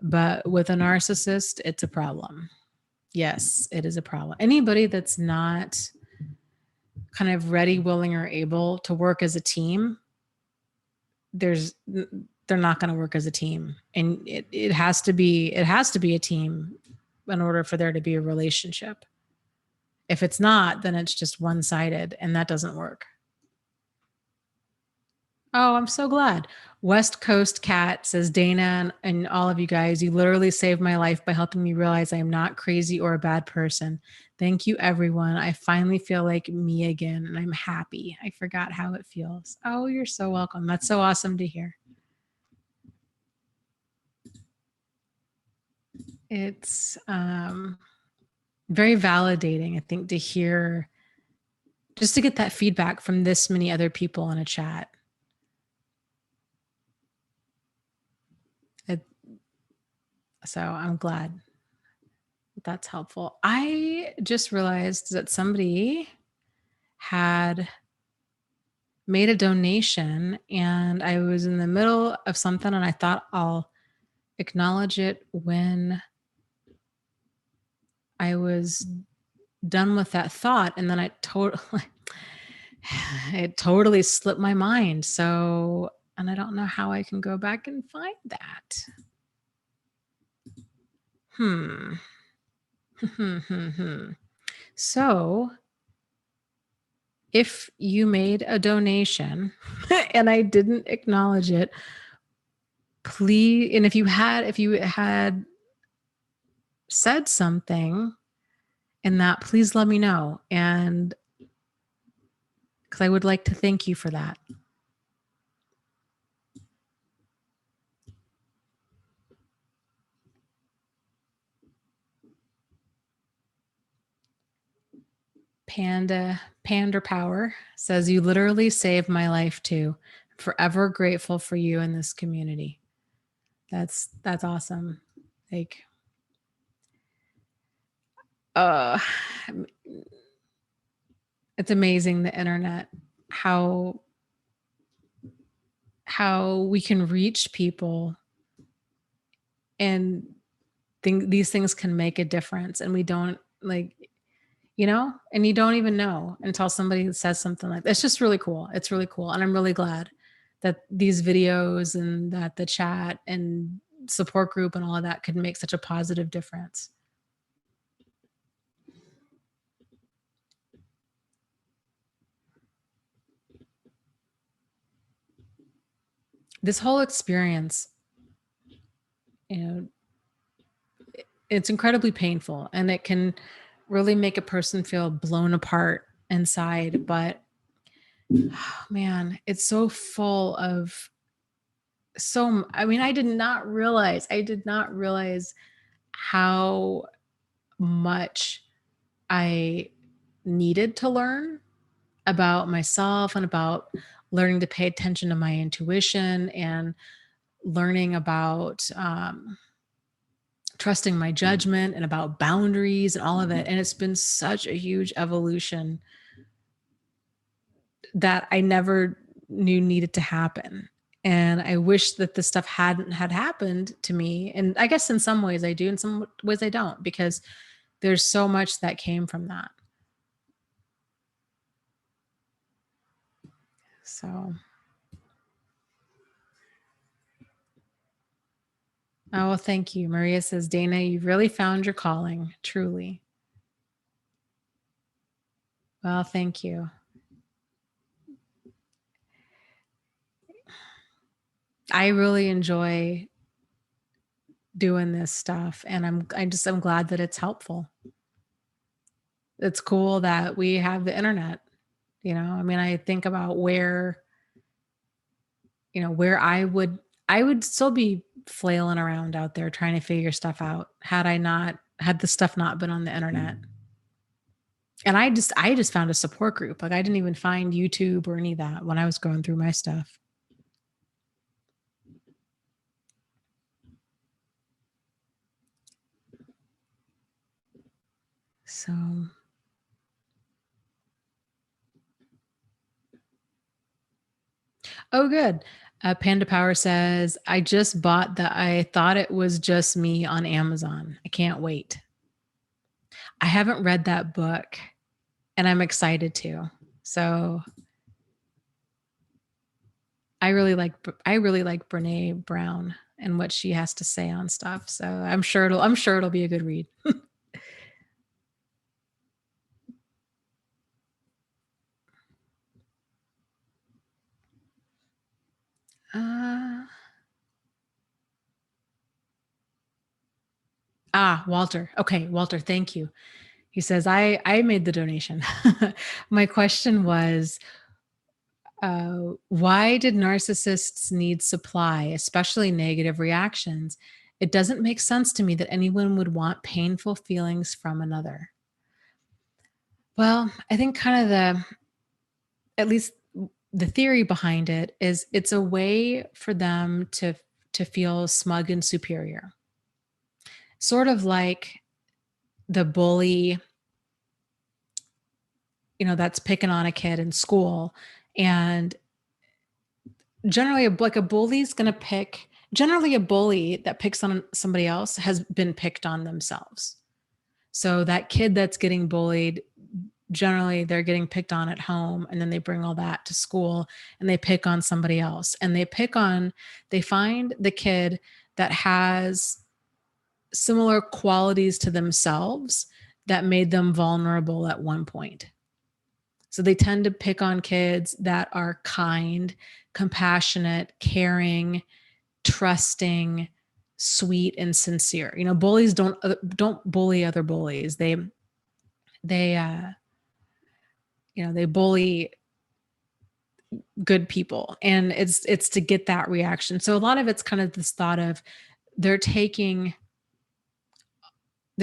A: But with a narcissist, it's a problem. Yes, it is a problem. Anybody that's not kind of ready, willing, or able to work as a team, they're not going to work as a team. And it has to be a team in order for there to be a relationship. If it's not, then it's just one-sided, and that doesn't work. Oh, I'm so glad. West Coast Cat says, Dana and all of you guys, you literally saved my life by helping me realize I am not crazy or a bad person. Thank you, everyone. I finally feel like me again, and I'm happy. I forgot how it feels. Oh, you're so welcome. That's so awesome to hear. It's very validating, I think, to hear, just to get that feedback from this many other people in a chat. So I'm glad that's helpful. I just realized that somebody had made a donation, and I was in the middle of something, and I thought I'll acknowledge it when I was done with that thought. And then it totally slipped my mind. So, and I don't know how I can go back and find that. So if you made a donation and I didn't acknowledge it, please, and if you had said something in that, please let me know. And because I would like to thank you for that. Pander Power says, you literally saved my life too. I'm forever grateful for you in this community. That's awesome. Like, it's amazing, the internet, how we can reach people and these things can make a difference. And we don't, like, and you don't even know until somebody says something like that. It's just really cool. It's really cool. And I'm really glad that these videos and that the chat and support group and all of that could make such a positive difference. This whole experience, you know, it's incredibly painful and it can really make a person feel blown apart inside. But oh, man, it's so full of I mean, I did not realize how much I needed to learn about myself and about learning to pay attention to my intuition and learning about trusting my judgment and about boundaries and all of it. And it's been such a huge evolution that I never knew needed to happen. And I wish that this stuff hadn't had happened to me. And I guess in some ways I do, in some ways I don't, because there's so much that came from that. So, oh, well, thank you. Maria says, Dana, you've really found your calling, truly. Well, thank you. I really enjoy doing this stuff, and I'm glad that it's helpful. It's cool that we have the internet. I mean, I think about where I would still be flailing around out there trying to figure stuff out had the stuff not been on the internet. And I just found a support group. Like, I didn't even find YouTube or any of that when I was going through my stuff. So, oh, good. Panda Power says, I just bought I thought it was just me on Amazon. I can't wait. I haven't read that book and I'm excited to. So I really like Brene Brown and what she has to say on stuff. So I'm sure it'll be a good read. Walter. Okay, Walter, thank you. He says, I made the donation. My question was, why did narcissists need supply, especially negative reactions? It doesn't make sense to me that anyone would want painful feelings from another. Well, I think kind of at least the theory behind it is it's a way for them to feel smug and superior. Sort of like the bully, that's picking on a kid in school. And generally, like a bully's going to generally a bully that picks on somebody else has been picked on themselves. So that kid that's getting bullied, generally they're getting picked on at home, and then they bring all that to school and they pick on somebody else, and they find the kid that has similar qualities to themselves that made them vulnerable at one point. So they tend to pick on kids that are kind, compassionate, caring, trusting, sweet, and sincere. Bullies don't bully other bullies. They bully good people, and it's to get that reaction. So a lot of it's kind of this thought of they're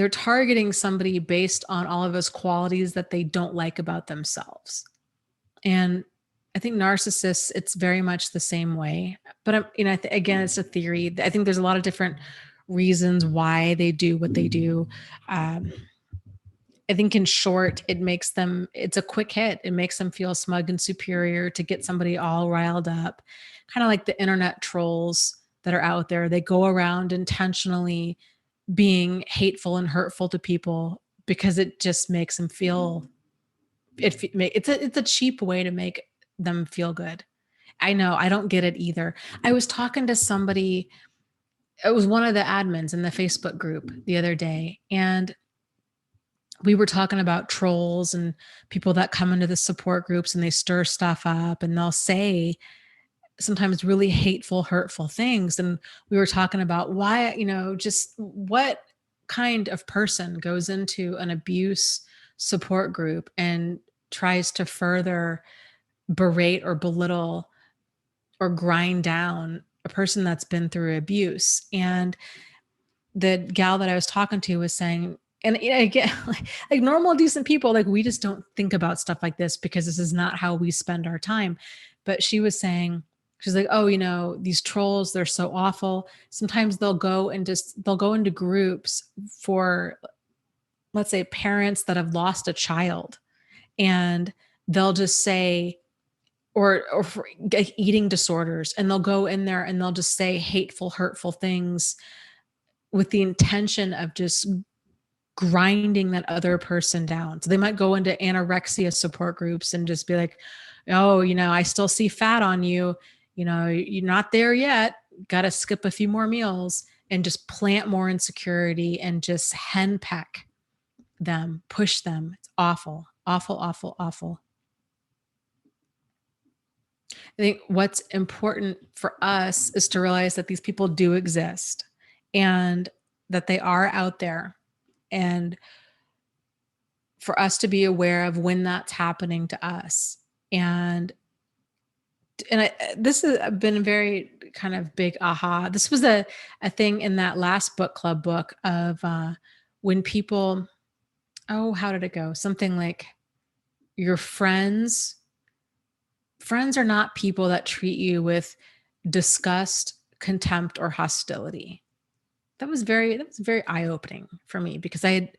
A: targeting somebody based on all of those qualities that they don't like about themselves. And I think narcissists, it's very much the same way. But again, it's a theory. I think there's a lot of different reasons why they do what they do. I think in short, it's a quick hit. It makes them feel smug and superior to get somebody all riled up. Kind of like the internet trolls that are out there. They go around intentionally being hateful and hurtful to people because it just makes them feel it's a cheap way to make them feel good. I know, I don't get it either. I was talking to somebody, it was one of the admins in the Facebook group the other day, and we were talking about trolls and people that come into the support groups and they stir stuff up and they'll say sometimes really hateful, hurtful things. And we were talking about why, just what kind of person goes into an abuse support group and tries to further berate or belittle or grind down a person that's been through abuse. And the gal that I was talking to was saying, and again, like normal, decent people, like we just don't think about stuff like this because this is not how we spend our time. But she was saying, she's like, oh, these trolls, they're so awful. Sometimes they'll go into groups for, let's say, parents that have lost a child, and they'll just say, or for eating disorders, and they'll go in there and they'll just say hateful, hurtful things with the intention of just grinding that other person down. So they might go into anorexia support groups and just be like, oh, I still see fat on you. You're not there yet. Got to skip a few more meals, and just plant more insecurity and just henpeck them, push them. It's awful, awful, awful, awful. I think what's important for us is to realize that these people do exist and that they are out there, and for us to be aware of when that's happening to us. And this has been a very kind of big aha. This was a thing in that last book club book of when people, oh, how did it go? Something like, your friends are not people that treat you with disgust, contempt, or hostility. That was very eye-opening for me, because I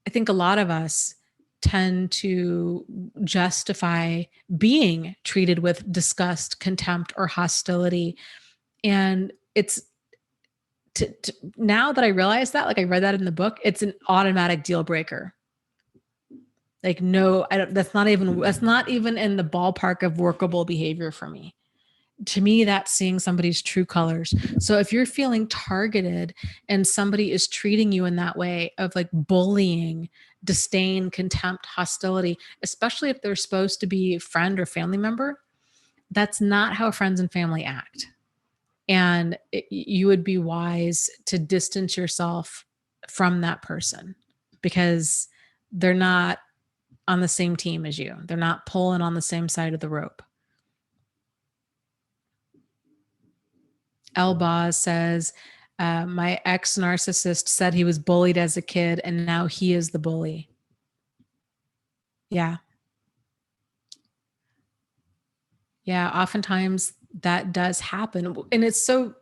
A: think a lot of us tend to justify being treated with disgust, contempt, or hostility. And it's now that I realize that, like I read that in the book, it's an automatic deal breaker. Like, no, that's not even in the ballpark of workable behavior for me. To me, that's seeing somebody's true colors. So if you're feeling targeted and somebody is treating you in that way of like bullying, disdain, contempt, hostility, especially if they're supposed to be a friend or family member, that's not how friends and family act. And you would be wise to distance yourself from that person, because they're not on the same team as you. They're not pulling on the same side of the rope. Elbaz says, my ex-narcissist said he was bullied as a kid and now he is the bully. Yeah. Yeah, oftentimes that does happen. And it's so,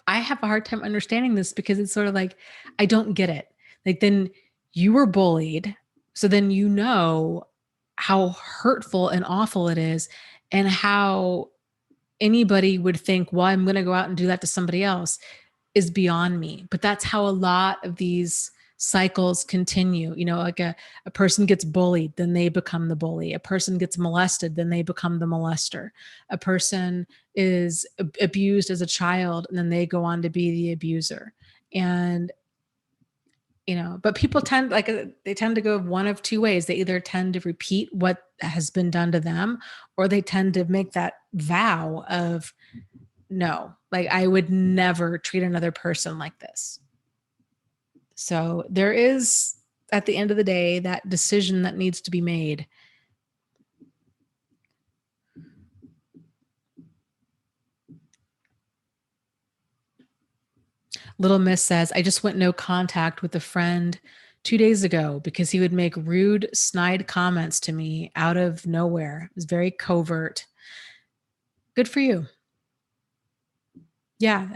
A: I have a hard time understanding this, because it's sort of like, I don't get it. Like, then you were bullied, so then how hurtful and awful it is, and how anybody would think, well, I'm going to go out and do that to somebody else, is beyond me. But that's how a lot of these cycles continue. Like a person gets bullied, then they become the bully. A person gets molested, then they become the molester. A person is abused as a child, and then they go on to be the abuser. And but people tend to go one of two ways. They either tend to repeat what has been done to them, or they tend to make that vow of, no, like I would never treat another person like this. So there is, at the end of the day, that decision that needs to be made. Little Miss says, I just went no contact with a friend 2 days ago because he would make rude, snide comments to me out of nowhere. It was very covert. Good for you. Yeah,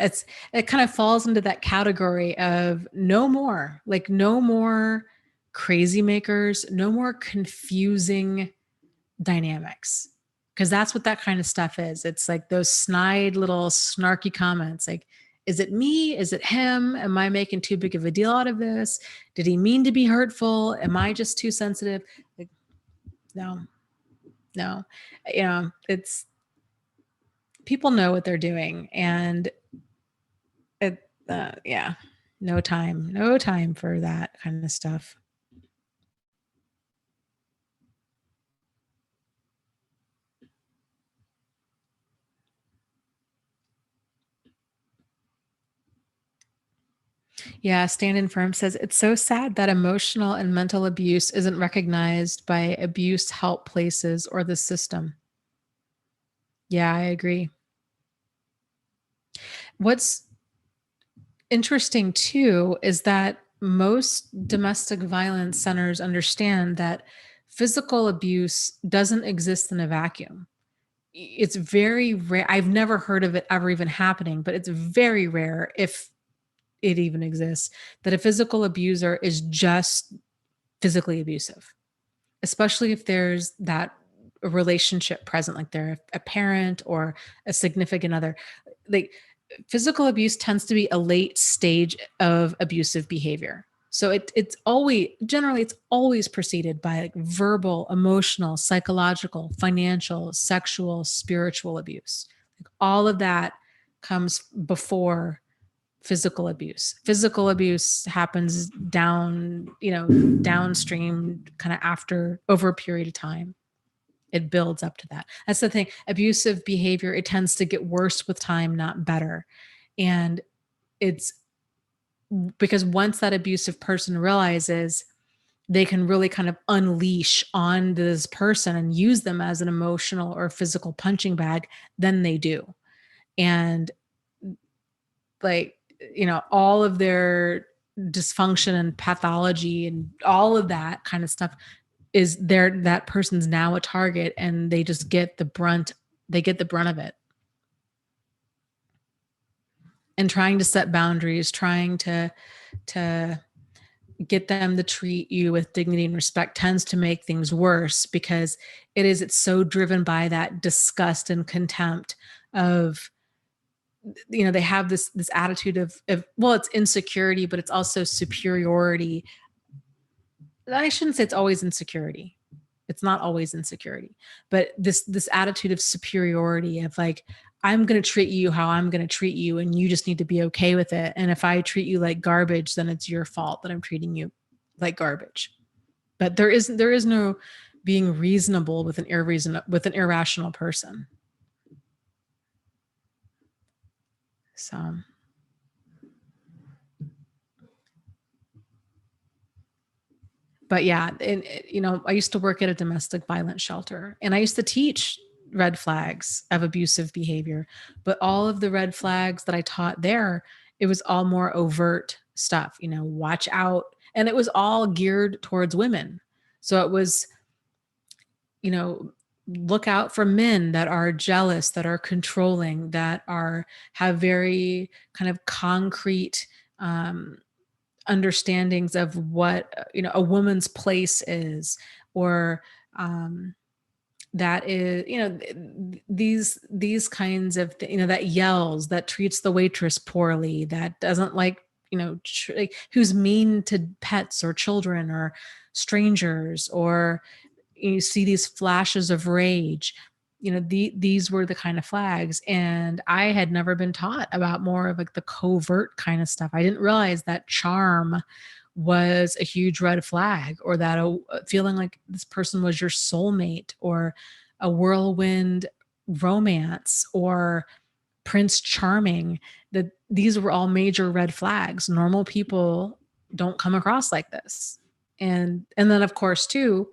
A: it kind of falls into that category of no more crazy makers, no more confusing dynamics. Because that's what that kind of stuff is. It's like those snide little snarky comments. Like, Is it me? Is it him? Am I making too big of a deal out of this? Did he mean to be hurtful? Am I just too sensitive? Like, no, no. It's, people know what they're doing, and yeah, no time for that kind of stuff. Yeah, Stand in Firm says it's so sad that emotional and mental abuse isn't recognized by abuse help places or the system. Yeah, I agree. What's interesting too is that most domestic violence centers understand that physical abuse doesn't exist in a vacuum. It's very rare. I've never heard of it ever even happening, but it's very rare, if it even exists, that a physical abuser is just physically abusive, especially if there's that relationship present, like they're a parent or a significant other. Like, physical abuse tends to be a late stage of abusive behavior. So it's always, generally, it's always preceded by like verbal, emotional, psychological, financial, sexual, spiritual abuse. Like, all of that comes before physical abuse. Physical abuse happens downstream, kind of after, over a period of time. It builds up to that. That's the thing. Abusive behavior, it tends to get worse with time, not better. And it's because once that abusive person realizes they can really kind of unleash on this person and use them as an emotional or physical punching bag, then they do. And like, all of their dysfunction and pathology and all of that kind of stuff is there. That person's now a target, and they just get the brunt. They get the brunt of it. And trying to set boundaries, trying to get them to treat you with dignity and respect tends to make things worse, because it's so driven by that disgust and contempt of, they have this attitude of, well, it's insecurity, but it's also superiority. I shouldn't say it's always insecurity. It's not always insecurity, but this attitude of superiority, of like, I'm going to treat you how I'm going to treat you, and you just need to be okay with it. And if I treat you like garbage, then it's your fault that I'm treating you like garbage. But there is no being reasonable with an irrational person. So, but yeah, and I used to work at a domestic violence shelter, and I used to teach red flags of abusive behavior. But all of the red flags that I taught there, it was all more overt stuff, watch out. And it was all geared towards women. So it was, you know, look out for men that are jealous, that are controlling, that have very kind of concrete understandings of what a woman's place is, or that is, these kinds of that yells, that treats the waitress poorly, that doesn't like, like, who's mean to pets or children or strangers, or you see these flashes of rage. These were the kind of flags, and I had never been taught about more of like the covert kind of stuff. I didn't realize that charm was a huge red flag, or that feeling like this person was your soulmate, or a whirlwind romance, or Prince Charming. That these were all major red flags. Normal people don't come across like this. And then, of course, too,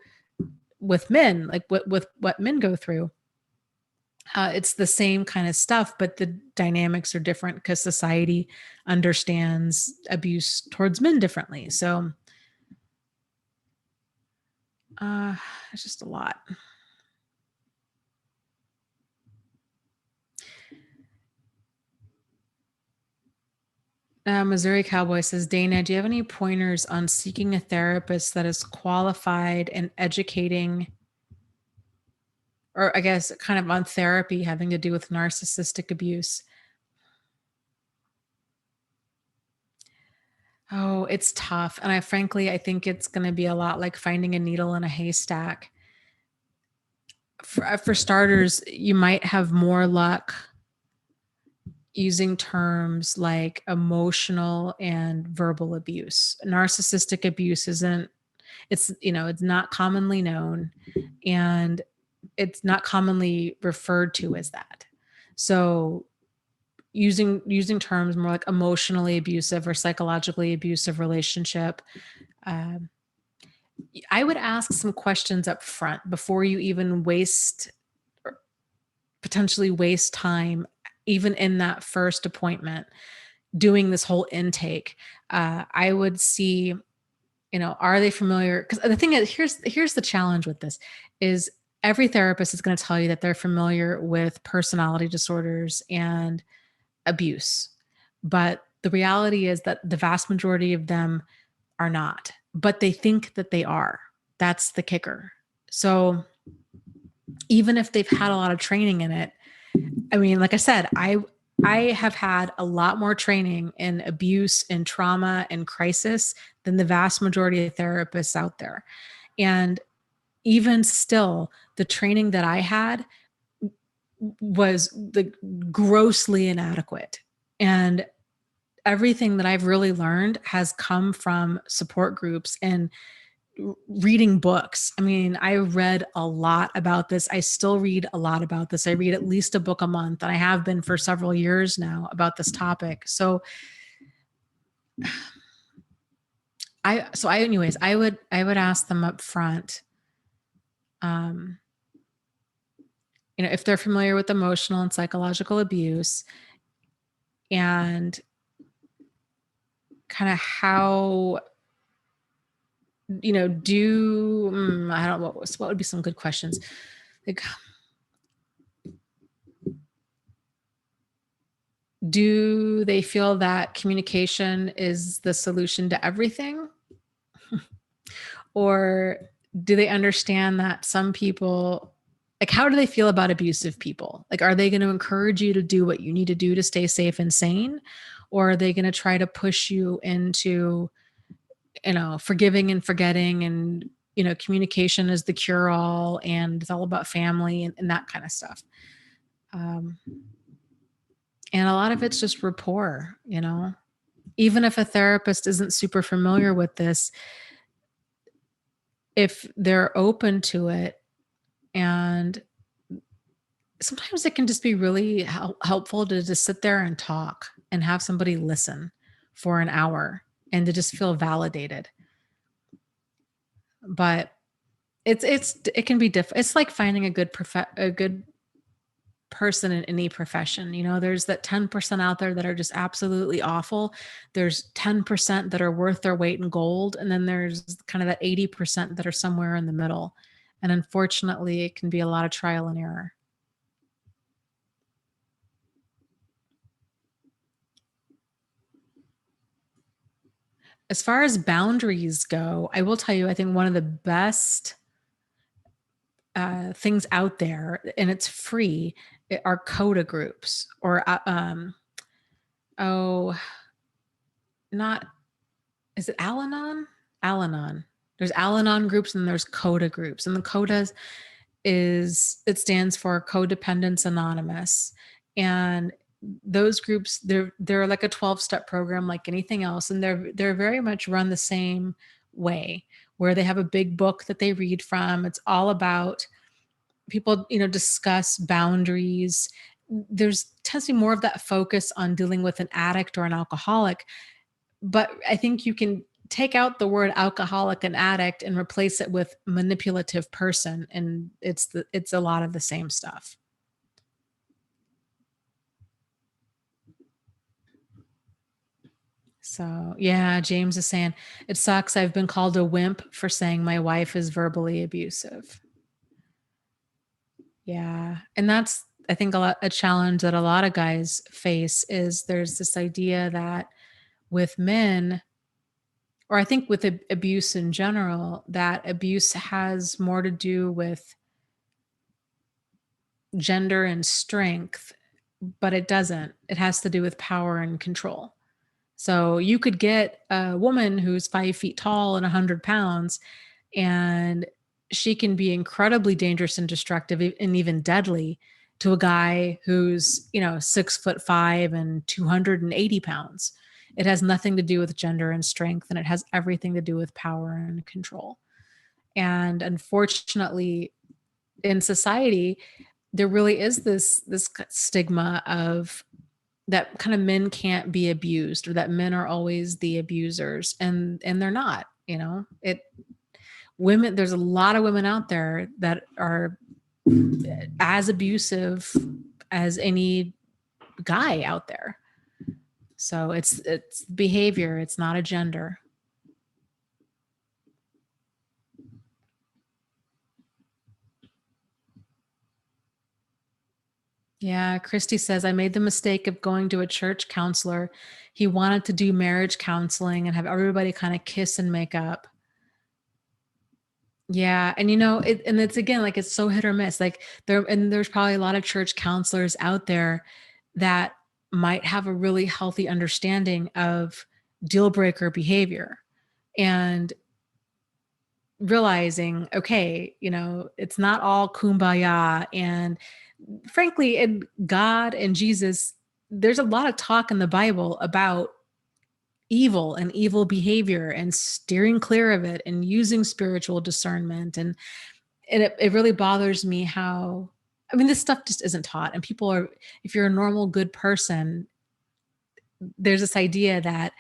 A: with men, like with what men go through, it's the same kind of stuff, but the dynamics are different because society understands abuse towards men differently. So it's just a lot. Missouri Cowboy says, Dana, do you have any pointers on seeking a therapist that is qualified and educating, or I guess kind of on therapy having to do with narcissistic abuse? Oh, it's tough. And frankly, I think it's going to be a lot like finding a needle in a haystack. For starters, you might have more luck using terms like emotional and verbal abuse. Narcissistic abuse isn't, it's not commonly known, and it's not commonly referred to as that. So using terms more like emotionally abusive or psychologically abusive relationship, um, I would ask some questions up front before you even potentially waste time, even in that first appointment, doing this whole intake. I would see, are they familiar? Because the thing is, here's the challenge with this is every therapist is going to tell you that they're familiar with personality disorders and abuse. But the reality is that the vast majority of them are not, but they think that they are. That's the kicker. So even if they've had a lot of training in it, I mean, like I said, I have had a lot more training in abuse and trauma and crisis than the vast majority of therapists out there. And even still, the training that I had was grossly inadequate. And everything that I've really learned has come from support groups and reading books. I mean, I read a lot about this. I still read a lot about this. I read at least a book a month, and I have been for several years now about this topic. So anyways, I would ask them up front, um, if they're familiar with emotional and psychological abuse, and kind of how, I don't know, what would be some good questions? Like, do they feel that communication is the solution to everything? Or do they understand that some people, like, how do they feel about abusive people? Like, are they going to encourage you to do what you need to do to stay safe and sane? Or are they going to try to push you into, forgiving and forgetting, and, communication is the cure all and it's all about family, and that kind of stuff? Um, and a lot of it's just rapport, even if a therapist isn't super familiar with this, if they're open to it, and sometimes it can just be really helpful to just sit there and talk and have somebody listen for an hour and to just feel validated. But it can be different. It's like finding a good person in any profession. There's that 10% out there that are just absolutely awful. There's 10% that are worth their weight in gold, and then there's kind of that 80% that are somewhere in the middle. And unfortunately, it can be a lot of trial and error. As far as boundaries go, I will tell you, I think one of the best things out there, and it's free, are coda groups, or oh, not, is it Al-Anon? Al-Anon. There's Al-Anon groups and there's coda groups, and the coda it stands for Codependence Anonymous. And those groups, they're like a 12-step program like anything else, and they're very much run the same way, where they have a big book that they read from. It's all about people, discuss boundaries. There's tends to be more of that focus on dealing with an addict or an alcoholic, but I think you can take out the word alcoholic and addict and replace it with manipulative person, and it's a lot of the same stuff. So, yeah, James is saying, it sucks. I've been called a wimp for saying my wife is verbally abusive. Yeah. And that's, I think, a challenge that a lot of guys face is there's this idea that with men, or I think with abuse in general, that abuse has more to do with gender and strength, but it doesn't. It has to do with power and control. So you could get a woman who's 5 feet tall and 100 pounds, and she can be incredibly dangerous and destructive and even deadly to a guy who's, 6'5" and 280 pounds. It has nothing to do with gender and strength, and it has everything to do with power and control. And unfortunately, in society, there really is this stigma of that kind of men can't be abused, or that men are always the abusers, and they're not. It women There's a lot of women out there that are as abusive as any guy out there. So it's behavior, it's not a gender. Yeah, Christy says, I made the mistake of going to a church counselor. He wanted to do marriage counseling and have everybody kind of kiss and make up. Yeah, and it's again, like, it's so hit or miss. Like, there's probably a lot of church counselors out there that might have a really healthy understanding of deal breaker behavior, and realizing, okay, it's not all kumbaya. And frankly, in God and Jesus, there's a lot of talk in the Bible about evil and evil behavior and steering clear of it and using spiritual discernment. And it really bothers me how, I mean, this stuff just isn't taught. And people are, if you're a normal, good person, there's this idea that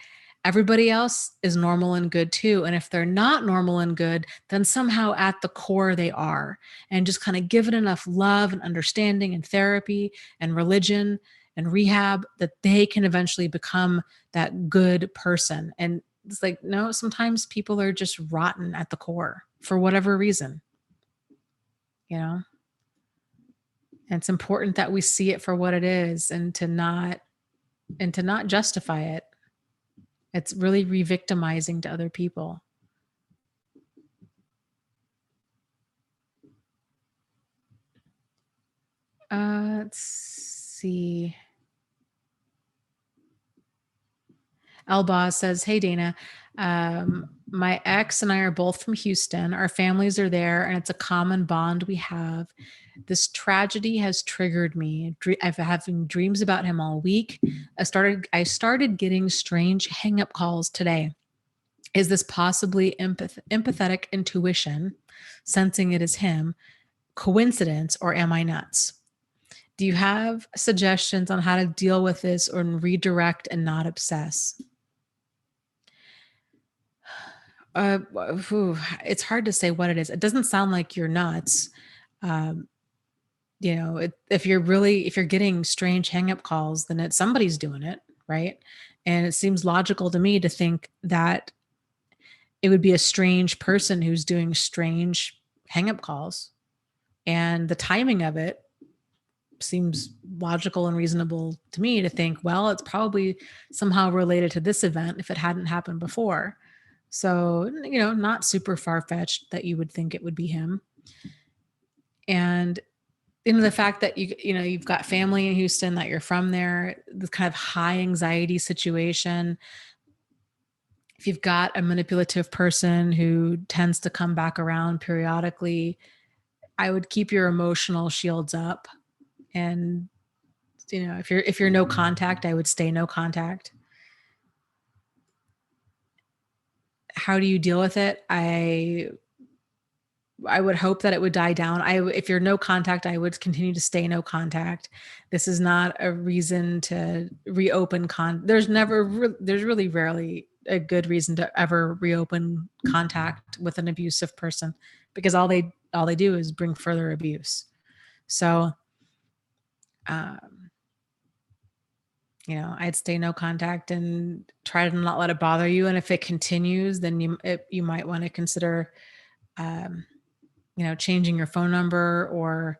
A: everybody else is normal and good too. And if they're not normal and good, then somehow at the core they are. And just kind of give it enough love and understanding and therapy and religion and rehab that they can eventually become that good person. And it's like, no, sometimes people are just rotten at the core for whatever reason, you know? And it's important that we see it for what it is, and to not justify it. It's really re-victimizing to other people. Let's see. Elba says, hey, Dana, my ex and I are both from Houston. Our families are there, and it's a common bond we have. This tragedy has triggered me. I've been having dreams about him all week. I started getting strange hang-up calls today. Is this possibly empathetic intuition, sensing it is him, coincidence, or am I nuts? Do you have suggestions on how to deal with this or redirect and not obsess? It's hard to say what it is. It doesn't sound like you're nuts. Um, if you're getting strange hang-up calls, then somebody's doing it, right? And it seems logical to me to think that it would be a strange person who's doing strange hang-up calls. And the timing of it seems logical and reasonable to me to think, well, it's probably somehow related to this event if it hadn't happened before. So, not super far-fetched that you would think it would be him. And the fact that you've got family in Houston, that you're from there, the kind of high anxiety situation. If you've got a manipulative person who tends to come back around periodically, I would keep your emotional shields up. And if you're no contact, I would stay no contact. How do you deal with it? I would hope that it would die down. If you're no contact, I would continue to stay no contact. This is not a reason to reopen there's really rarely a good reason to ever reopen contact with an abusive person, because all they do is bring further abuse. So, um, I'd stay no contact and try to not let it bother you. And if it continues, then you might want to consider, um, changing your phone number, or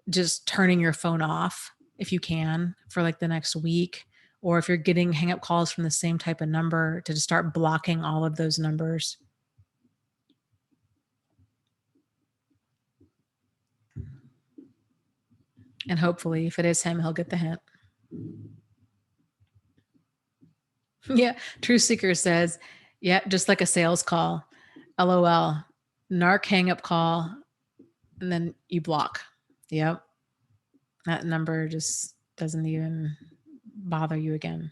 A: just turning your phone off if you can for like the next week. Or if you're getting hang up calls from the same type of number, to just start blocking all of those numbers. And hopefully, if it is him, he'll get the hint. Yeah. Truth Seeker says, yeah, just like a sales call. LOL. Narc hang up call. And then you block. Yep. That number just doesn't even bother you again.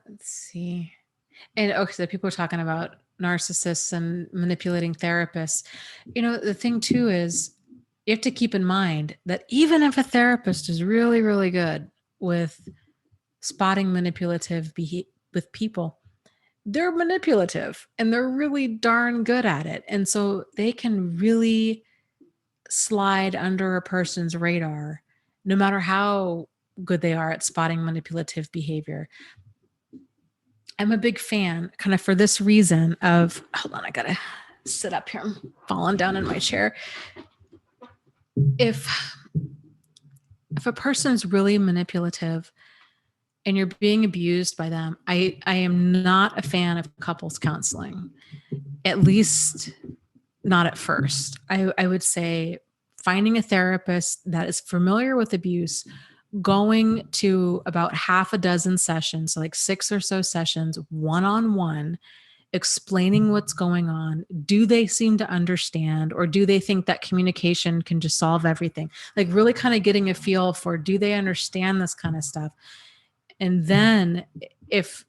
A: Let's see. And okay, so people are talking about narcissists and manipulating therapists. The thing too is you have to keep in mind that even if a therapist is really, really good with spotting manipulative with people, they're manipulative and they're really darn good at it. And so they can really slide under a person's radar, no matter how good they are at spotting manipulative behavior. I'm a big fan, kind of for this reason of, hold on, I gotta sit up here. I'm falling down in my chair. If a person's really manipulative and you're being abused by them, I am not a fan of couples counseling, at least not at first. I would say finding a therapist that is familiar with abuse, going to about half a dozen sessions, so like 6 or so sessions, one-on-one, explaining what's going on. Do they seem to understand, or do they think that communication can just solve everything? Like really kind of getting a feel for, do they understand this kind of stuff? And then if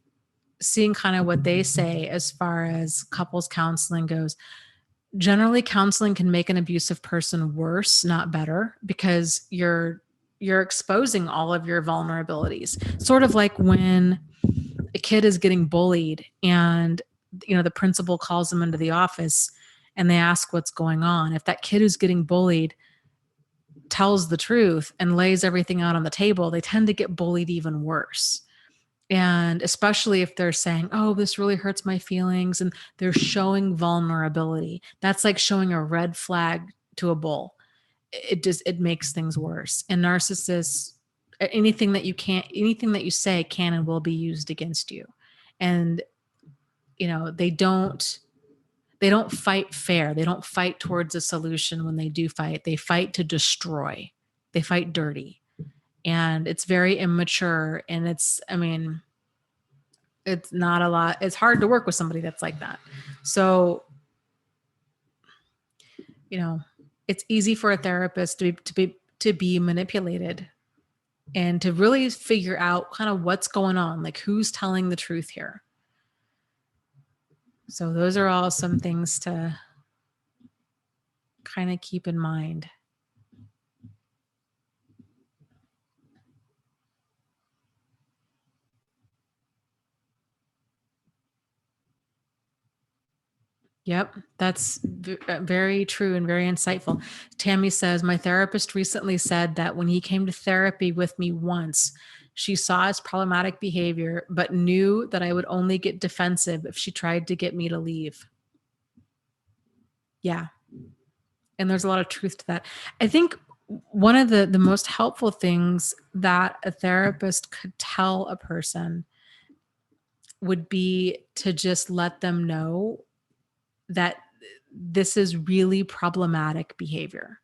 A: seeing kind of what they say as far as couples counseling goes, generally counseling can make an abusive person worse, not better, because you're exposing all of your vulnerabilities. Sort of like when a kid is getting bullied and the principal calls them into the office and they ask what's going on. If that kid who's getting bullied tells the truth and lays everything out on the table, they tend to get bullied even worse. And especially if they're saying, oh, this really hurts my feelings, and they're showing vulnerability. That's like showing a red flag to a bull. It makes things worse. And narcissists, anything that you say can and will be used against you. And they don't fight fair. They don't fight towards a solution. When they do fight, they fight to destroy. They fight dirty. And it's very immature. And it's not a lot. It's hard to work with somebody that's like that. So, it's easy for a therapist to be manipulated and to really figure out kind of what's going on, like who's telling the truth here. So those are all some things to kind of keep in mind. Yep, that's very true and very insightful. Tammy says, my therapist recently said that when he came to therapy with me once, she saw his problematic behavior, but knew that I would only get defensive if she tried to get me to leave. Yeah. And there's a lot of truth to that. I think one of the most helpful things that a therapist could tell a person would be to just let them know that this is really problematic behavior.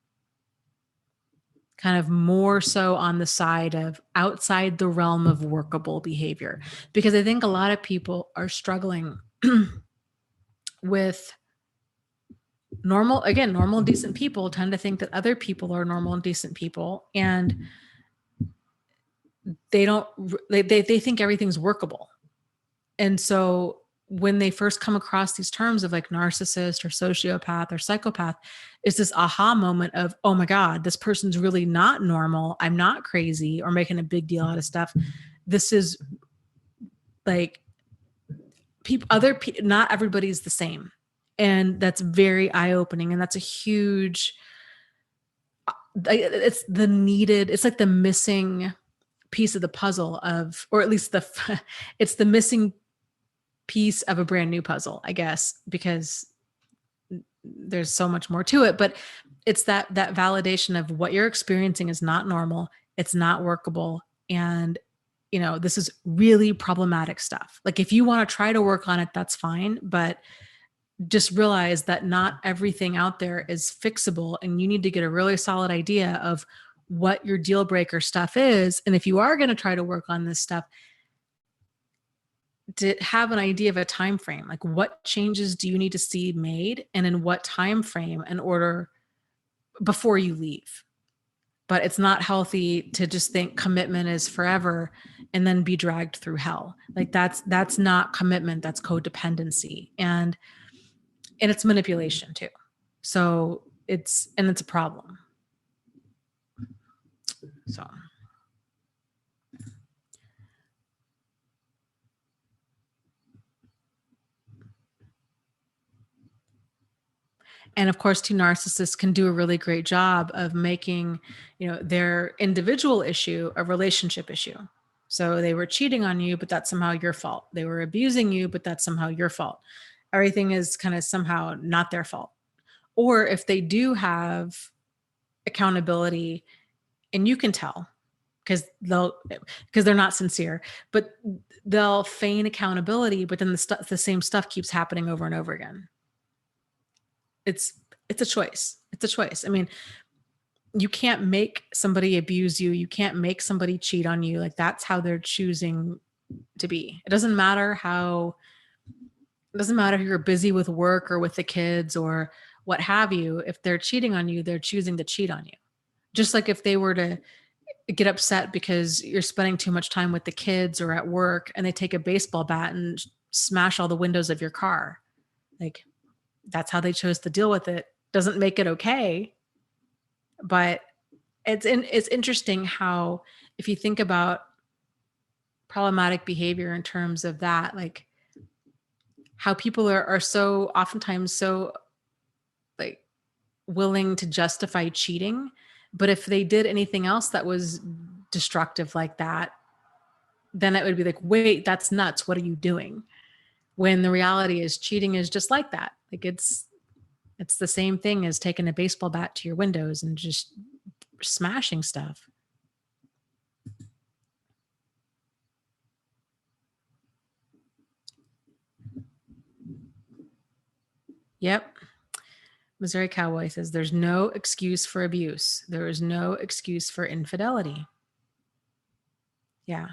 A: Kind of more so on the side of outside the realm of workable behavior. Because I think a lot of people are struggling with normal, decent people tend to think that other people are normal and decent people. And they think everything's workable. And so when they first come across these terms of like narcissist or sociopath or psychopath, it's this aha moment of, oh my God, this person's really not normal. I'm not crazy or making a big deal out of stuff. This is like not everybody's the same. And that's very eye-opening. And that's a huge, it's like the missing piece of the puzzle of, or at least it's the missing piece of a brand new puzzle, I guess, because there's so much more to it. But it's that validation of what you're experiencing is not normal. It's not workable. And, this is really problematic stuff. Like if you want to try to work on it, that's fine. But just realize that not everything out there is fixable, and you need to get a really solid idea of what your deal breaker stuff is. And if you are going to try to work on this stuff, to have an idea of a time frame, like what changes do you need to see made and in what time frame in order before you leave. But it's not healthy to just think commitment is forever and then be dragged through hell. Like that's not commitment, that's codependency. And it's manipulation too. So it's a problem. So and of course, two narcissists can do a really great job of making, their individual issue a relationship issue. So they were cheating on you, but that's somehow your fault. They were abusing you, but that's somehow your fault. Everything is kind of somehow not their fault. Or if they do have accountability, and you can tell because they're not sincere, but they'll feign accountability, but then the same stuff keeps happening over and over again. It's a choice. It's a choice. I mean, you can't make somebody abuse you. You can't make somebody cheat on you. Like that's how they're choosing to be. It doesn't matter if you're busy with work or with the kids or what have you. If they're cheating on you, they're choosing to cheat on you. Just like if they were to get upset because you're spending too much time with the kids or at work and they take a baseball bat and smash all the windows of your car. Like that's how they chose to deal with it. Doesn't make it okay. But it's interesting how, if you think about problematic behavior in terms of that, like how people are so oftentimes so like willing to justify cheating. But if they did anything else that was destructive like that, then it would be like, wait, that's nuts. What are you doing? When the reality is cheating is just like that. Like it's the same thing as taking a baseball bat to your windows and just smashing stuff. Yep. Missouri Cowboy says there's no excuse for abuse. There is no excuse for infidelity. Yeah.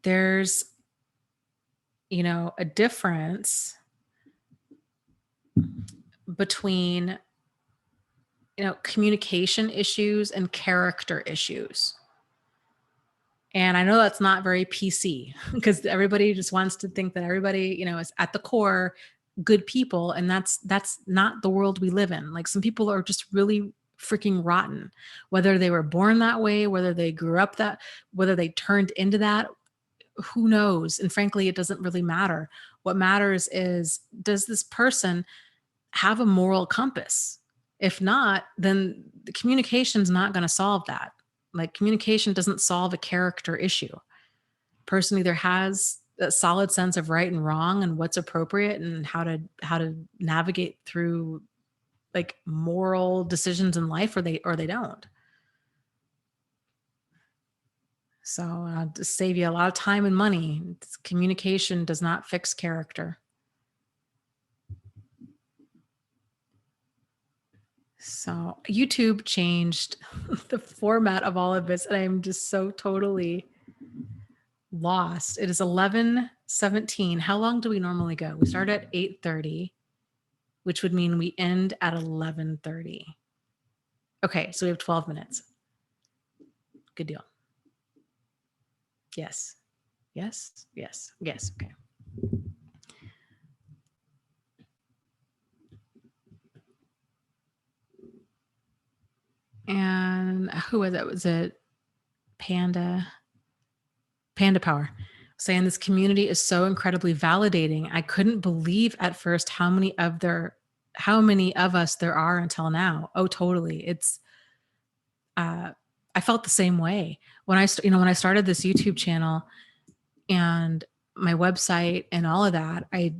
A: There's, a difference between, communication issues and character issues. And I know that's not very PC because everybody just wants to think that everybody, is at the core good people. And that's not the world we live in. Like some people are just really freaking rotten, whether they were born that way, whether they grew up whether they turned into that, who knows? And frankly, it doesn't really matter. What matters is, does this person have a moral compass? If not, then the communication's not going to solve that. Like communication doesn't solve a character issue. Person either has a solid sense of right and wrong and what's appropriate and how to navigate through like moral decisions in life, or they don't. So I'll just save you a lot of time and money. Communication does not fix character. So YouTube changed the format of all of this, and I'm just so totally lost. It is 11:17. How long do we normally go? We start at 8:30, which would mean we end at 11:30. Okay, so we have 12 minutes. Good deal. Yes. Yes. Yes. Yes. Okay. And who was it? Was it Panda Power saying this community is so incredibly validating. I couldn't believe at first how many of us there are until now. Oh, totally. It's I felt the same way when I started this YouTube channel and my website and all of that. I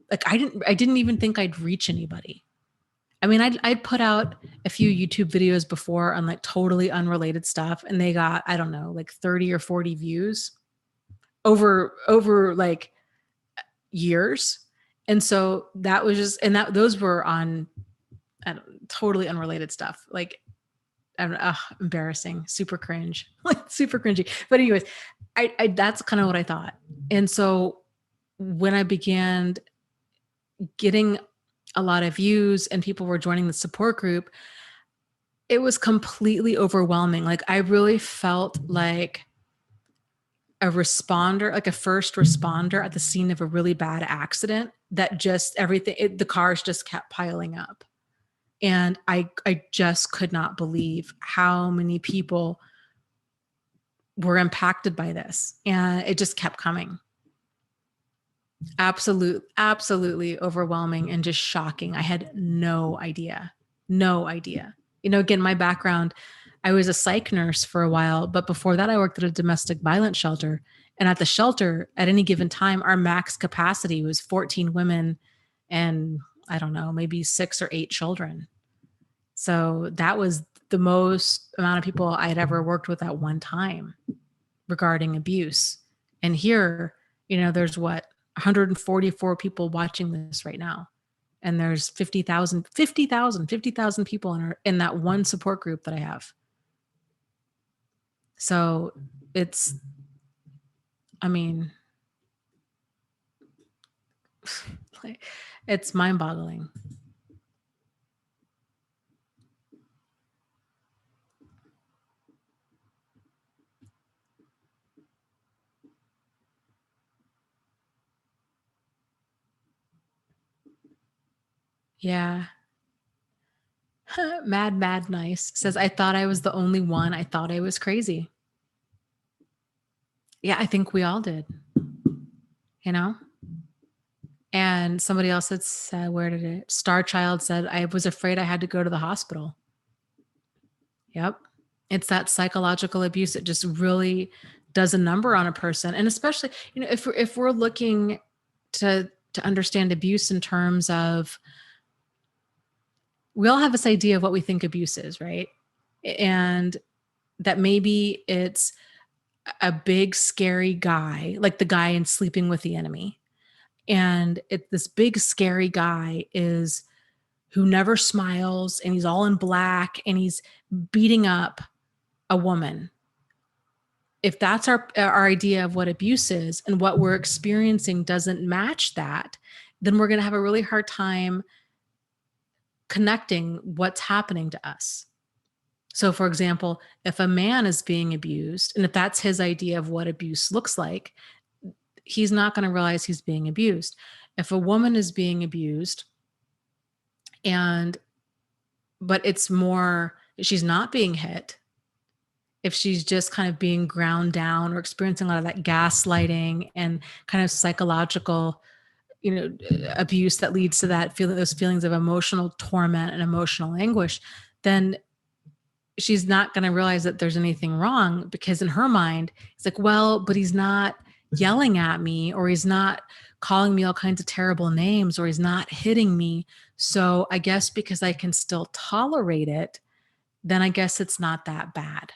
A: didn't even think I'd reach anybody. I mean, I'd put out a few YouTube videos before on like totally unrelated stuff, and they got, I don't know, like 30 or 40 views over like years. And so that was just, and those were on totally unrelated stuff. Like, embarrassing, super cringe, like super cringy. But anyways, I that's kind of what I thought. And so when I began getting a lot of views and people were joining the support group, it was completely overwhelming. Like I really felt like a responder, like a first responder at the scene of a really bad accident that just everything, the cars just kept piling up. And I just could not believe how many people were impacted by this. And it just kept coming. Absolutely overwhelming and just shocking. I had no idea. Again, my background, I was a psych nurse for a while, but before that I worked at a domestic violence shelter. And at the shelter, at any given time, our max capacity was 14 women and I don't know, maybe 6 or 8 children. So that was the most amount of people I had ever worked with at one time regarding abuse. And here, there's 144 people watching this right now. And there's 50,000 people in that one support group that I have. So it's mind-boggling. Yeah. Mad Nice says, I thought I was the only one. I thought I was crazy. Yeah, I think we all did. And somebody else had said, where did it? Star Child said, I was afraid I had to go to the hospital. Yep. It's that psychological abuse that just really does a number on a person. And especially, if we're looking to understand abuse in terms of, we all have this idea of what we think abuse is, right? And that maybe it's a big, scary guy, like the guy in Sleeping with the Enemy. And this big, scary guy who never smiles, and he's all in black, and he's beating up a woman. If that's our idea of what abuse is, and what we're experiencing doesn't match that, then we're going to have a really hard time connecting what's happening to us. So for example, if a man is being abused, and if that's his idea of what abuse looks like, he's not going to realize he's being abused. If a woman is being abused, but it's more, she's not being hit, if she's just kind of being ground down or experiencing a lot of that gaslighting and kind of psychological, abuse that leads to those feelings of emotional torment and emotional anguish, then she's not going to realize that there's anything wrong, because in her mind, it's like, well, but he's not yelling at me, or he's not calling me all kinds of terrible names, or he's not hitting me. So I guess because I can still tolerate it, then I guess it's not that bad.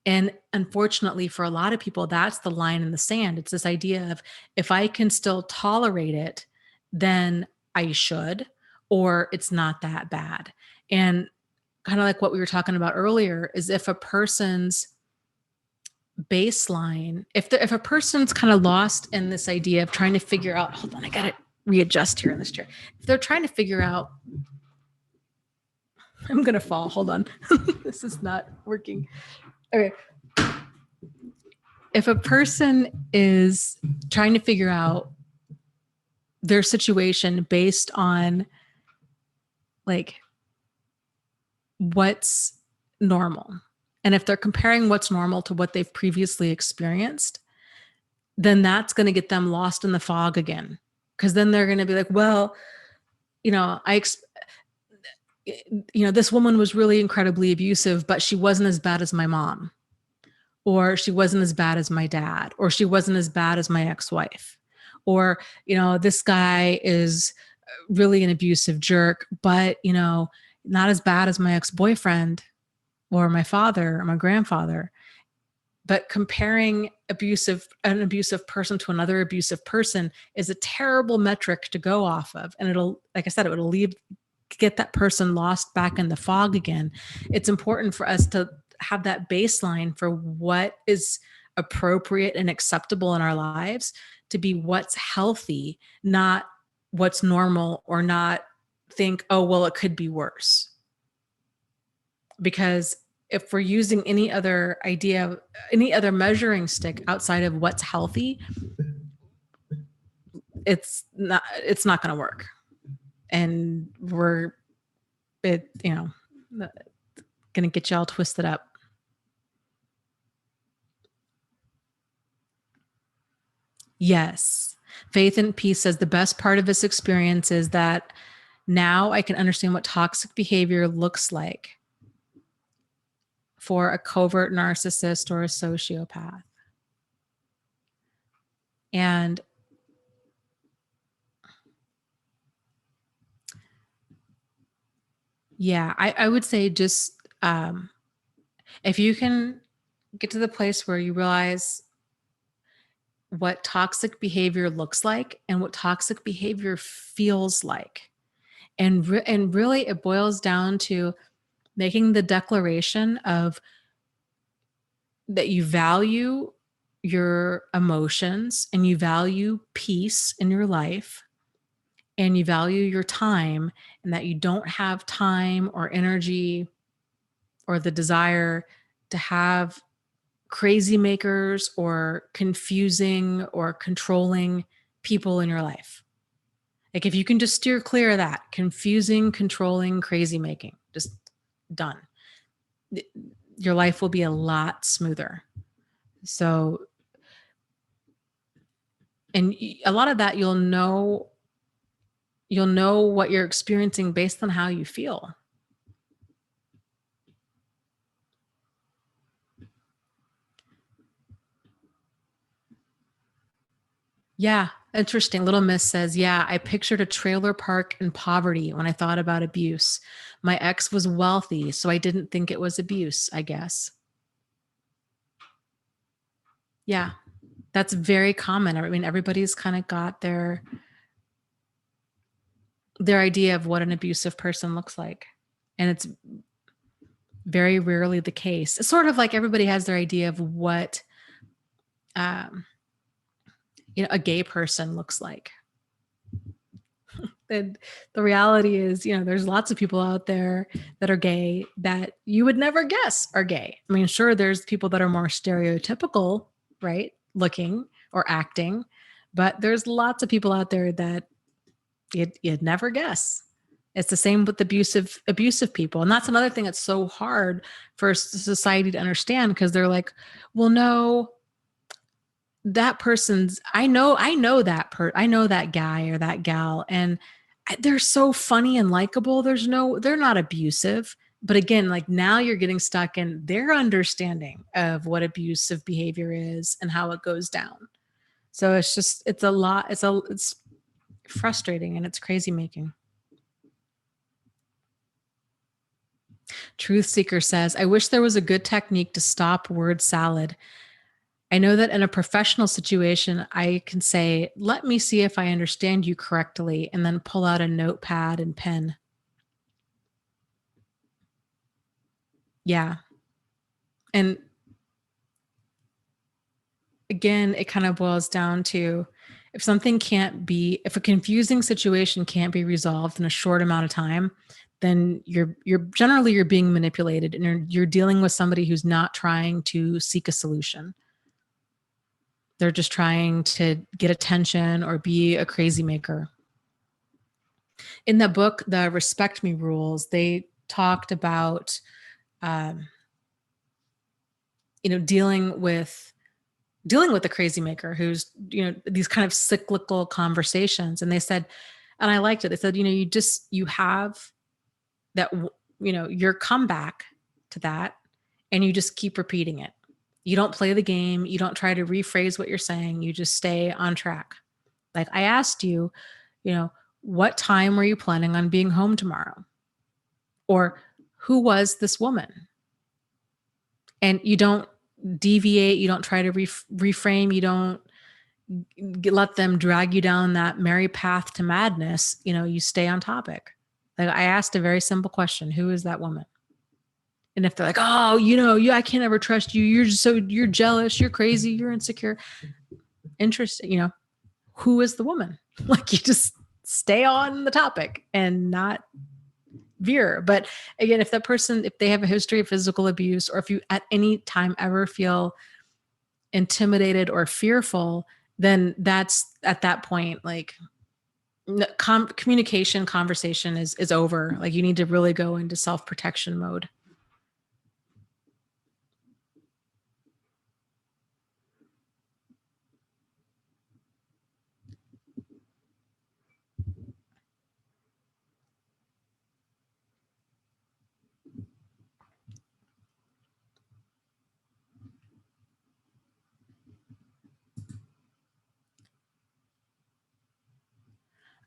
A: And unfortunately, for a lot of people, that's the line in the sand. It's this idea of, if I can still tolerate it, then I should, or it's not that bad. And kind of like what we were talking about earlier, is if a person's baseline, if a person's kind of lost in this idea of trying to figure out, hold on, I got to readjust here in this chair. If they're trying to figure out, I'm going to fall, hold on. This is not working. Okay. If a person is trying to figure out their situation based on like what's normal, and if they're comparing what's normal to what they've previously experienced, then that's going to get them lost in the fog again. Because then they're going to be like, well, this woman was really incredibly abusive, but she wasn't as bad as my mom, or she wasn't as bad as my dad, or she wasn't as bad as my ex-wife, or, this guy is really an abusive jerk, but, not as bad as my ex-boyfriend or my father or my grandfather. But comparing an abusive person to another abusive person is a terrible metric to go off of. And it'll, like I said, it'll get that person lost back in the fog again. It's important for us to have that baseline for what is appropriate and acceptable in our lives to be what's healthy, not what's normal, or not think, oh, well, it could be worse. Because if we're using any other measuring stick outside of what's healthy, it's not going to work. And we're going to get you all twisted up. Yes. Faith and Peace says the best part of this experience is that now I can understand what toxic behavior looks like for a covert narcissist or a sociopath. And yeah, I would say just if you can get to the place where you realize what toxic behavior looks like and what toxic behavior feels like. And really it boils down to making the declaration of that you value your emotions and you value peace in your life and you value your time, and that you don't have time or energy or the desire to have crazy makers or confusing or controlling people in your life. Like if you can just steer clear of that, confusing, controlling, crazy making, just done. Your life will be a lot smoother. So, and a lot of that you'll know what you're experiencing based on how you feel. Yeah, interesting. Little Miss says, yeah, I pictured a trailer park in poverty when I thought about abuse. My ex was wealthy, so I didn't think it was abuse, I guess. Yeah, that's very common. I mean, everybody's kind of got their idea of what an abusive person looks like. And it's very rarely the case. It's sort of like everybody has their idea of what a gay person looks like. And the reality is, there's lots of people out there that are gay that you would never guess are gay. I mean, sure, there's people that are more stereotypical, right, looking or acting, but there's lots of people out there that you'd never guess. It's the same with abusive people. And that's another thing that's so hard for society to understand, because they're like, well, no, that person's, I know that guy or that gal, and they're so funny and likable. They're not abusive. But again, like now you're getting stuck in their understanding of what abusive behavior is and how it goes down. So it's a lot. It's frustrating and it's crazy making. Truth Seeker says, I wish there was a good technique to stop word salad. I know that in a professional situation, I can say, let me see if I understand you correctly, and then pull out a notepad and pen. Yeah. And again, it kind of boils down to if a confusing situation can't be resolved in a short amount of time, then you're generally being manipulated, and you're dealing with somebody who's not trying to seek a solution. They're just trying to get attention or be a crazy maker. In the book, The Respect Me Rules, they talked about, dealing with the crazy maker who's, these kind of cyclical conversations. And they said, and I liked it. They said, you have that, your comeback to that, and you just keep repeating it. You don't play the game. You don't try to rephrase what you're saying. You just stay on track. Like I asked you, what time were you planning on being home tomorrow? Or who was this woman? And you don't deviate, you don't try to reframe, you don't let them drag you down that merry path to madness. You stay on topic. Like, I asked a very simple question: who is that woman? And if they're like, oh, I can't ever trust you, you're jealous, you're crazy, you're insecure. Interesting. Who is the woman? Like, you just stay on the topic and not veer. But again, if they have a history of physical abuse, or if you at any time ever feel intimidated or fearful, then that's at that point, like, communication, conversation is over. Like, you need to really go into self-protection mode.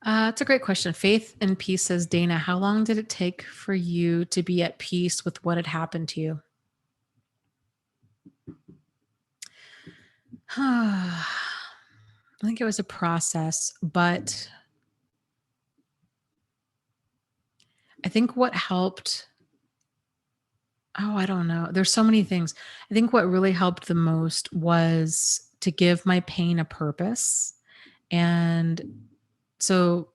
A: It's a great question. Faith and Peace says, Dana, how long did it take for you to be at peace with what had happened to you? I think it was a process, but I think what helped, I don't know. There's so many things. I think what really helped the most was to give my pain a purpose. And so,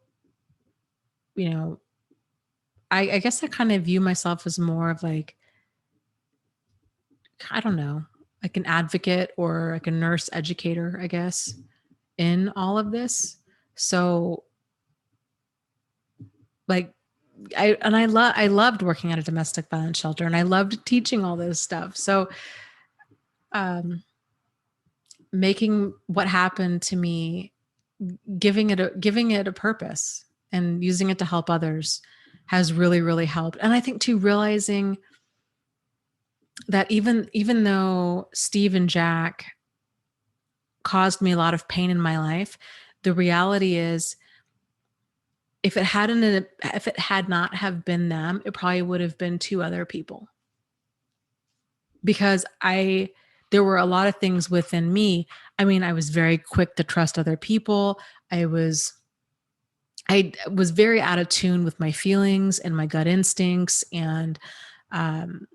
A: you know, I guess I kind of view myself as more of like, I don't know, like an advocate or like a nurse educator, I guess, in all of this. So, like, I loved working at a domestic violence shelter, and I loved teaching all this stuff. So, um, making what happened to me, giving it a purpose and using it to help others has really, really helped. And I think too, realizing that even though Steve and Jack caused me a lot of pain in my life, the reality is, if it had not have been them, it probably would have been two other people. Because there were a lot of things within me. I mean, I was very quick to trust other people. I was very out of tune with my feelings and my gut instincts, and um,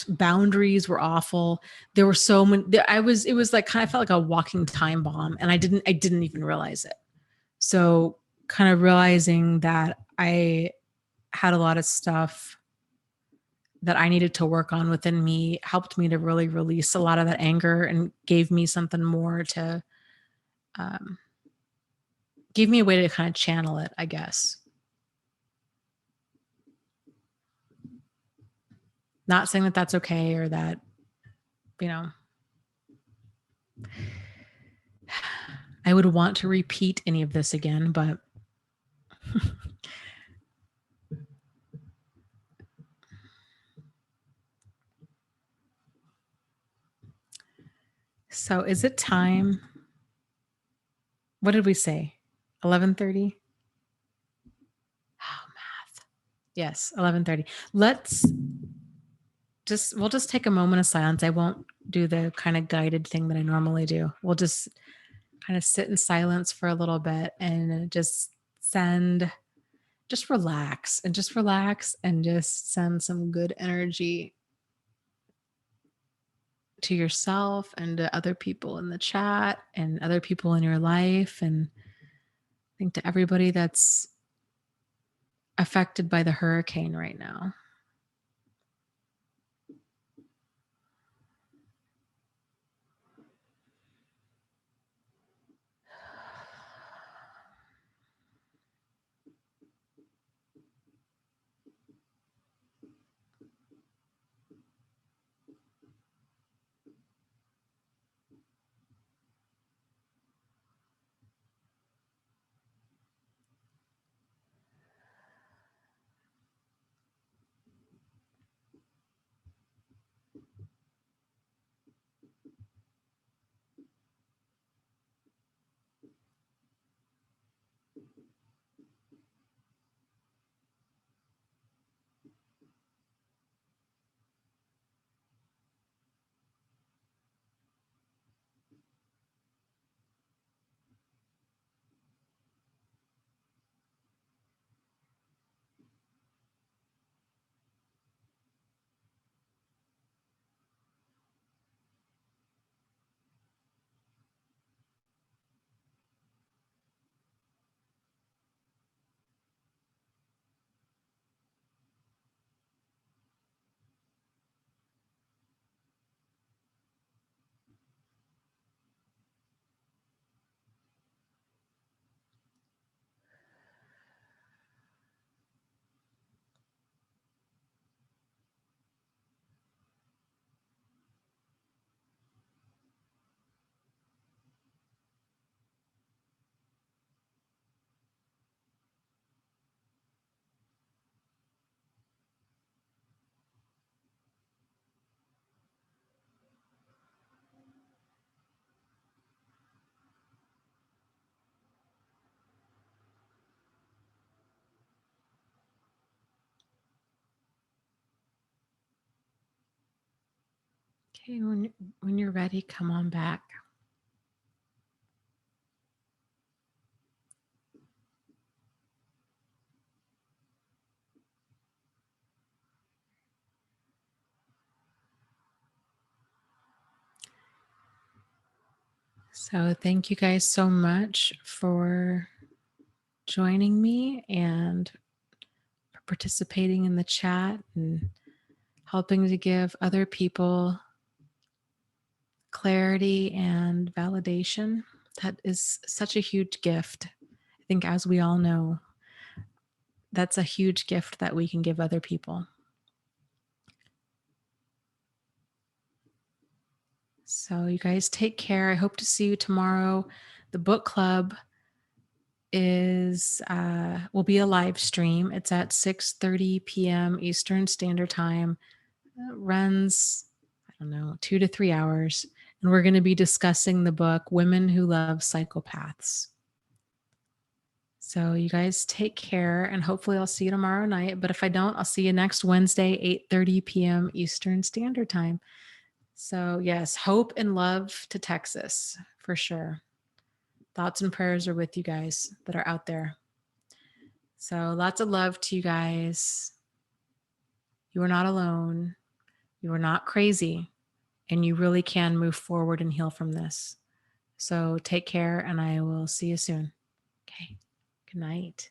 A: boundaries were awful. There were so many. It was like, kind of felt like a walking time bomb, and I didn't even realize it. So, kind of realizing that I had a lot of stuff that I needed to work on within me helped me to really release a lot of that anger, and gave me something more to, um, gave me a way to kind of channel it, I guess. Not saying that that's okay, or that, you know, I would want to repeat any of this again, but so is it time? What did we say? 11:30? Oh, math. Yes, 11:30. We'll just take a moment of silence. I won't do the kind of guided thing that I normally do. We'll just kind of sit in silence for a little bit and just relax and just send some good energy to yourself and to other people in the chat and other people in your life. And I think to everybody that's affected by the hurricane right now. Okay, when you're ready, come on back. So thank you guys so much for joining me and for participating in the chat and helping to give other people clarity and validation. That is such a huge gift. I think, as we all know, that's a huge gift that we can give other people. So you guys take care. I hope to see you tomorrow. The book club will be a live stream. It's at 6:30 p.m. Eastern Standard Time. It runs, I don't know, 2 to 3 hours. And we're going to be discussing the book Women Who Love Psychopaths. So you guys take care, and hopefully I'll see you tomorrow night. But if I don't, I'll see you next Wednesday, 8:30 p.m. Eastern Standard Time. So yes, hope and love to Texas for sure. Thoughts and prayers are with you guys that are out there. So lots of love to you guys. You are not alone. You are not crazy, and you really can move forward and heal from this. So take care, and I will see you soon. Okay. Good night.